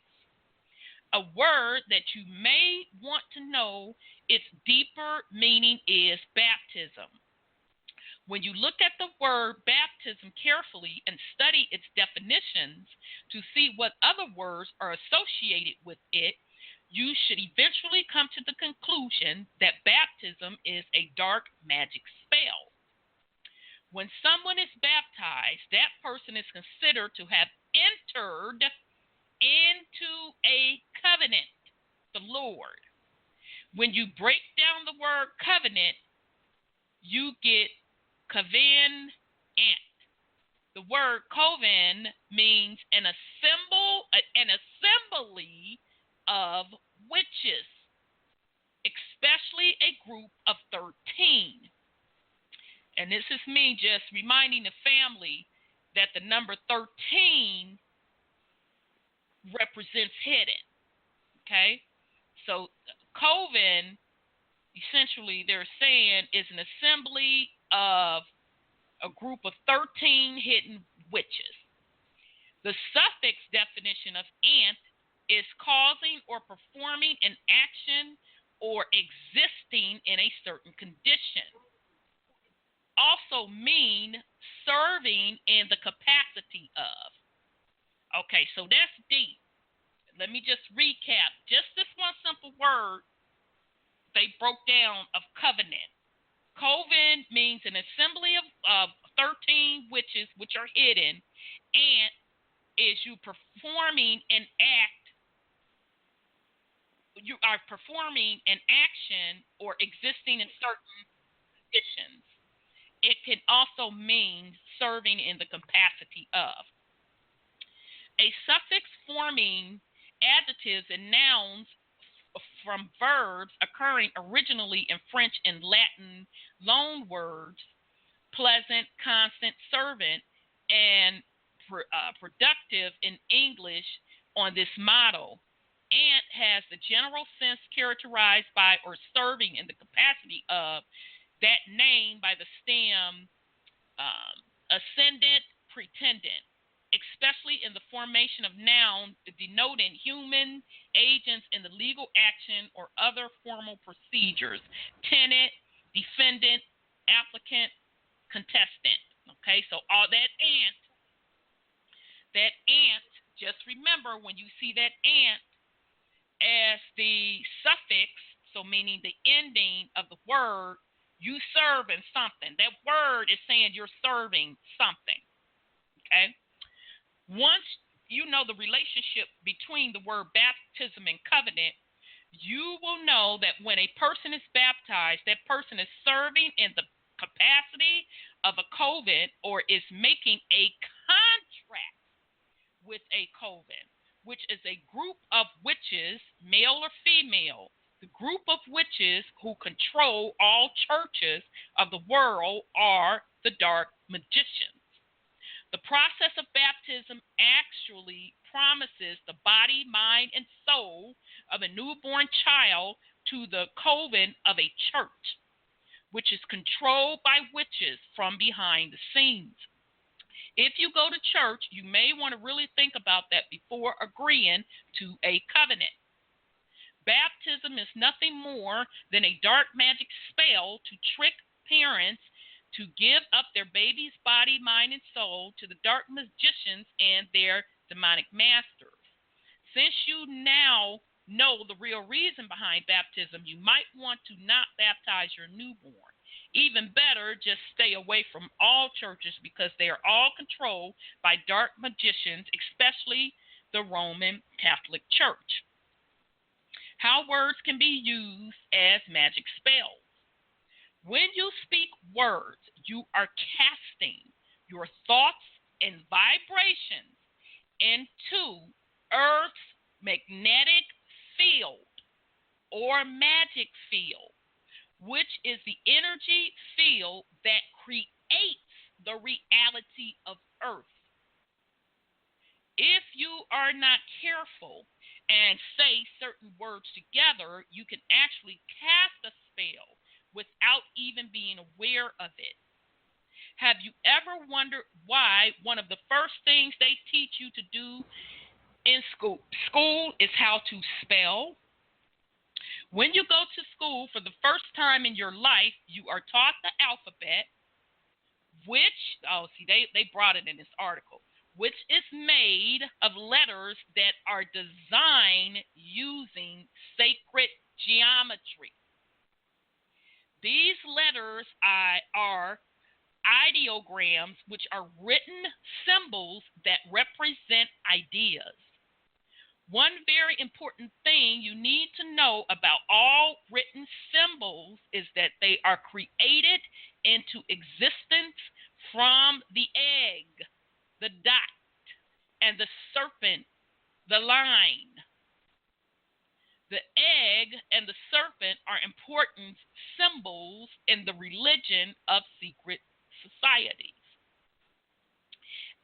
A word that you may want to know its deeper meaning is baptism. When you look at the word baptism carefully and study its definitions to see what other words are associated with it, you should eventually come to the conclusion that baptism is a dark magic spell. When someone is baptized, that person is considered to have entered Lord. When you break down the word covenant, you get coven ant. The word coven means an assembly of witches, especially a group of 13. And this is me just reminding the family that the number 13 represents hidden. Okay? So coven, essentially they're saying, is an assembly of a group of 13 hidden witches. The suffix definition of ant is causing or performing an action or existing in a certain condition. Also mean serving in the capacity of. Okay, so that's deep. Let me just recap. Just this one simple word they broke down of covenant. Coven means an assembly of 13 witches which are hidden. Ant is you performing an act. You are performing an action or existing in certain conditions. It can also mean serving in the capacity of. A suffix forming adjectives and nouns from verbs occurring originally in French and Latin loan words, pleasant, constant, servant, and productive in English on this model. Ant has the general sense characterized by or serving in the capacity of that name by the stem ascendant, pretendant, especially in the formation of nouns denoting human agents in the legal action or other formal procedures, tenant, defendant, applicant, contestant. Okay, so all that ant, just remember when you see that ant as the suffix, so meaning the ending of the word, you serve in something. That word is saying you're serving something. Okay? Once you know the relationship between the word baptism and covenant, you will know that when a person is baptized, that person is serving in the capacity of a coven or is making a contract with a coven, which is a group of witches, male or female, the group of witches who control all churches of the world are the dark magicians. The process of baptism actually promises the body, mind, and soul of a newborn child to the coven of a church, which is controlled by witches from behind the scenes. If you go to church, you may want to really think about that before agreeing to a covenant. Baptism is nothing more than a dark magic spell to trick parents to give up their baby's body, mind, and soul to the dark magicians and their demonic masters. Since you now know the real reason behind baptism, you might want to not baptize your newborn. Even better, just stay away from all churches because they are all controlled by dark magicians, especially the Roman Catholic Church. How words can be used as magic spells. When you speak words, you are casting your thoughts and vibrations into Earth's magnetic field or magic field, which is the energy field that creates the reality of Earth. If you are not careful and say certain words together, you can actually cast a spell without even being aware of it. Have you ever wondered why one of the first things they teach you to do in school is how to spell? When you go to school for the first time in your life, you are taught the alphabet, which, they brought it in this article, which is made of letters that are designed using sacred geometry. These letters are ideograms, which are written symbols that represent ideas. One very important thing you need to know about all written symbols is that they are created into existence from the egg, the dot, and the serpent, the line. The egg and the serpent are important symbols in the religion of secret societies.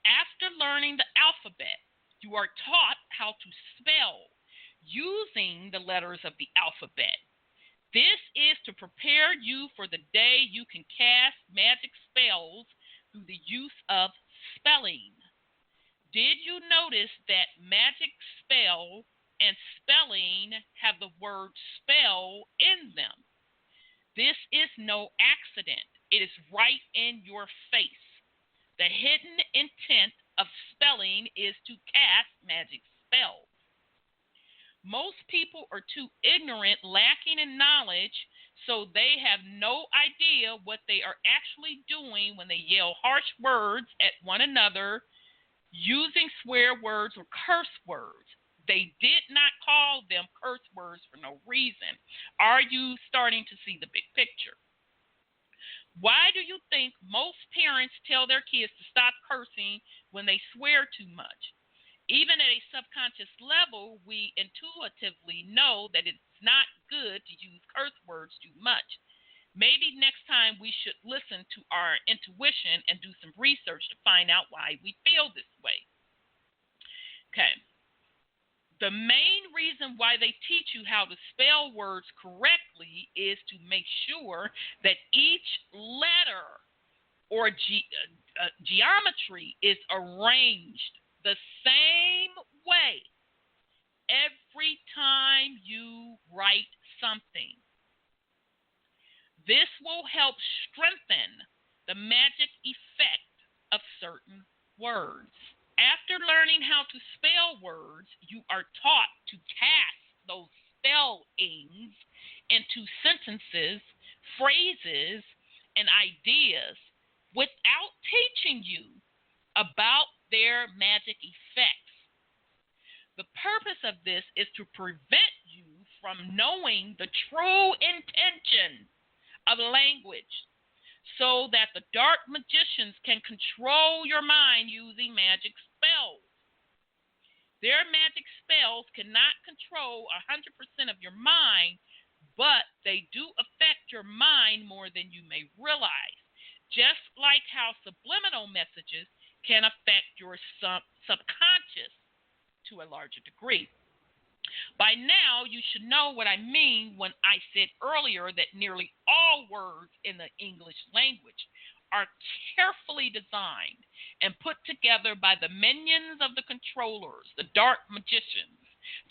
After learning the alphabet, you are taught how to spell using the letters of the alphabet. This is to prepare you for the day you can cast magic spells through the use of spelling. Did you notice that magic spell and spelling have the word spell in them? This is no accident. It is right in your face. The hidden intent of spelling is to cast magic spells. Most people are too ignorant, lacking in knowledge, so they have no idea what they are actually doing when they yell harsh words at one another, using swear words or curse words. They did not call them curse words for no reason. Are you starting to see the big picture? Why do you think most parents tell their kids to stop cursing when they swear too much? Even at a subconscious level, we intuitively know that it's not good to use curse words too much. Maybe next time we should listen to our intuition and do some research to find out why we feel this way. Okay. The main reason why they teach you how to spell words correctly is to make sure that each letter or geometry is arranged the same way every time you write something. This will help strengthen the magic effect of certain words. After learning how to spell words, you are taught to cast those spellings into sentences, phrases, and ideas without teaching you about their magic effects. The purpose of this is to prevent you from knowing the true intention of language, so that the dark magicians can control your mind using magic spells. Their magic spells cannot control 100% of your mind, but they do affect your mind more than you may realize, just like how subliminal messages can affect your subconscious to a larger degree. By now, you should know what I mean when I said earlier that nearly all words in the English language are carefully designed and put together by the minions of the controllers, the dark magicians,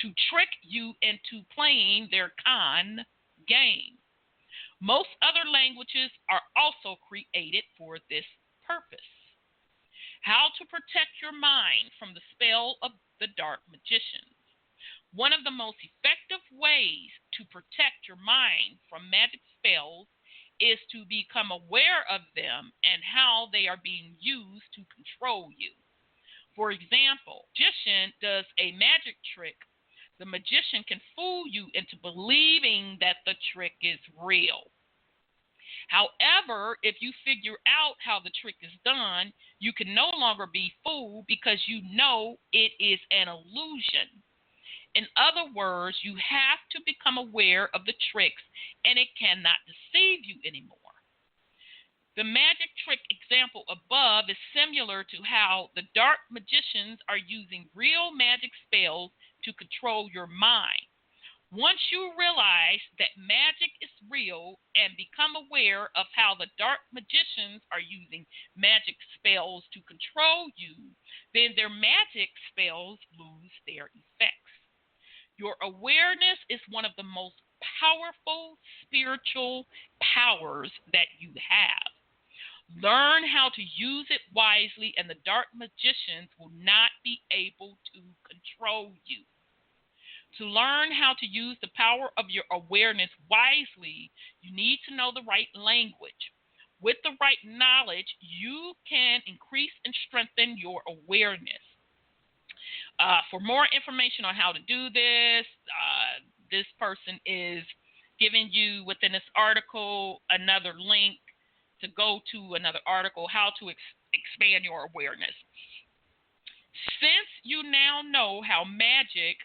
to trick you into playing their con game. Most other languages are also created for this purpose. How to protect your mind from the spell of the dark magicians. One of the most effective ways to protect your mind from magic spells is to become aware of them and how they are being used to control you. For example, a magician does a magic trick. The magician can fool you into believing that the trick is real. However, if you figure out how the trick is done, you can no longer be fooled because you know it is an illusion. In other words, you have to become aware of the tricks, and it cannot deceive you anymore. The magic trick example above is similar to how the dark magicians are using real magic spells to control your mind. Once you realize that magic is real and become aware of how the dark magicians are using magic spells to control you, then their magic spells lose their effects. Your awareness is one of the most powerful spiritual powers that you have. Learn how to use it wisely, and the dark magicians will not be able to control you. To learn how to use the power of your awareness wisely, you need to know the right language. With the right knowledge, you can increase and strengthen your awareness. For more information on how to do this, this person is giving you within this article another link to go to another article, how to expand your awareness. Since you now know how magic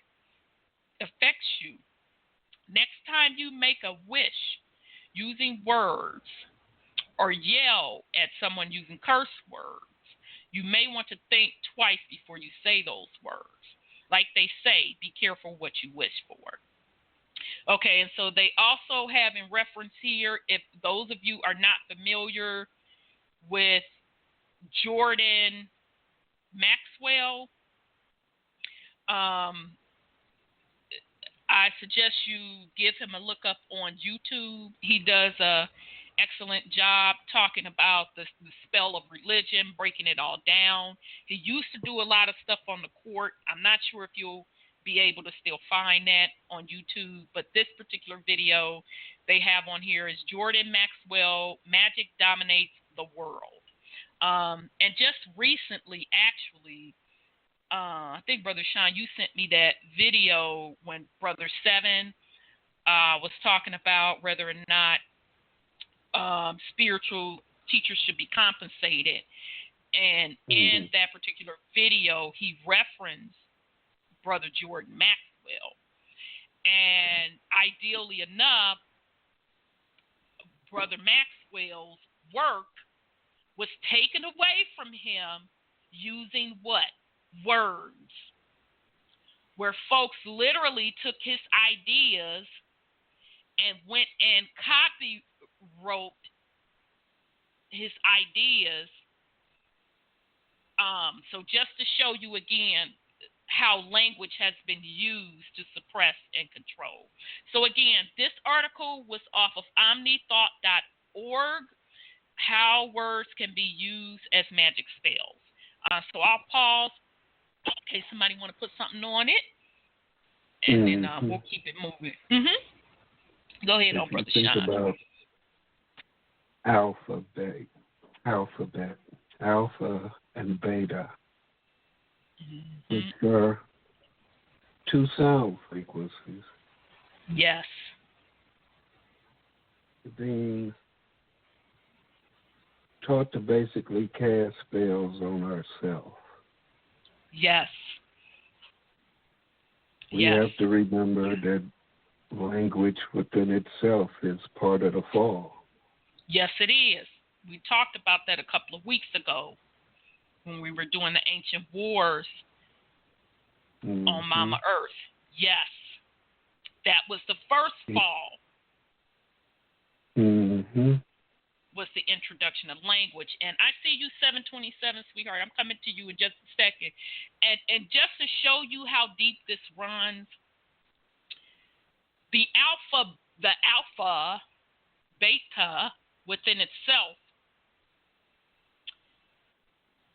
affects you, next time you make a wish using words or yell at someone using curse words, you may want to think twice before you say those words. Like they say, be careful what you wish for. Okay, and so they also have in reference here, if those of you are not familiar with Jordan Maxwell, I suggest you give him a look up on YouTube. He does a excellent job talking about the spell of religion, breaking it all down. He used to do a lot of stuff on the court. I'm not sure if you'll be able to still find that on YouTube, but this particular video they have on here is Jordan Maxwell, Magic Dominates the World. And just recently, actually, I think Brother Sean, you sent me that video when Brother Seven was talking about whether or not spiritual teachers should be compensated. And in that particular video, he referenced Brother Jordan Maxwell. And ideally enough, Brother Maxwell's work was taken away from him using what? Words. Where folks literally took his ideas and went and copywrote his ideas. So just to show you again how language has been used to suppress and control. So again, this article was off of omnithought.org, how words can be used as magic spells. So I'll pause in case somebody want to put something on it, and then we'll keep it moving. Go ahead, Brother Sean. Think about alphabet, alpha and beta, which are two sound frequencies. Yes. Being taught to basically cast spells on ourselves. Yes. We have to remember that language within itself is part of the fall. Yes, it is. We talked about that a couple of weeks ago when we were doing the ancient wars on Mama Earth. Yes. That was the first fall. Was the introduction of language. And I see you 727, sweetheart. I'm coming to you in just a second. And just to show you how deep this runs, the alpha, beta within itself,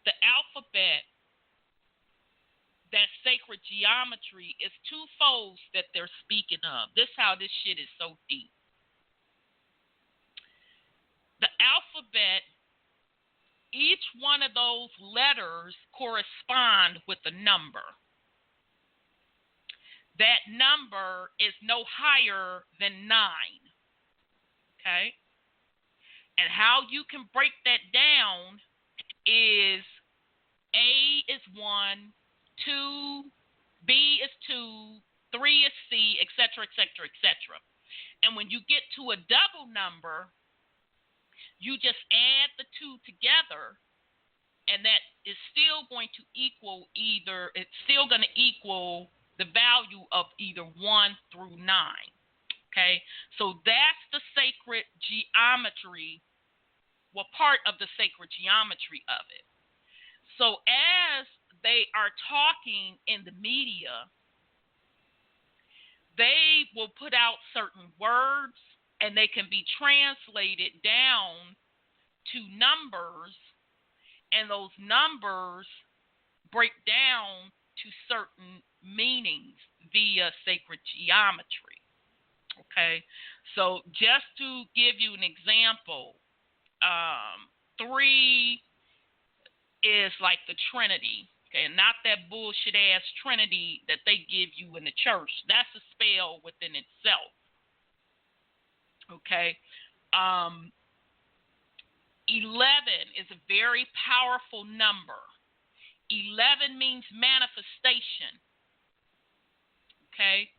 the alphabet, that sacred geometry is two folds that they're speaking of. This is how this shit is so deep. The alphabet, each one of those letters correspond with a number. That number is no higher than 9. Okay? And how you can break that down is A is 1, 2, B is 2, 3 is C, etc., etc., etc. And when you get to a double number, you just add the two together, and that is still going to equal the value of either 1 through 9. Okay? So that's the sacred geometry, part of the sacred geometry of it. So as they are talking in the media, they will put out certain words, and they can be translated down to numbers, and those numbers break down to certain meanings via sacred geometry. Okay? So just to give you an example, 3 is like the Trinity. Okay, and not that bullshit ass Trinity that they give you in the church. That's a spell within itself. Okay. 11 is a very powerful number. 11 means manifestation. Okay.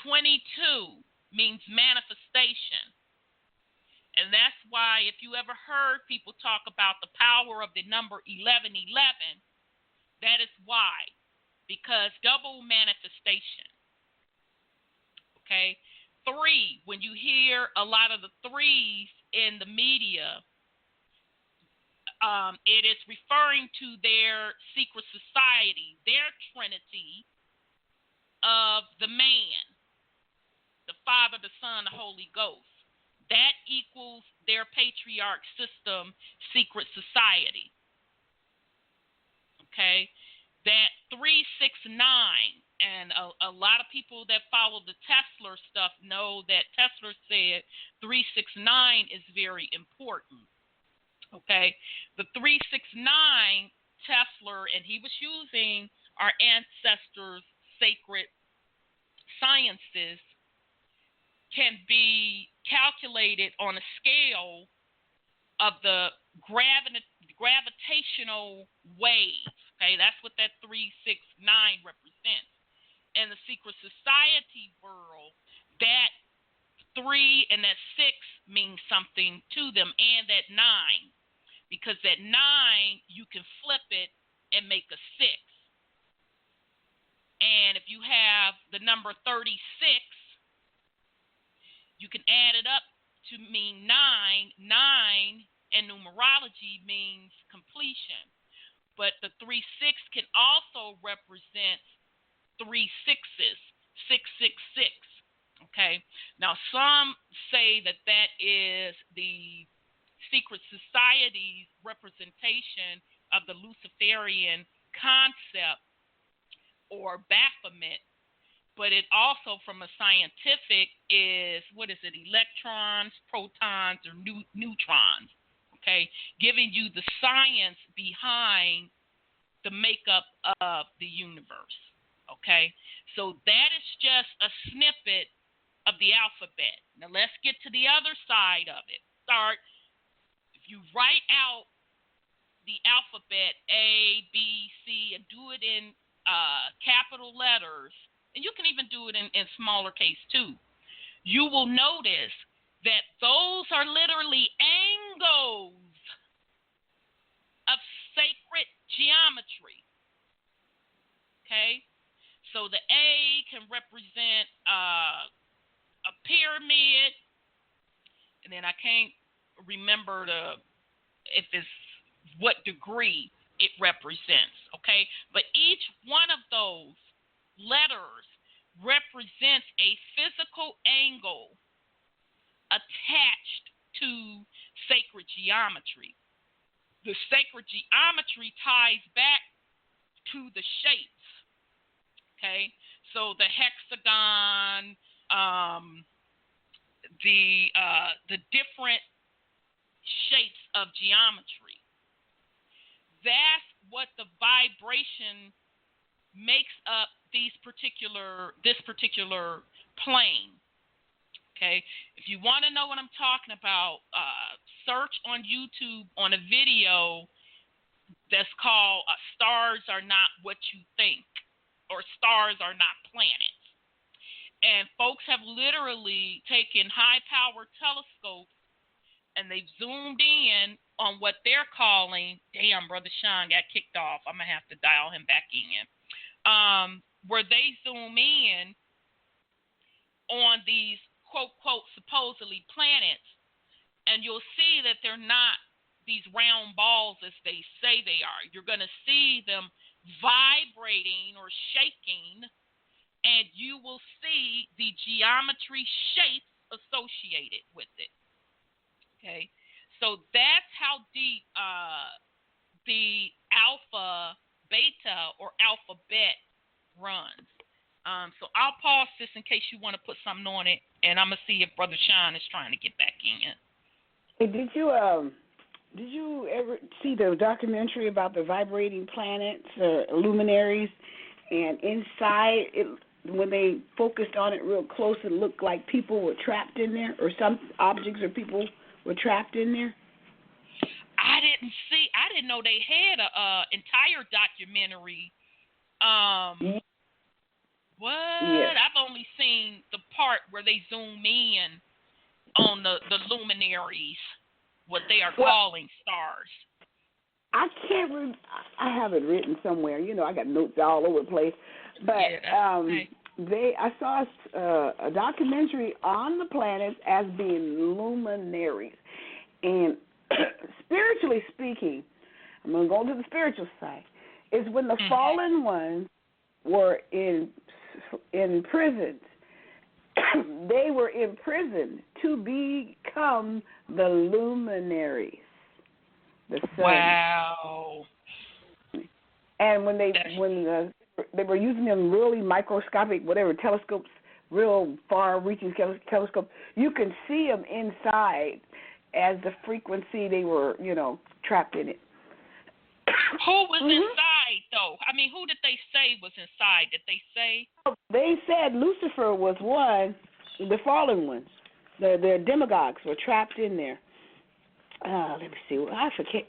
22 means manifestation. And that's why if you ever heard people talk about the power of the number 1111, that is why. Because double manifestation. Okay. 3, when you hear a lot of the 3s in the media, it is referring to their secret society, their trinity of the man, the Father, the Son, the Holy Ghost. That equals their patriarch system, secret society. Okay? That 369, and a lot of people that follow the Tesla stuff know that Tesla said 369 is very important. Okay? The 369 Tesla, and he was using our ancestors' sacred sciences, can be calculated on a scale of the gravitational wave. Okay, that's what that 369 represents. In the secret society world, that 3 and that 6 means something to them, and that 9, because that 9 you can flip it and make a 6. And if you have the number 36, you can add it up to mean 9. 9 in numerology means completion. But the 36 can also represent 3 6s, 666. Okay. Now some say that that is the secret society's representation of the Luciferian concept or Baphomet, but it also, from a scientific, is, electrons, protons, or neutrons, okay, giving you the science behind the makeup of the universe, okay? So that is just a snippet of the alphabet. Now let's get to the other side of it. If you write out the alphabet, A, B, C, and do it in capital letters, and you can even do it in smaller case too, you will notice that those are literally angles of sacred geometry. Okay? So the A can represent a pyramid, and then I can't remember if it's what degree it represents, okay? But each one of those letters represents a physical angle attached to sacred geometry. The sacred geometry ties back to the shapes, okay? So the hexagon, the different shapes of geometry. That's what the vibration makes up this particular plane. Okay, if you want to know what I'm talking about, search on YouTube on a video that's called "Stars Are Not What You Think," or "Stars Are Not Planets." And folks have literally taken high-powered telescopes and they've zoomed in on what they're calling, damn, Brother Sean got kicked off. I'm going to have to dial him back in. Where they zoom in on these, quote, quote, supposedly planets, and you'll see that they're not these round balls as they say they are. You're going to see them vibrating or shaking, and you will see the geometry shapes associated with it. Okay, so that's how deep the alpha, beta, or alphabet runs. So I'll pause this in case you want to put something on it, and I'm going to see if Brother Sean is trying to get back in. Hey, did you Did you ever see the documentary about the vibrating planets or luminaries? And inside, when they focused on it real close, it looked like people were trapped in there, or some objects or people were trapped in there. I didn't know they had a entire documentary. What? Yes. I've only seen the part where they zoom in on the luminaries, what they are calling stars. I can't remember. I have it written somewhere. You know, I got notes all over the place. But I saw a documentary on the planets as being luminaries. And spiritually speaking, I'm going to go to the spiritual side, is when the fallen ones were in prisons. They were imprisoned to become the luminaries, the sun. Wow. And when they were using them really microscopic, whatever, telescopes, real far-reaching telescopes, you can see them inside as the frequency they were, trapped in it. Who was inside, though? I mean, who did they say was inside? Did they say? They said Lucifer was one, the fallen ones. The demagogues were trapped in there. Let me see. I forget.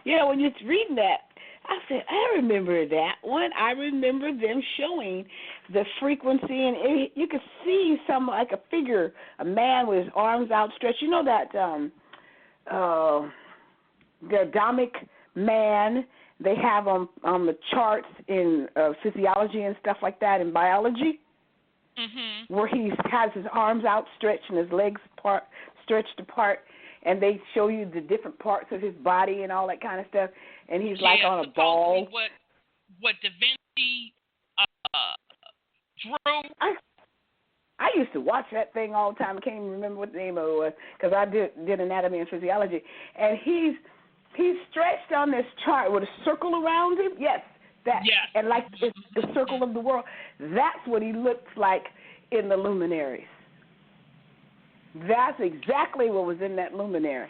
When you're reading that, I said, I remember that one. I remember them showing the frequency, and you could see some, like a figure, a man with his arms outstretched. You know that the Adamic man they have on the charts in physiology and stuff like that in biology, where he has his arms outstretched and his legs stretched apart, and they show you the different parts of his body and all that kind of stuff, and he's like on a ball. What Da Vinci drew? I used to watch that thing all the time. I can't even remember what the name of it was because I did anatomy and physiology, and he's stretched on this chart with a circle around him. Yes, that. Yes. And like it's the circle of the world. That's what he looks like in the luminaries. That's exactly what was in that luminary.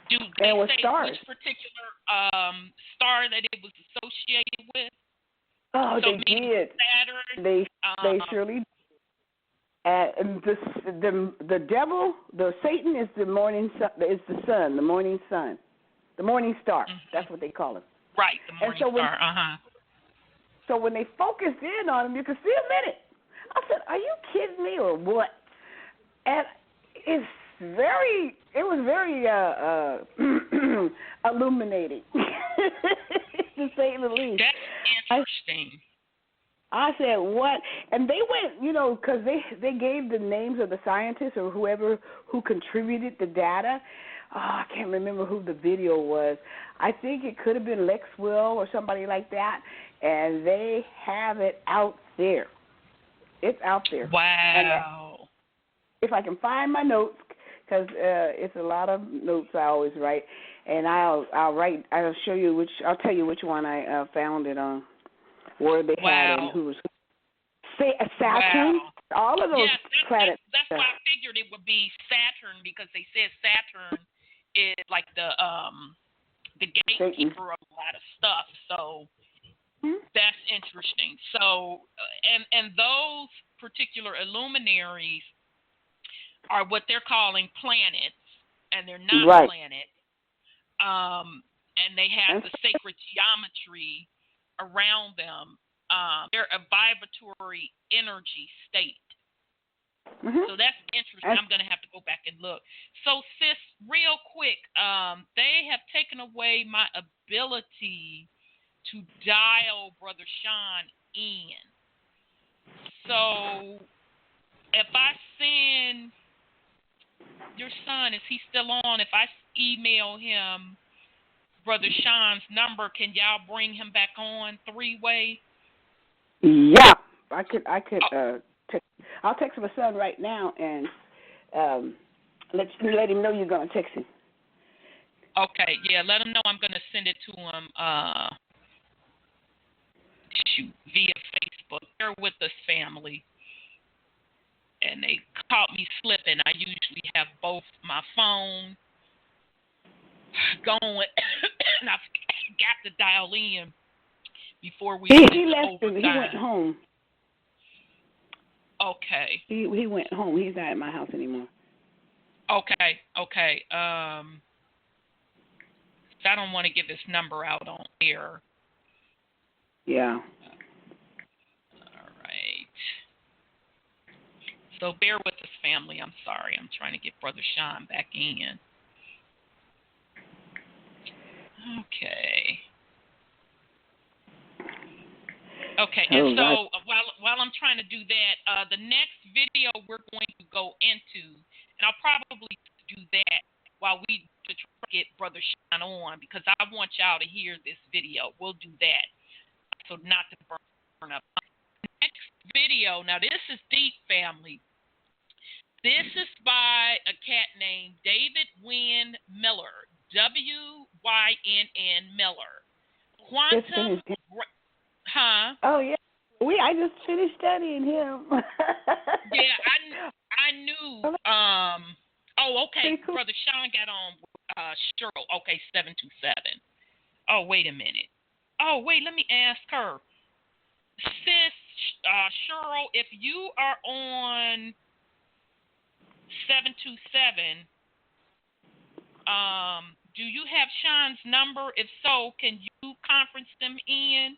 Do they say stars. which particular star that it was associated with? Oh, so they did. Saturn. They surely did. And the devil, the Satan is the morning sun, is the sun, the morning sun, the morning star. That's what they call him. Right, the morning star. So when they focused in on him, you could see a minute. I said, "Are you kidding me or what?" And it was very illuminating, to say the least. That's interesting. I said, what? And they went, because they gave the names of the scientists or whoever who contributed the data. Oh, I can't remember who the video was. I think it could have been Lex Will or somebody like that. And they have it out there. It's out there. Wow. And if I can find my notes, because it's a lot of notes I always write, and I'll show you I'll tell you which one I found it on. Where they had and who was Saturn, all of those planets. That's why I figured it would be Saturn because they said Saturn is like the gatekeeper of a lot of stuff. So that's interesting. So and those particular illuminaries are what they're calling planets, and they're not planets. And they have the sacred geometry around them. They're a vibratory energy state. So that's interesting. I'm going to have to go back and look. So, sis, real quick, they have taken away my ability to dial Brother Sean in. So, if I send your son, is he still on? If I email him Brother Sean's number, can y'all bring him back on three-way? Yeah, I could. I'll text my son right now and let him know you're gonna text him. Okay, yeah, let him know I'm gonna send it to him. Via Facebook. They're with us, family, and they caught me slipping. I usually have both my phone going, and I got to dial in before we He left. overtime. He went home. Okay. He went home. He's not at my house anymore. Okay. I don't want to give his number out on air. Yeah. All right. So bear with us, family. I'm sorry. I'm trying to get Brother Sean back in. Okay. And so while I'm trying to do that, the next video we're going to go into, and I'll probably do that while we try to get Brother Sean on, because I want y'all to hear this video. We'll do that, so not to burn up. Next video, now this is deep, family. This is by a cat named David Wynn Miller, W-Y-N-N Miller. Quantum. Huh? Oh yeah, I just finished studying him. Yeah, I knew. Okay. Cool. Brother Sean got on Cheryl. Okay, 727. Oh, wait a minute. Oh, wait, let me ask her. Sis, Cheryl, if you are on 727, do you have Sean's number? If so, can you conference them in?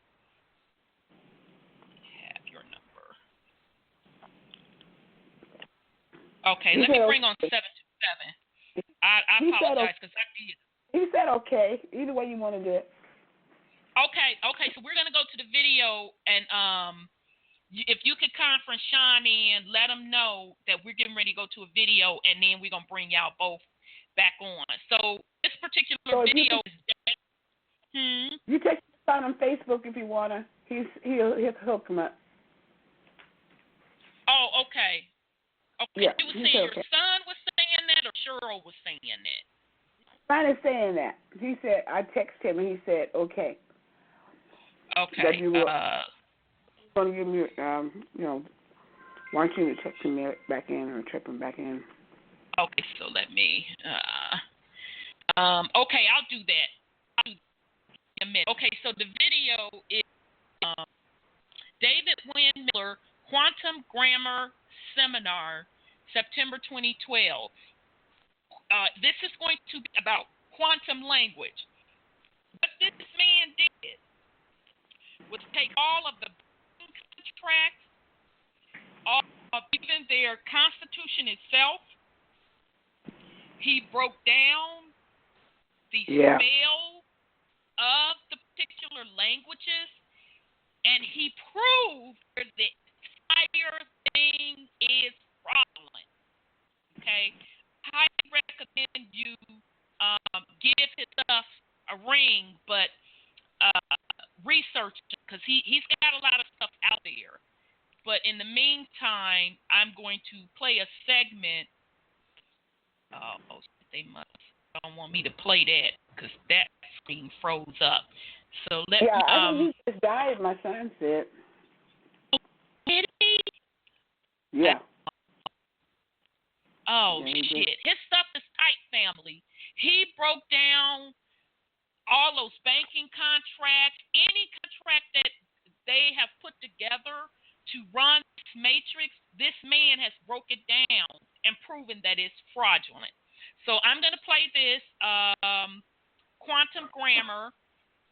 Your number. Okay, let me bring on 727. I apologize because I did. He said okay. Either way you want to do it. Okay. So we're gonna go to the video, and if you could conference Sean in, let him know that we're getting ready to go to a video, and then we're gonna bring y'all both back on. So this particular video is. You take Sean on Facebook if you wanna. He'll hook him up. Oh, okay. Yeah, you were saying your son was saying that, or Cheryl was saying that? Son is saying that. He said, I texted him, and he said, okay. Okay. That you will going to give me, want you to check him back in or check him back in. Okay, so let me, okay, I'll do that. In a minute. Okay, so the video is David Wynn Miller, Quantum Grammar Seminar, September 2012. This is going to be about quantum language. What this man did was take all of the contracts, even their constitution itself. He broke down the spell of the particular languages, and he proved that the entire thing is fraudulent. Okay? I recommend you give his stuff a ring, but research it, because he's got a lot of stuff out there. But in the meantime, I'm going to play a segment. Oh, they don't want me to play that because that screen froze up. So let me. I think he just died. My son said. Did he? Yeah. Oh, shit. His stuff is tight, family. He broke down all those banking contracts, any contract that they have put together to run this matrix. This man has broke it down and proven that it's fraudulent. So I'm going to play this quantum grammar,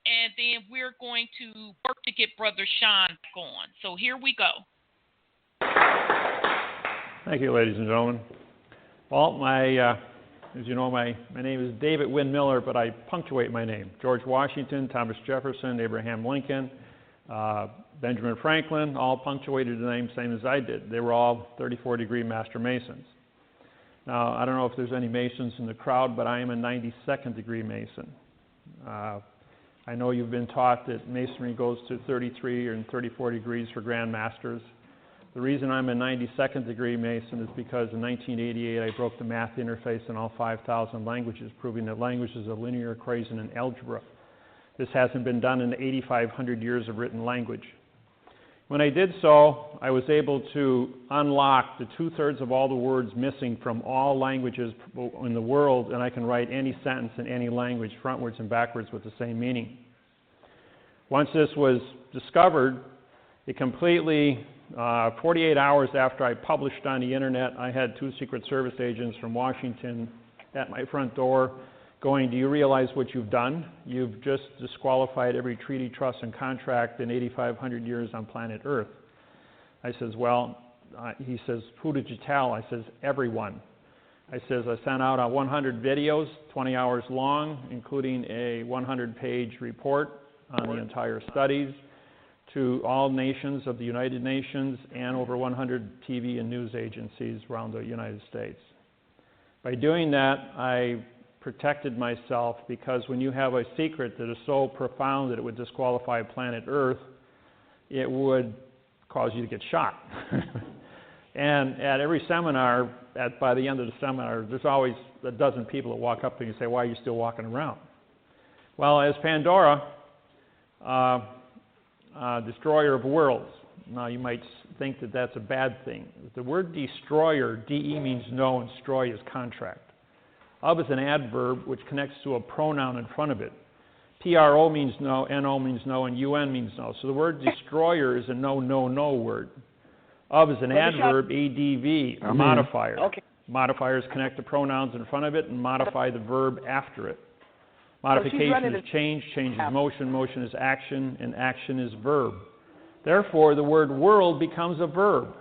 and then we're going to work to get Brother Sean back on. So here we go. Thank you, ladies and gentlemen. Well, as you know, my name is David Wynn Miller, but I punctuate my name. George Washington, Thomas Jefferson, Abraham Lincoln, Benjamin Franklin, all punctuated the name same as I did. They were all 34-degree Master Masons. Now, I don't know if there's any Masons in the crowd, but I am a 92nd degree Mason. I know you've been taught that Masonry goes to 33 and 34 degrees for Grand Masters. The reason I'm a 92nd degree Mason is because in 1988 I broke the math interface in all 5,000 languages, proving that language is a linear equation in algebra. This hasn't been done in 8,500 years of written language. When I did so, I was able to unlock the 2/3 of all the words missing from all languages in the world, and I can write any sentence in any language, frontwards and backwards, with the same meaning. Once this was discovered, it completely, 48 hours after I published on the internet, I had 2 Secret Service agents from Washington at my front door going, "Do you realize what you've done? You've just disqualified every treaty, trust, and contract in 8,500 years on planet Earth." I says, "Well," he says, "who did you tell?" I says, "Everyone." I says, "I sent out 100 videos, 20 hours long, including a 100-page report on the entire studies, to all nations of the United Nations and over 100 TV and news agencies around the United States." By doing that, I protected myself, because when you have a secret that is so profound that it would disqualify planet Earth, it would cause you to get shot. And at every seminar, by the end of the seminar, there's always a dozen people that walk up to you and say, "Why are you still walking around?" Well, as Pandora, destroyer of worlds. Now, you might think that that's a bad thing. The word destroyer, DE, means no, and stroy is contract. Of is an adverb which connects to a pronoun in front of it. PRO means no, NO means no, and UN means no. So the word destroyer is a no, no, no word. Of is an adverb, ADV, a modifier. Okay. Modifiers connect to pronouns in front of it and modify the verb after it. Modification is change, change is motion, motion is action, and action is verb. Therefore, the word world becomes a verb.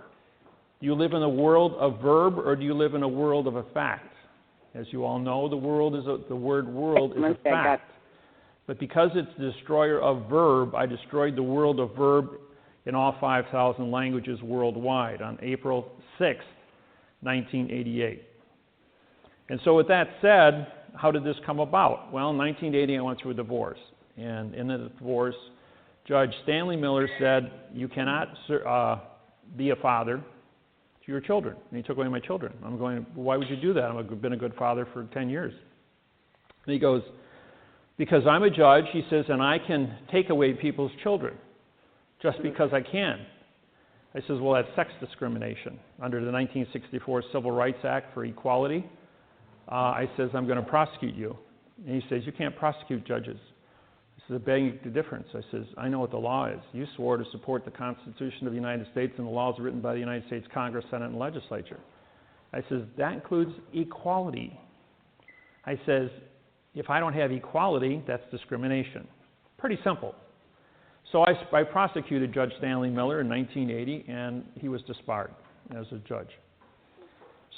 Do you live in a world of verb, or do you live in a world of a fact? As you all know, the word world is a fact. But because it's the destroyer of verb, I destroyed the world of verb in all 5,000 languages worldwide on April 6th, 1988. And so with that said, how did this come about? Well, in 1980, I went through a divorce. And in the divorce, Judge Stanley Miller said, "You cannot be a father to your children." And he took away my children. I'm going, "Why would you do that? I've been a good father for 10 years. And he goes, "Because I'm a judge," he says, "and I can take away people's children just because I can." I says, "Well, that's sex discrimination. Under the 1964 Civil Rights Act for equality, I says, I'm going to prosecute you." And he says, "You can't prosecute judges." I says, "I beg the difference." I says, "I know what the law is. You swore to support the Constitution of the United States and the laws written by the United States Congress, Senate, and Legislature." I says, "That includes equality." I says, "If I don't have equality, that's discrimination." Pretty simple. So I prosecuted Judge Stanley Miller in 1980, and he was disbarred as a judge.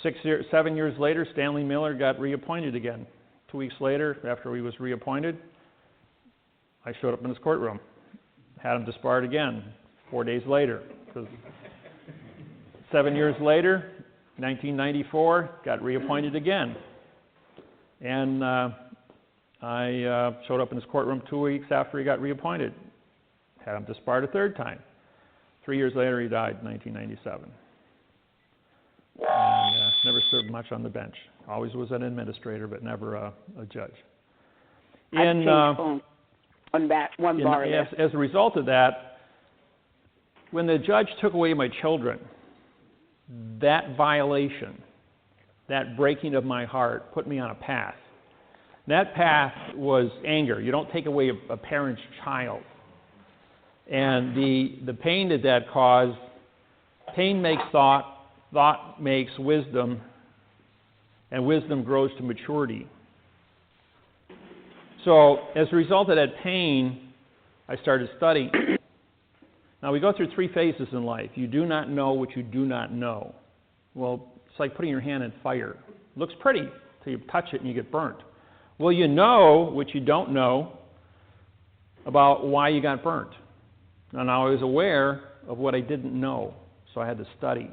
7 years later, Stanley Miller got reappointed again. 2 weeks later, after he was reappointed, I showed up in his courtroom, had him disbarred again 4 days later. 7 years later, 1994, got reappointed again. And I showed up in his courtroom 2 weeks after he got reappointed, had him disbarred a third time. 3 years later, he died in 1997. And never served much on the bench. Always was an administrator, but never a judge. As a result of that, when the judge took away my children, that violation, that breaking of my heart, put me on a path. That path was anger. You don't take away a parent's child. And the pain that caused, pain makes thought, thought makes wisdom, and wisdom grows to maturity. So as a result of that pain, I started studying. Now, we go through 3 phases in life. You do not know what you do not know. Well, it's like putting your hand in fire. It looks pretty until you touch it and you get burnt. Well, you know what you don't know about why you got burnt. And I was aware of what I didn't know, so I had to study.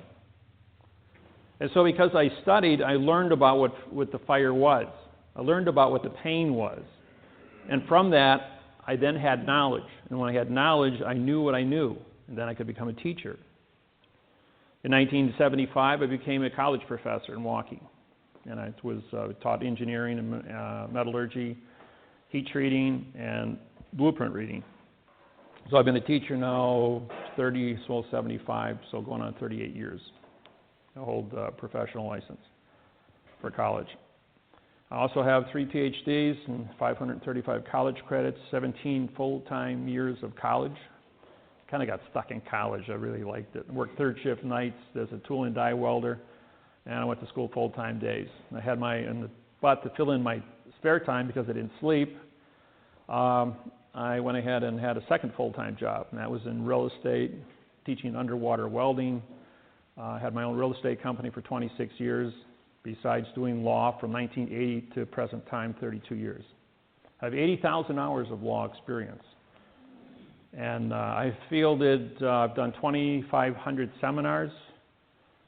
And so because I studied, I learned about what the fire was. I learned about what the pain was. And from that, I then had knowledge. And when I had knowledge, I knew what I knew. And then I could become a teacher. In 1975, I became a college professor in Milwaukee. And I taught engineering and metallurgy, heat treating, and blueprint reading. So I've been a teacher now 30, so 75, so going on 38 years. I hold a professional license for college. I also have 3 PhDs and 535 college credits, 17 full-time years of college. Kind of got stuck in college. I really liked it. Worked third shift nights as a tool and die welder, and I went to school full-time days. I had but to fill in my spare time because I didn't sleep, I went ahead and had a second full-time job, and that was in real estate, teaching underwater welding. I had my own real estate company for 26 years, besides doing law from 1980 to present time, 32 years. I have 80,000 hours of law experience. And I've done 2,500 seminars,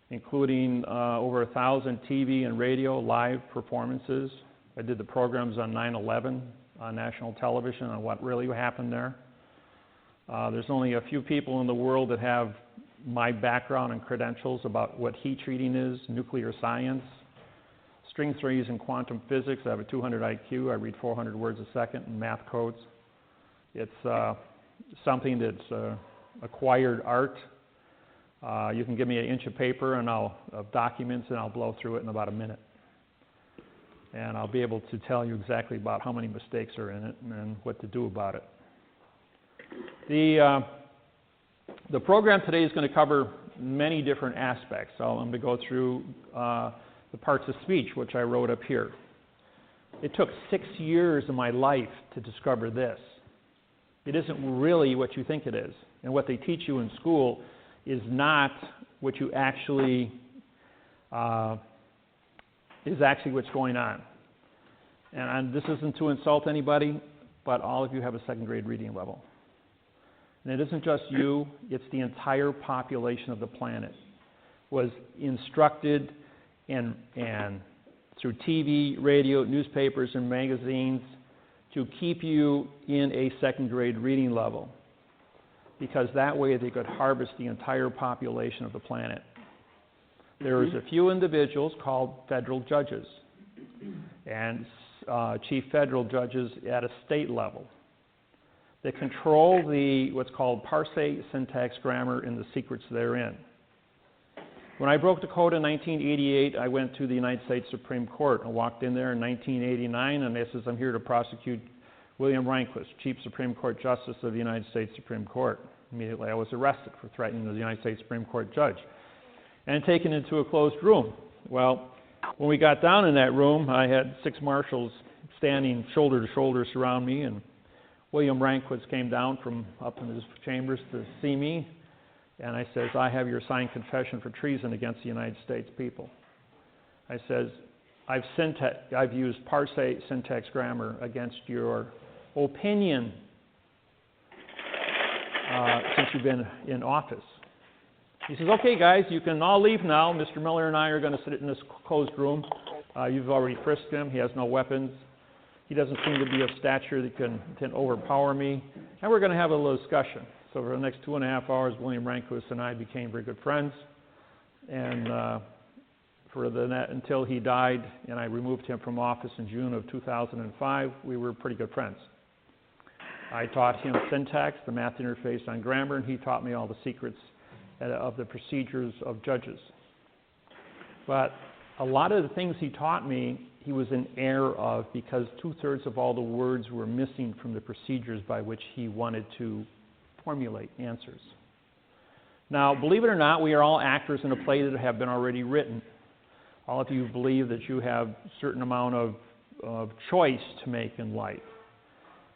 including over 1,000 TV and radio live performances. I did the programs on 9/11 on national television on what really happened there. There's only a few people in the world that have my background and credentials about what heat treating is, nuclear science, string theories and quantum physics. I have a 200 IQ. I read 400 words a second in math codes. It's something that's acquired art. You can give me an inch of paper and of documents, and I'll blow through it in about a minute. And I'll be able to tell you exactly about how many mistakes are in it and what to do about it. The program today is going to cover many different aspects. So I'm going to go through the parts of speech, which I wrote up here. It took 6 years of my life to discover this. It isn't really what you think it is. And what they teach you in school is not what you actually, is actually what's going on. And this isn't to insult anybody, but all of you have a second grade reading level. And it isn't just you, it's the entire population of the planet was instructed and through TV, radio, newspapers, and magazines to keep you in a second grade reading level, because that way they could harvest the entire population of the planet. There's a few individuals called federal judges and chief federal judges at a state level that control what's called parse, syntax, grammar, and the secrets therein. When I broke the code in 1988, I went to the United States Supreme Court. I walked in there in 1989, and it says, I'm here to prosecute William Rehnquist, Chief Supreme Court Justice of the United States Supreme Court. Immediately I was arrested for threatening the United States Supreme Court judge and taken into a closed room. Well, when we got down in that room, I had 6 marshals standing shoulder to shoulder surround me, and William Rehnquist came down from up in his chambers to see me, and I says, I have your signed confession for treason against the United States people. I says, I've used parse, syntax, grammar against your opinion since you've been in office. He says, okay, guys, you can all leave now. Mr. Miller and I are going to sit in this closed room. You've already frisked him. He has no weapons. He doesn't seem to be of stature that can overpower me. And we're going to have a little discussion. So for the next 2.5 hours, William Rehnquist and I became very good friends. And until he died and I removed him from office in June of 2005, we were pretty good friends. I taught him syntax, the math interface on grammar, and he taught me all the secrets of the procedures of judges. But a lot of the things he taught me, he was in error of, because 2/3 of all the words were missing from the procedures by which he wanted to formulate answers. Now, believe it or not, we are all actors in a play that have been already written. All of you believe that you have a certain amount of choice to make in life.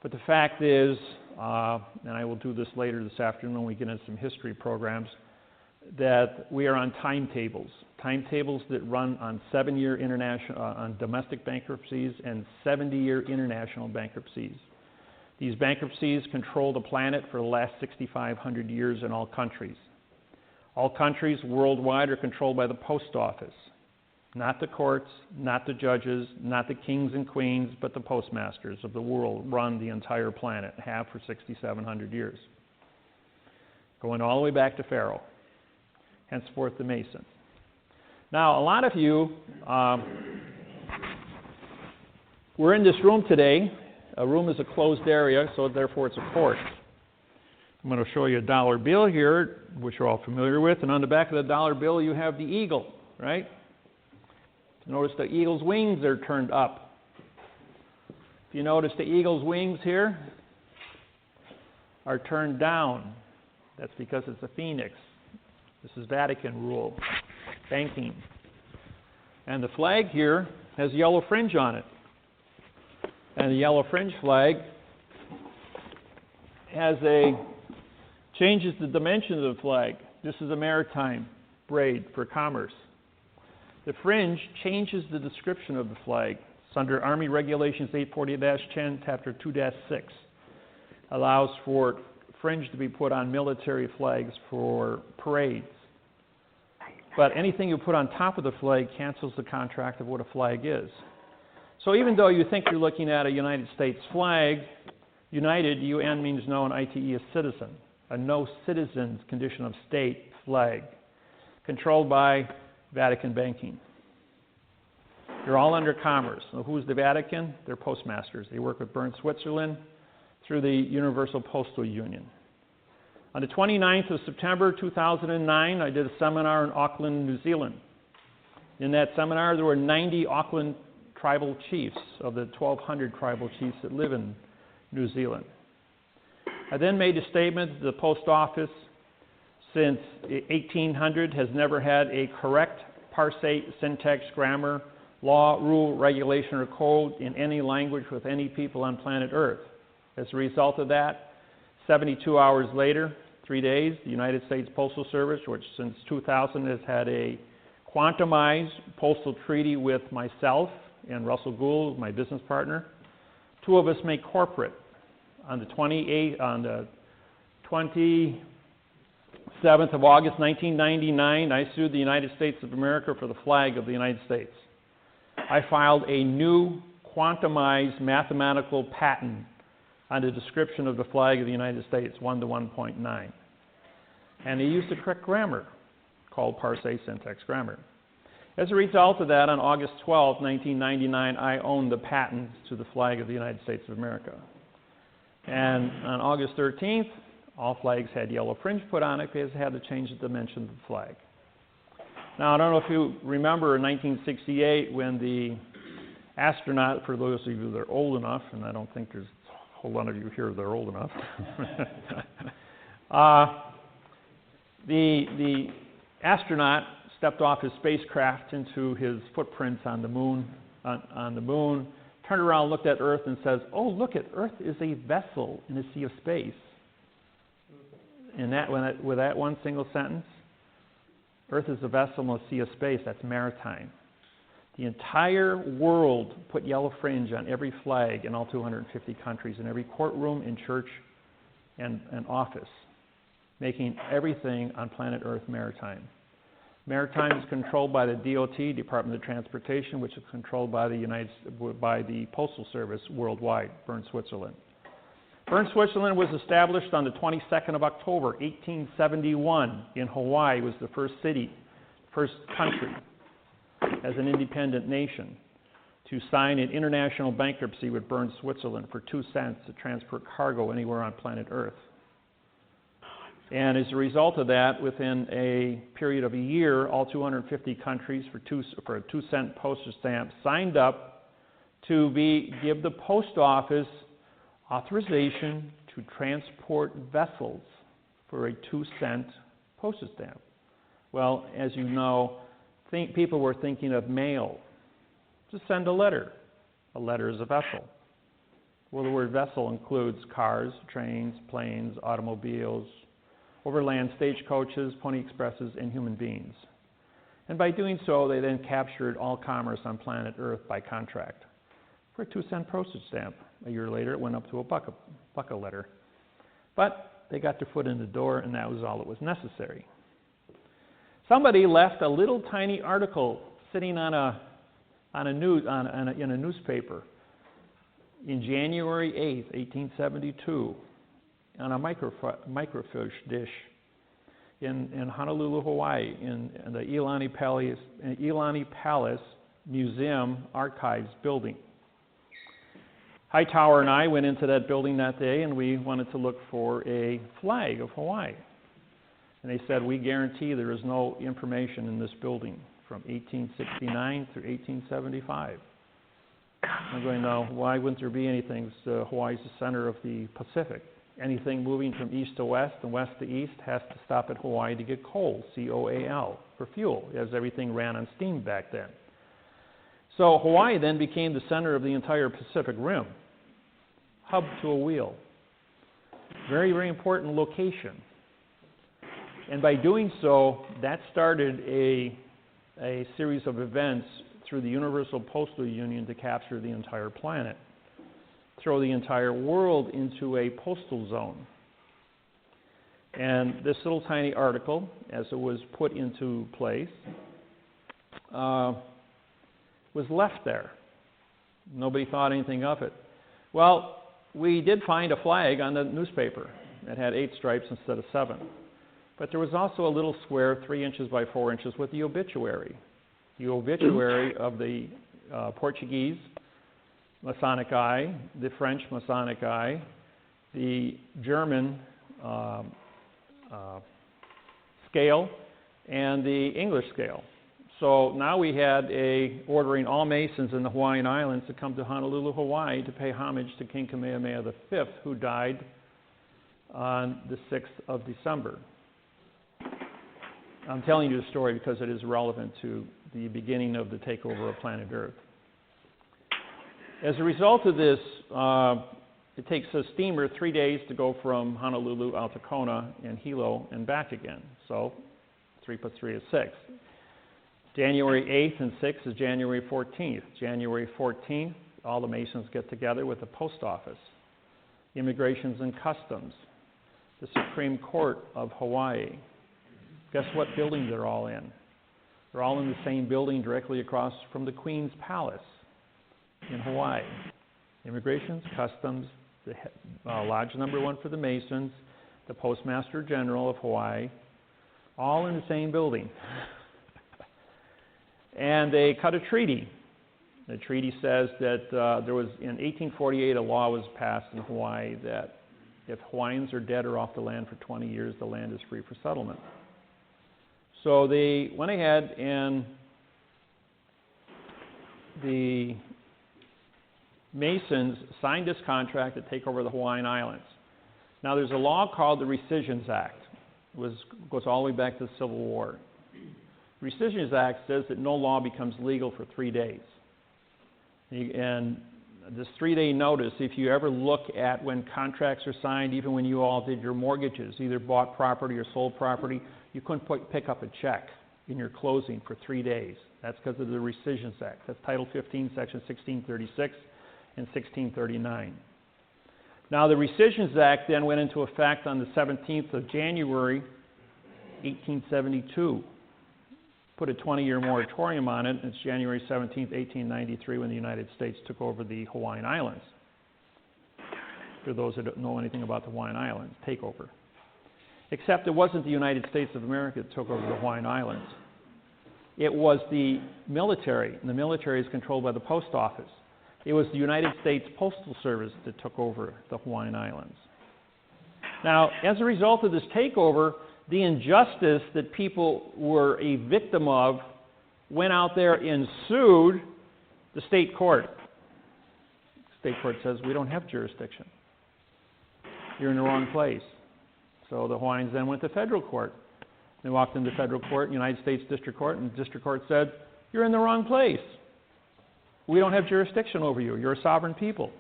But the fact is, and I will do this later this afternoon when we get into some history programs, that we are on timetables that run on 7-year international, on domestic bankruptcies and 70-year international bankruptcies. These bankruptcies control the planet for the last 6,500 years in all countries. All countries worldwide are controlled by the post office. Not the courts, not the judges, not the kings and queens, but the postmasters of the world run the entire planet, have for 6,700 years. Going all the way back to Pharaoh, henceforth the Mason. Now, a lot of you, we're in this room today. A room is a closed area, so therefore it's a court. I'm going to show you a dollar bill here, which you're all familiar with. And on the back of the dollar bill, you have the eagle, right? Notice the eagle's wings are turned up. If you notice the eagle's wings here are turned down, that's because it's a phoenix. This is Vatican rule, banking. And the flag here has yellow fringe on it. And the yellow fringe flag changes the dimensions of the flag. This is a maritime braid for commerce. The fringe changes the description of the flag. It's under Army Regulations 840-10, Chapter 2-6. Allows for fringe to be put on military flags for parades. But anything you put on top of the flag cancels the contract of what a flag is. So even though you think you're looking at a United States flag, United, UN means no, and ITE is citizen. A no citizens condition of state flag, controlled by Vatican banking. You're all under commerce. So who's the Vatican? They're postmasters. They work with Bern, Switzerland, through the Universal Postal Union. On the 29th of September 2009, I did a seminar in Auckland, New Zealand. In that seminar, there were 90 Auckland tribal chiefs of the 1,200 tribal chiefs that live in New Zealand. I then made a statement that the post office since 1800 has never had a correct parse, syntax, grammar, law, rule, regulation, or code in any language with any people on planet Earth. As a result of that, 72 hours later, 3 days, the United States Postal Service, which since 2000 has had a quantumized postal treaty with myself and Russell Gould, my business partner. Two of us make corporate. On the 27th of August 1999, I sued the United States of America for the flag of the United States. I filed a new quantumized mathematical patent on the description of the flag of the United States, 1 to 1.9. And they used the correct grammar, called parse, syntax, grammar. As a result of that, on August 12, 1999, I owned the patents to the flag of the United States of America. And on August 13th, all flags had yellow fringe put on it because they had to change the dimension of the flag. Now, I don't know if you remember in 1968 when the astronaut, for those of you that are old enough, and I don't think there's a whole lot of you here that are old enough, the astronaut stepped off his spacecraft into his footprints on the moon, turned around, looked at Earth, and says, "Oh, look at Earth is a vessel in a sea of space." And with that one single sentence, Earth is a vessel in a sea of space. That's maritime. The entire world put yellow fringe on every flag in all 250 countries, in every courtroom, in church, and office, making everything on planet Earth maritime. Maritime is controlled by the DOT, Department of Transportation, which is controlled by the Postal Service worldwide, Bern, Switzerland. Bern, Switzerland was established on the 22nd of October, 1871 in Hawaii. It was the first city, first country as an independent nation to sign an international bankruptcy with Bern, Switzerland for 2 cents to transport cargo anywhere on planet Earth. And as a result of that, within a period of a year, all 250 countries for a 2 cent postage stamp signed up to give the post office authorization to transport vessels for a 2 cent postage stamp. Well, as you know, people were thinking of mail. Just send a letter. A letter is a vessel. Well, the word vessel includes cars, trains, planes, automobiles, overland stagecoaches, pony expresses, and human beings. And by doing so, they then captured all commerce on planet Earth by contract for a 2 cent postage stamp. A year later, it went up to a buck a letter. But they got their foot in the door, and that was all that was necessary. Somebody left a little tiny article sitting in a newspaper in January 8th, 1872, on a microfiche dish in Honolulu, Hawaii, in the Iolani Palace Museum Archives building. Hightower and I went into that building that day, and we wanted to look for a flag of Hawaii. And they said, we guarantee there is no information in this building from 1869 through 1875. I'm going, now, why wouldn't there be anything? Hawaii's the center of the Pacific. Anything moving from east to west and west to east has to stop at Hawaii to get coal, C-O-A-L, for fuel, as everything ran on steam back then. So Hawaii then became the center of the entire Pacific Rim, hub to a wheel. Very, very important location. And by doing so, that started a series of events through the Universal Postal Union to capture the entire planet, throw the entire world into a postal zone. And this little tiny article, as it was put into place, was left there. Nobody thought anything of it. Well, we did find a flag on the newspaper. It had 8 stripes instead of 7. But there was also a little square 3 inches by 4 inches with the obituary. The obituary of the Portuguese Masonic Eye, the French Masonic Eye, the German scale, and the English scale. So now we had ordering all Masons in the Hawaiian Islands to come to Honolulu, Hawaii to pay homage to King Kamehameha V, who died on the 6th of December. I'm telling you the story because it is relevant to the beginning of the takeover of planet Earth. As a result of this, it takes a steamer 3 days to go from Honolulu out to Kona and Hilo and back again. So 3 plus 3 is 6. January 8th and 6th is January 14th. January 14th, all the Masons get together with the post office, Immigrations and Customs, the Supreme Court of Hawaii. Guess what building they're all in? They're all in the same building directly across from the Queen's Palace in Hawaii. Immigrations, Customs, the Lodge number 1 for the Masons, the Postmaster General of Hawaii, all in the same building. And they cut a treaty. The treaty says that there was, in 1848, a law was passed in Hawaii that if Hawaiians are dead or off the land for 20 years, the land is free for settlement. So they went ahead and the Masons signed this contract to take over the Hawaiian Islands. Now there's a law called the Rescissions Act. It goes all the way back to the Civil War. The Rescissions Act says that no law becomes legal for 3 days. And this 3-day notice, if you ever look at when contracts are signed, even when you all did your mortgages, either bought property or sold property, you couldn't pick up a check in your closing for 3 days. That's because of the Rescissions Act. That's Title 15, Section 1636 and 1639. Now, the Rescissions Act then went into effect on the 17th of January, 1872. Put a 20-year moratorium on it. It's January 17th, 1893, when the United States took over the Hawaiian Islands. For those that don't know anything about the Hawaiian Islands, takeover. Except it wasn't the United States of America that took over the Hawaiian Islands. It was the military, and the military is controlled by the post office. It was the United States Postal Service that took over the Hawaiian Islands. Now, as a result of this takeover, the injustice that people were a victim of went out there and sued the state court. The state court says, we don't have jurisdiction. You're in the wrong place. So the Hawaiians then went to federal court. They walked into federal court, United States District Court, and the district court said, you're in the wrong place. We don't have jurisdiction over you. You're a sovereign people.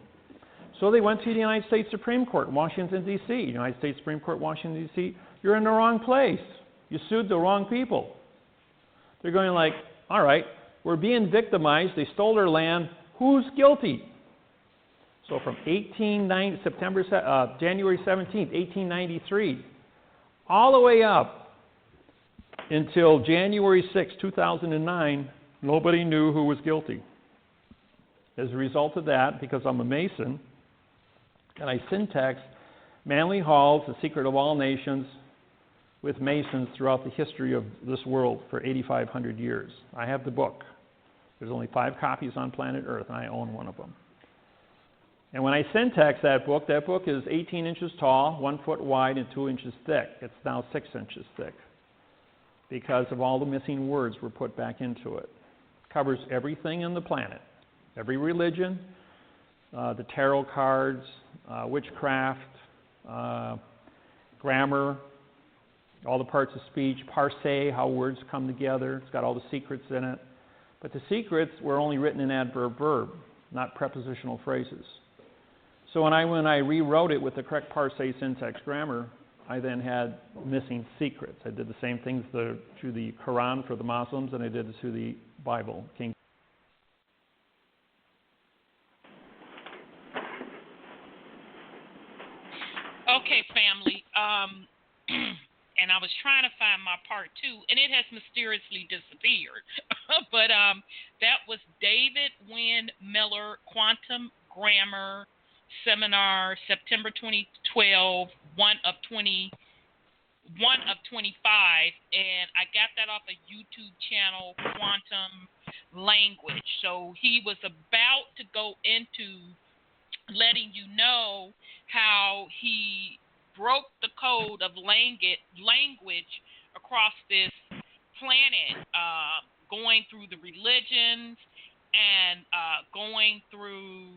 So they went to the United States Supreme Court, Washington, D.C. United States Supreme Court, Washington, D.C. You're in the wrong place. You sued the wrong people. They're going like, all right, we're being victimized. They stole our land. Who's guilty? So from January 17th, 1893, all the way up until January 6, 2009, nobody knew who was guilty. As a result of that, because I'm a Mason, and I syntax Manly Hall's The Secret of All Nations with Masons throughout the history of this world for 8,500 years. I have the book. There's only 5 copies on planet Earth, and I own one of them. And when I syntax that book is 18 inches tall, 1 foot wide, and 2 inches thick. It's now 6 inches thick because of all the missing words were put back into it. Covers everything on the planet, every religion, the tarot cards, witchcraft, grammar, all the parts of speech, parse, how words come together. It's got all the secrets in it. But the secrets were only written in adverb-verb, not prepositional phrases. So when I rewrote it with the correct parse, syntax, grammar, I then had missing secrets. I did the same things to the Quran for the Muslims, and I did it to the Bible, King. Okay, family. And I was trying to find my part 2, and it has mysteriously disappeared. But that was David Wynn Miller Quantum Grammar Seminar, September 2012, one of 25, and I got that off a YouTube channel, Quantum Language. So he was about to go into letting you know how he broke the code of language across this planet, going through the religions and going through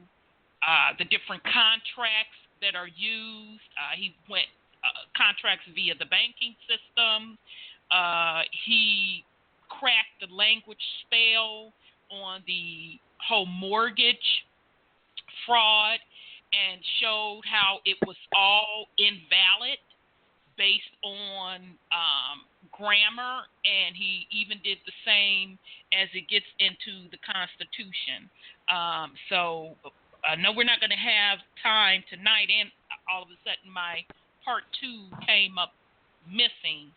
the different contracts that are used. He went contracts via the banking system. He cracked the language spell on the whole mortgage fraud and showed how it was all invalid based on grammar, and he even did the same as it gets into the Constitution. So I know we're not going to have time tonight, and all of a sudden my part 2 came up missing,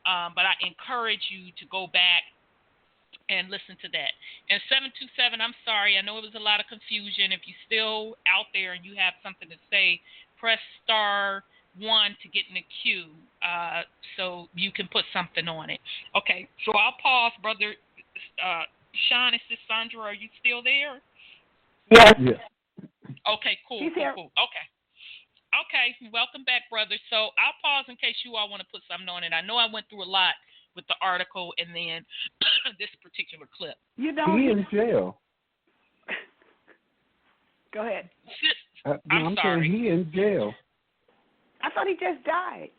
but I encourage you to go back and listen to that. And 727, I'm sorry, I know it was a lot of confusion. If you're still out there and you have something to say, press *1 to get in the queue, so you can put something on it. Okay, so I'll pause, Brother Sean. Is this Sandra? Are you still there? Yes. Yeah. Okay, cool. Okay, welcome back, brother. So I'll pause in case you all want to put something on it. I know I went through a lot with the article and then this particular clip. You know, he in jail. Go ahead. I'm sorry. Saying he in jail. I thought he just died.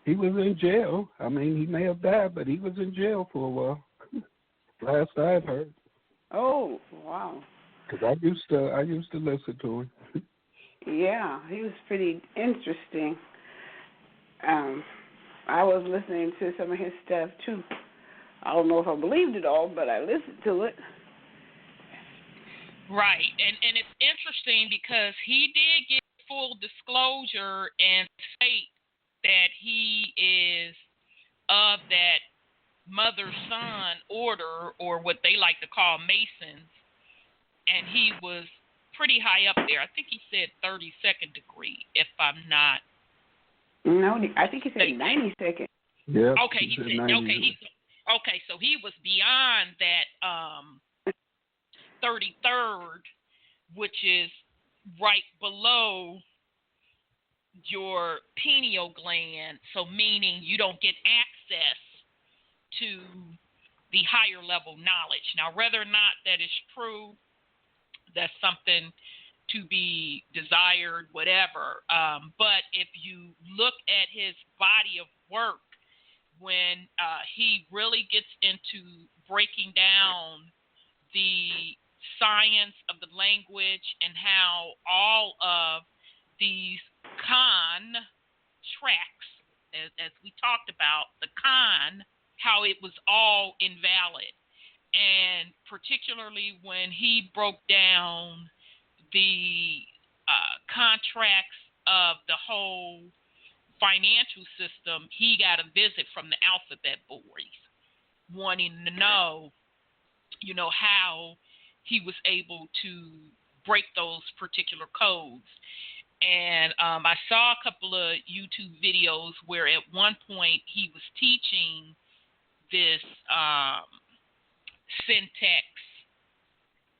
He was in jail. I mean, he may have died, but he was in jail for a while. Last I've heard. Oh, wow. Because I used to listen to him. Yeah, he was pretty interesting. I was listening to some of his stuff too. I don't know if I believed it all, but I listened to it. Right, and it's interesting because he did get full disclosure and state that he is of that mother-son order, or what they like to call Masons, and he was pretty high up there. I think he said 32nd degree, if I'm not. No, I think he said 92nd. Yeah. Okay, he said 90. Okay, so he was beyond that 33rd, which is right below your pineal gland, so meaning you don't get access to the higher level knowledge. Now, whether or not that is true, that's something to be desired, whatever. But if you look at his body of work, when he really gets into breaking down the science of the language and how all of these tracks, as we talked about, the how it was all invalid. And particularly when he broke down the contracts of the whole financial system, he got a visit from the alphabet boys wanting to know, how he was able to break those particular codes. And I saw a couple of YouTube videos where at one point he was teaching this syntax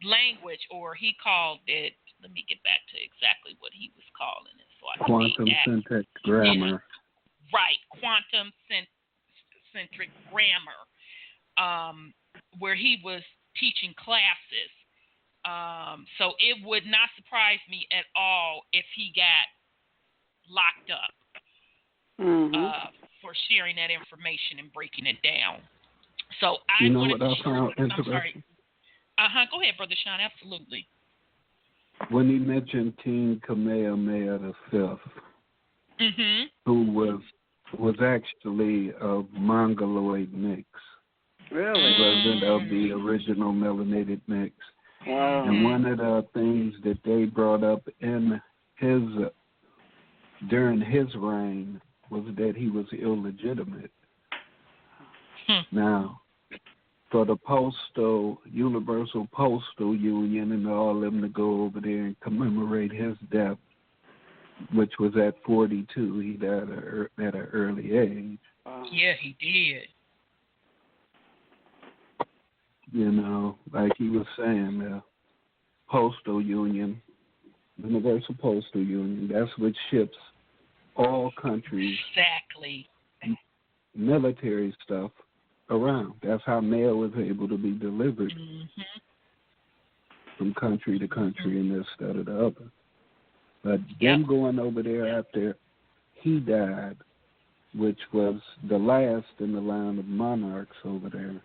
language, or he called it let me get back to exactly what he was calling it. So I Quantum syntax grammar. Right, quantum centric grammar, where he was teaching classes. So it would not surprise me at all if he got locked up for sharing that information and breaking it down. So I wanted to share. I'm sorry. Go ahead, Brother Sean. Absolutely. When he mentioned King Kamehameha V, who was actually of Mongoloid mix. Really? Wasn't of the original melanated mix. Wow. And one of the things that they brought up in during his reign was that he was illegitimate. Now, for the Universal Postal Union and all of them to go over there and commemorate his death, which was at 42, he died at an early age. Yeah, he did. You know, like he was saying, the Postal Union, Universal Postal Union, that's what ships all countries military stuff around. That's how mail was able to be delivered from country to country and this, that, or the other. But them going over there after he died, which was the last in the line of monarchs over there.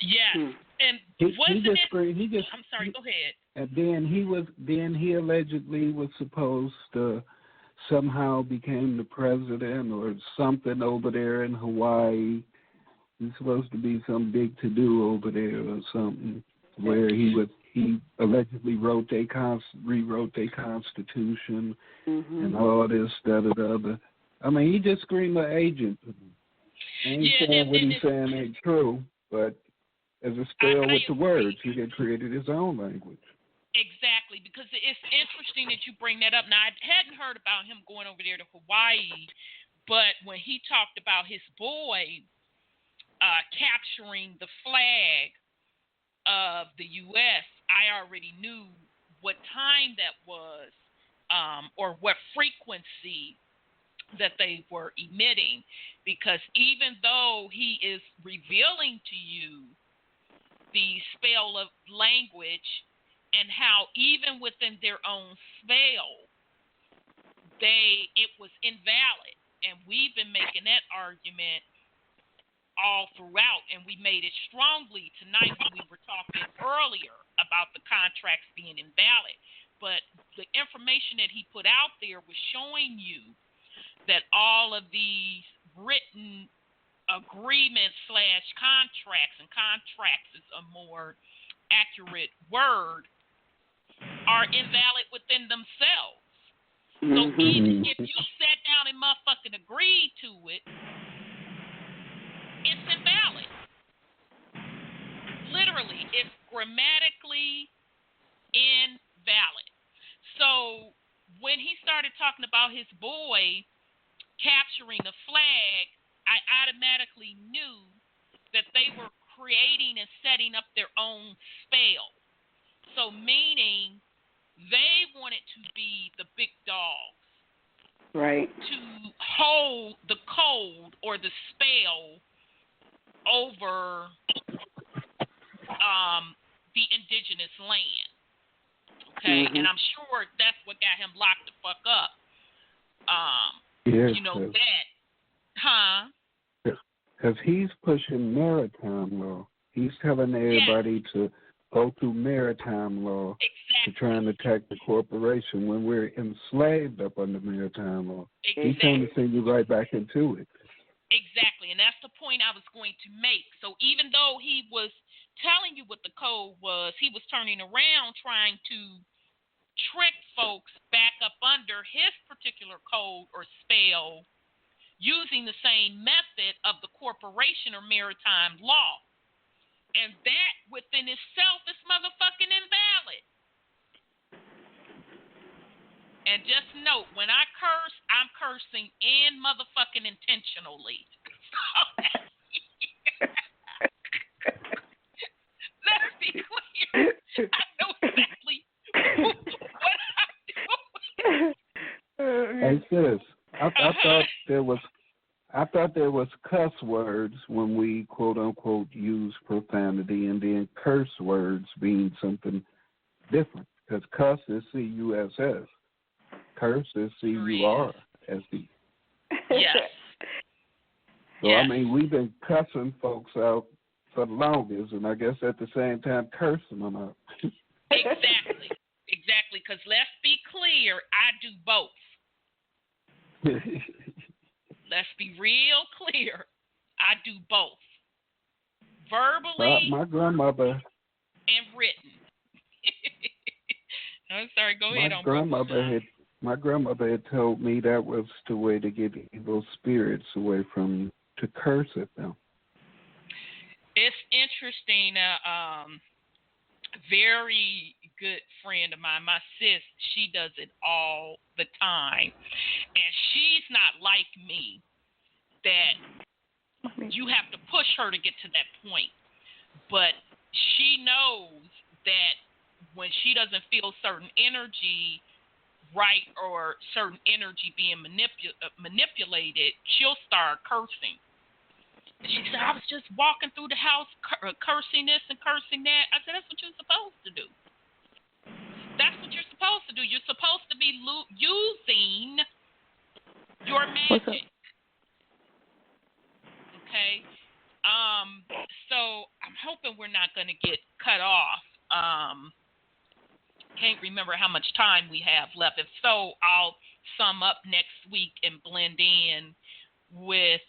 Yes. And I'm sorry, go ahead. And then he allegedly was supposed to somehow became the president or something over there in Hawaii. He's supposed to be some big to-do over there or something, where he allegedly rewrote their constitution and all this, that, or the other. I mean, he just screamed an agent. I ain't saying what he's saying ain't true, but as a spell with the words, he had created his own language. Exactly, because it's interesting that you bring that up. Now, I hadn't heard about him going over there to Hawaii, but when he talked about his boy capturing the flag of the U.S., I already knew what time that was or what frequency that they were emitting, because even though he is revealing to you the spell of language and how even within their own spell, it was invalid. And we've been making that argument all throughout, and we made it strongly tonight when we were talking earlier about the contracts being invalid. But the information that he put out there was showing you that all of these written agreements / contracts, and contracts is a more accurate word, are invalid within themselves. So even if you sat down and motherfucking agreed to it, it's invalid. Literally, it's grammatically invalid. So when he started talking about his boy capturing the flag, I automatically knew that they were creating and setting up their own spell. So meaning they wanted to be the big dogs. Right. To hold the code or the spell over the indigenous land. Okay? And I'm sure that's what got him locked the fuck up. Yes, you know that. Huh? Because he's pushing maritime law. He's telling everybody to go through maritime law to try and attack the corporation when we're enslaved up under maritime law. He's trying to send you right back into it. Exactly, and that's the point I was going to make. So even though he was telling you what the code was, he was turning around trying to trick folks back up under his particular code or spell, using the same method of the corporation or maritime law. And that within itself is motherfucking invalid. And just note, when I curse, I'm cursing and motherfucking intentionally. Let's be clear. sis, I thought there was cuss words when we quote unquote use profanity, and then curse words being something different. Because cuss is C-U-S-S, curse is C-U-R-S-E. Yes. So I mean, we've been cussing folks out for the longest, and I guess at the same time cursing them out. Exactly. Because let's be clear, I do both. Let's be real clear. I do both. Verbally my grandmother and written. I'm sorry, go ahead. My grandmother had told me that was the way to get evil spirits away from you, to curse at them. It's interesting. Very good friend of mine, my sis, she does it all the time. And she's not like me, that you have to push her to get to that point. But she knows that when she doesn't feel certain energy right, or certain energy being manipulated, she'll start cursing. She said, I was just walking through the house cursing this and cursing that. I said, that's what you're supposed to do. That's what you're supposed to do. You're supposed to be using your magic. Okay? So I'm hoping we're not going to get cut off. Can't remember how much time we have left. If so, I'll sum up next week and blend in with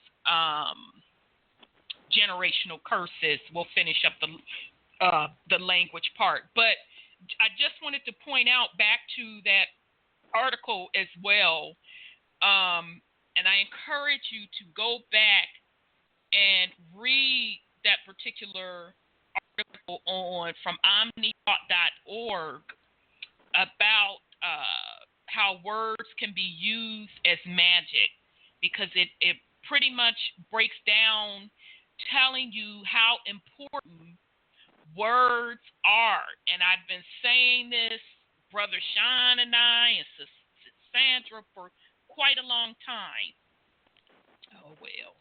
generational curses. We'll finish up the language part. But I just wanted to point out back to that article as well, and I encourage you to go back and read that particular article from omnithought.org about how words can be used as magic, because it pretty much breaks down telling you how important words are. And I've been saying this, Brother Sean and I, and Sandra, for quite a long time. Oh, well.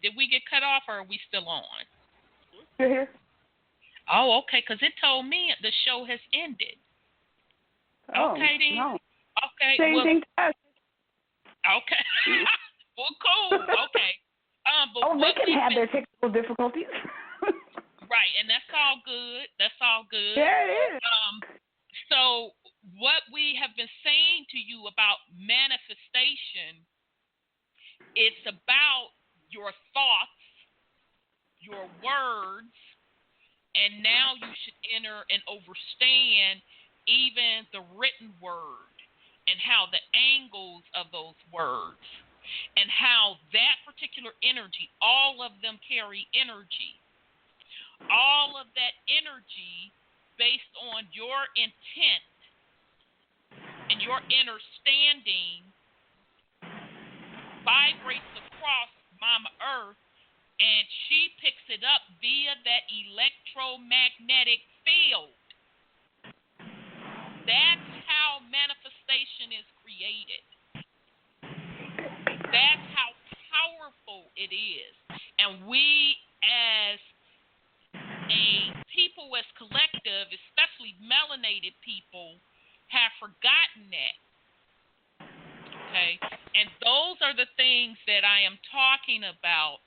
Did we get cut off, or are we still on? You're here. Oh, okay, because it told me the show has ended. Okay, then. No. Okay. Changing tests. Okay. Well, cool. Okay. But they can have their technical difficulties. Right, and that's all good. Yeah, it is. So what we have been saying to you about manifestation, it's about your thoughts, your words, and now you should enter and understand even the written word and how the angles of those words and how that particular energy, all of them carry energy. All of that energy, based on your intent and your understanding, vibrates across Mama Earth, and she picks it up via that electromagnetic field. That's how manifestation is created. That's how powerful it is. And we as a people, as collective, especially melanated people, have forgotten that. Okay? And those are the things that I am talking about,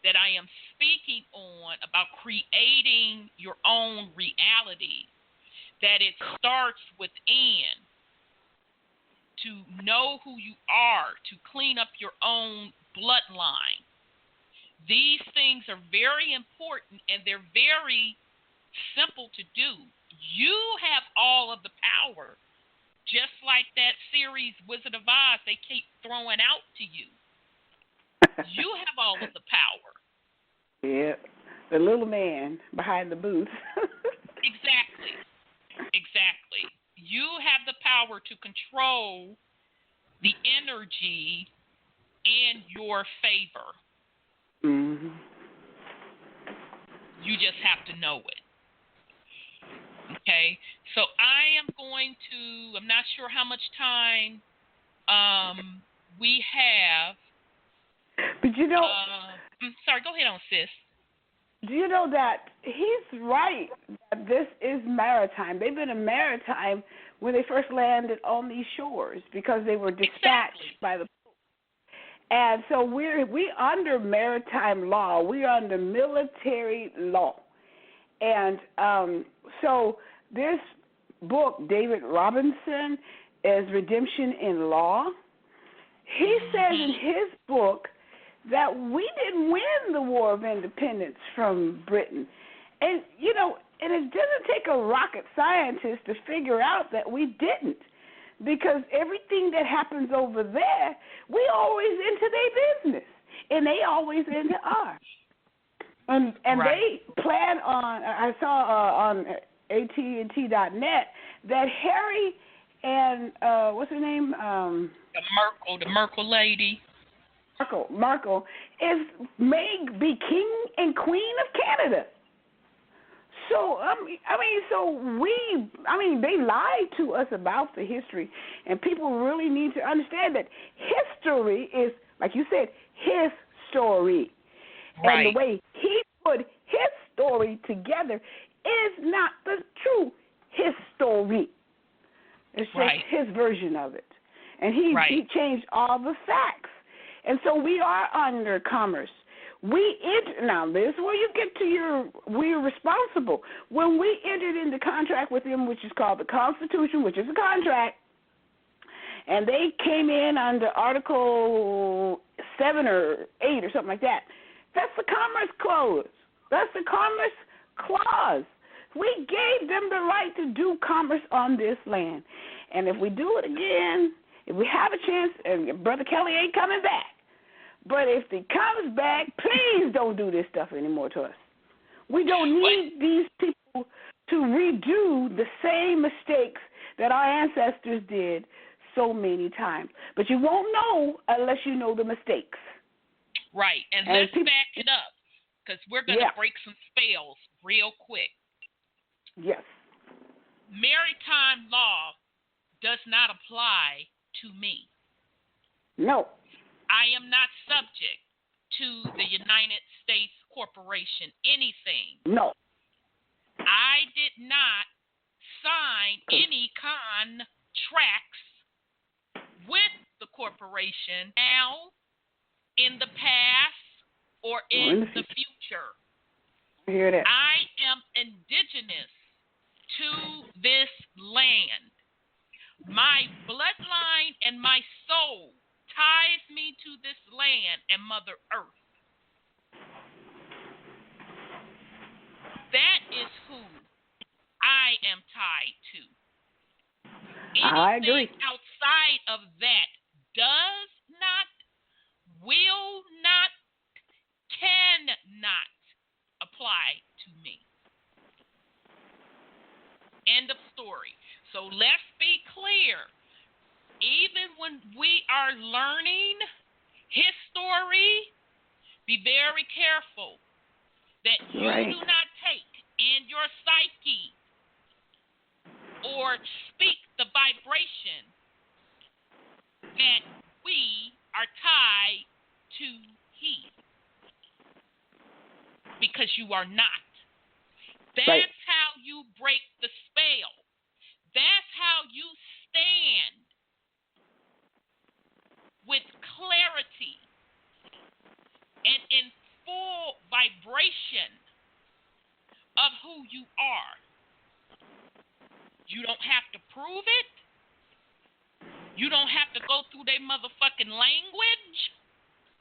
that I am speaking on, about creating your own reality, that it starts within. To know who you are, to clean up your own bloodline. These things are very important, and they're very simple to do. You have all of the power, just like that series Wizard of Oz they keep throwing out to you. You have all of the power. Yeah, the little man behind the booth. Exactly. You have the power to control the energy in your favor. Mm-hmm. You just have to know it. Okay? So I am going to, I'm not sure how much time we have. But you know. Sorry, go ahead on, sis. Do you know that he's right that this is maritime? They've been a maritime when they first landed on these shores because they were dispatched by the. And so we under maritime law. We're under military law. And so this book, David Robinson, is Redemption in Law. He says in his book that we didn't win the War of Independence from Britain. And, you know, and it doesn't take a rocket scientist to figure out that we didn't, because everything that happens over there, we always into their business, and they always into ours. And right. They plan on, I saw on AT&T.net that Harry and, what's her name? The Merkel lady. Markle may be king and queen of Canada. So they lied to us about the history, and people really need to understand that history is, like you said, his story, right. And the way he put his story together is not the true his story. It's just right. His version of it, and he changed all the facts. And so we are under commerce. Now this is where you get to we're responsible. When we entered into contract with them, which is called the Constitution, which is a contract, and they came in under Article 7 or 8 or something like that, that's the Commerce Clause. That's the Commerce Clause. We gave them the right to do commerce on this land. And if we do it again, if we have a chance, and Brother Kelly ain't coming back, but if he comes back, please don't do this stuff anymore to us. We don't need these people to redo the same mistakes that our ancestors did so many times. But you won't know unless you know the mistakes. Right, and let's back it up, because we're going to break some spells real quick. Yes. Maritime law does not apply to me. No. I am not subject to the United States Corporation, anything. No. I did not sign any contracts with the corporation now, in the past, or in the future. I hear that. I am indigenous to this land. My bloodline and my soul ties me to this land and Mother Earth. That is who I am tied to. Anything I agree. outside of that does not, will not, cannot apply to me. End of story. So let's be clear. Even when we are learning history, be very careful that you do not take in your psyche or speak the vibration that we are tied to he. Because you are not. That's how you break the spell. That's how you stand with clarity and in full vibration of who you are. You don't have to prove it. You don't have to go through their motherfucking language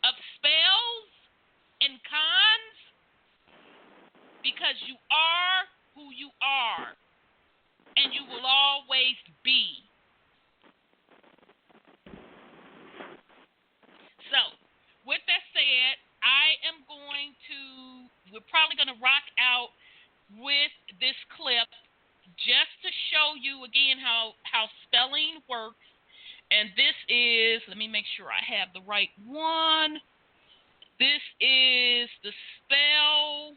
of spells and cons, because you are who you are, and you will always be. So, with that said, we're probably going to rock out with this clip just to show you again how spelling works. And this is, let me make sure I have the right one. This is the spelling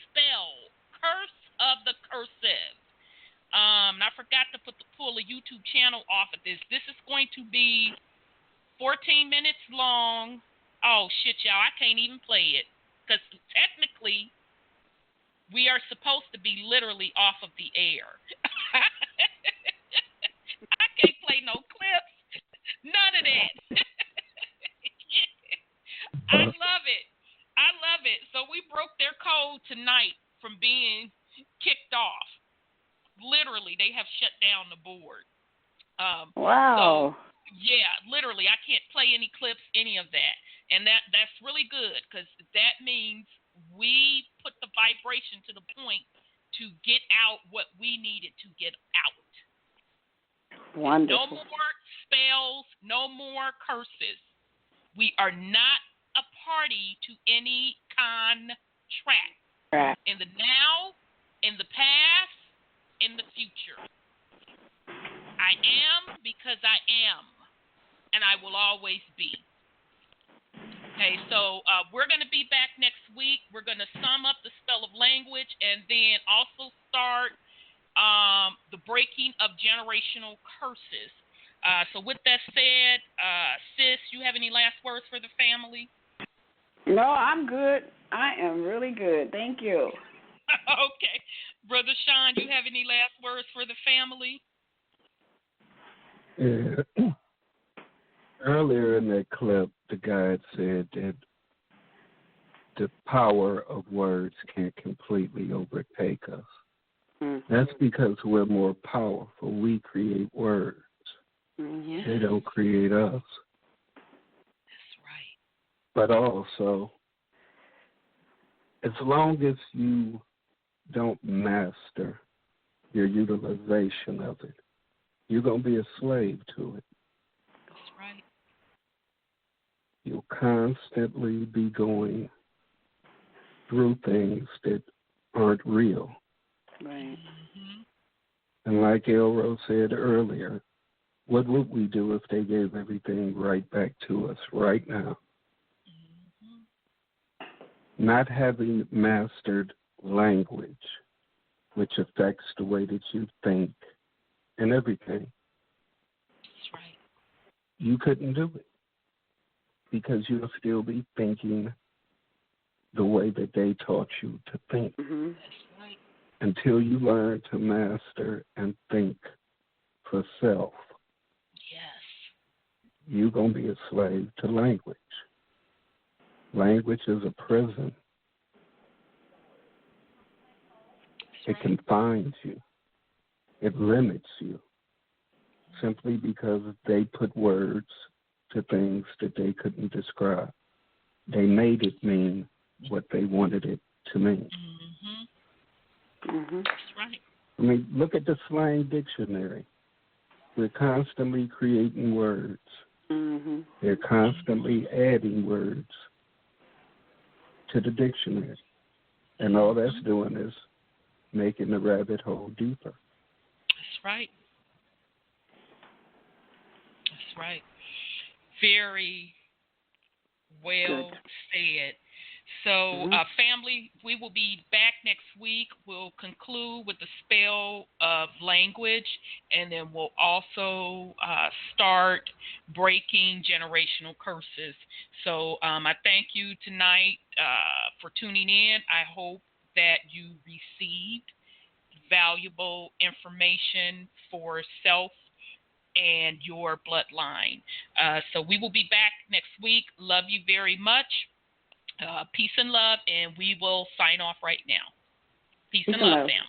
spell, Curse of the Cursive. I forgot to put the pull a YouTube channel off of this. This is going to be 14 minutes long. Oh, shit, y'all. I can't even play it. Because technically, we are supposed to be literally off of the air. I can't play no clips. None of that. I love it. I love it. So we broke their code tonight from being kicked off. Literally, they have shut down the board. Wow. So, yeah, literally, I can't play any clips, any of that. And that's really good because that means we put the vibration to the point to get out what we needed to get out. Wonderful. No more spells, no more curses. We are not a party to any contract. Right. In the now, in the past, in the future. I am because I am, and I will always be. Okay, so we're going to be back next week. We're going to sum up the spell of language and then also start the breaking of generational curses. So with that said, sis, you have any last words for the family? No, I'm good. I am really good. Thank you. Okay. Brother Sean, you have any last words for the family? Yeah. Earlier in that clip, the guy had said that the power of words can't completely overtake us. Mm-hmm. That's because we're more powerful. We create words. Mm-hmm. They don't create us. That's right. But also, as long as you don't master your utilization of it, you're going to be a slave to it. That's right. You'll constantly be going through things that aren't real. Right. Mm-hmm. And like Elro said earlier, what would we do if they gave everything right back to us right now? Mm-hmm. Not having mastered language, which affects the way that you think and everything. That's right. You couldn't do it because you'll still be thinking the way that they taught you to think. Mm-hmm. That's right. Until you learn to master and think for self, Yes. you're going to be a slave to language. Language is a prison. It confines you. It limits you simply because they put words to things that they couldn't describe. They made it mean what they wanted it to mean. Mm-hmm. Mm-hmm. That's right. I mean, look at the slang dictionary. We're constantly creating words. Mm-hmm. They're constantly adding words to the dictionary. And all that's doing is making the rabbit hole deeper. That's right. That's right. Very well said. So, family, we will be back next week. We'll conclude with the spell of language, and then we'll also start breaking generational curses. So I thank you tonight for tuning in. I hope that you received valuable information for self and your bloodline. So we will be back next week. Love you very much. Peace and love, and we will sign off right now. Peace and love, fam.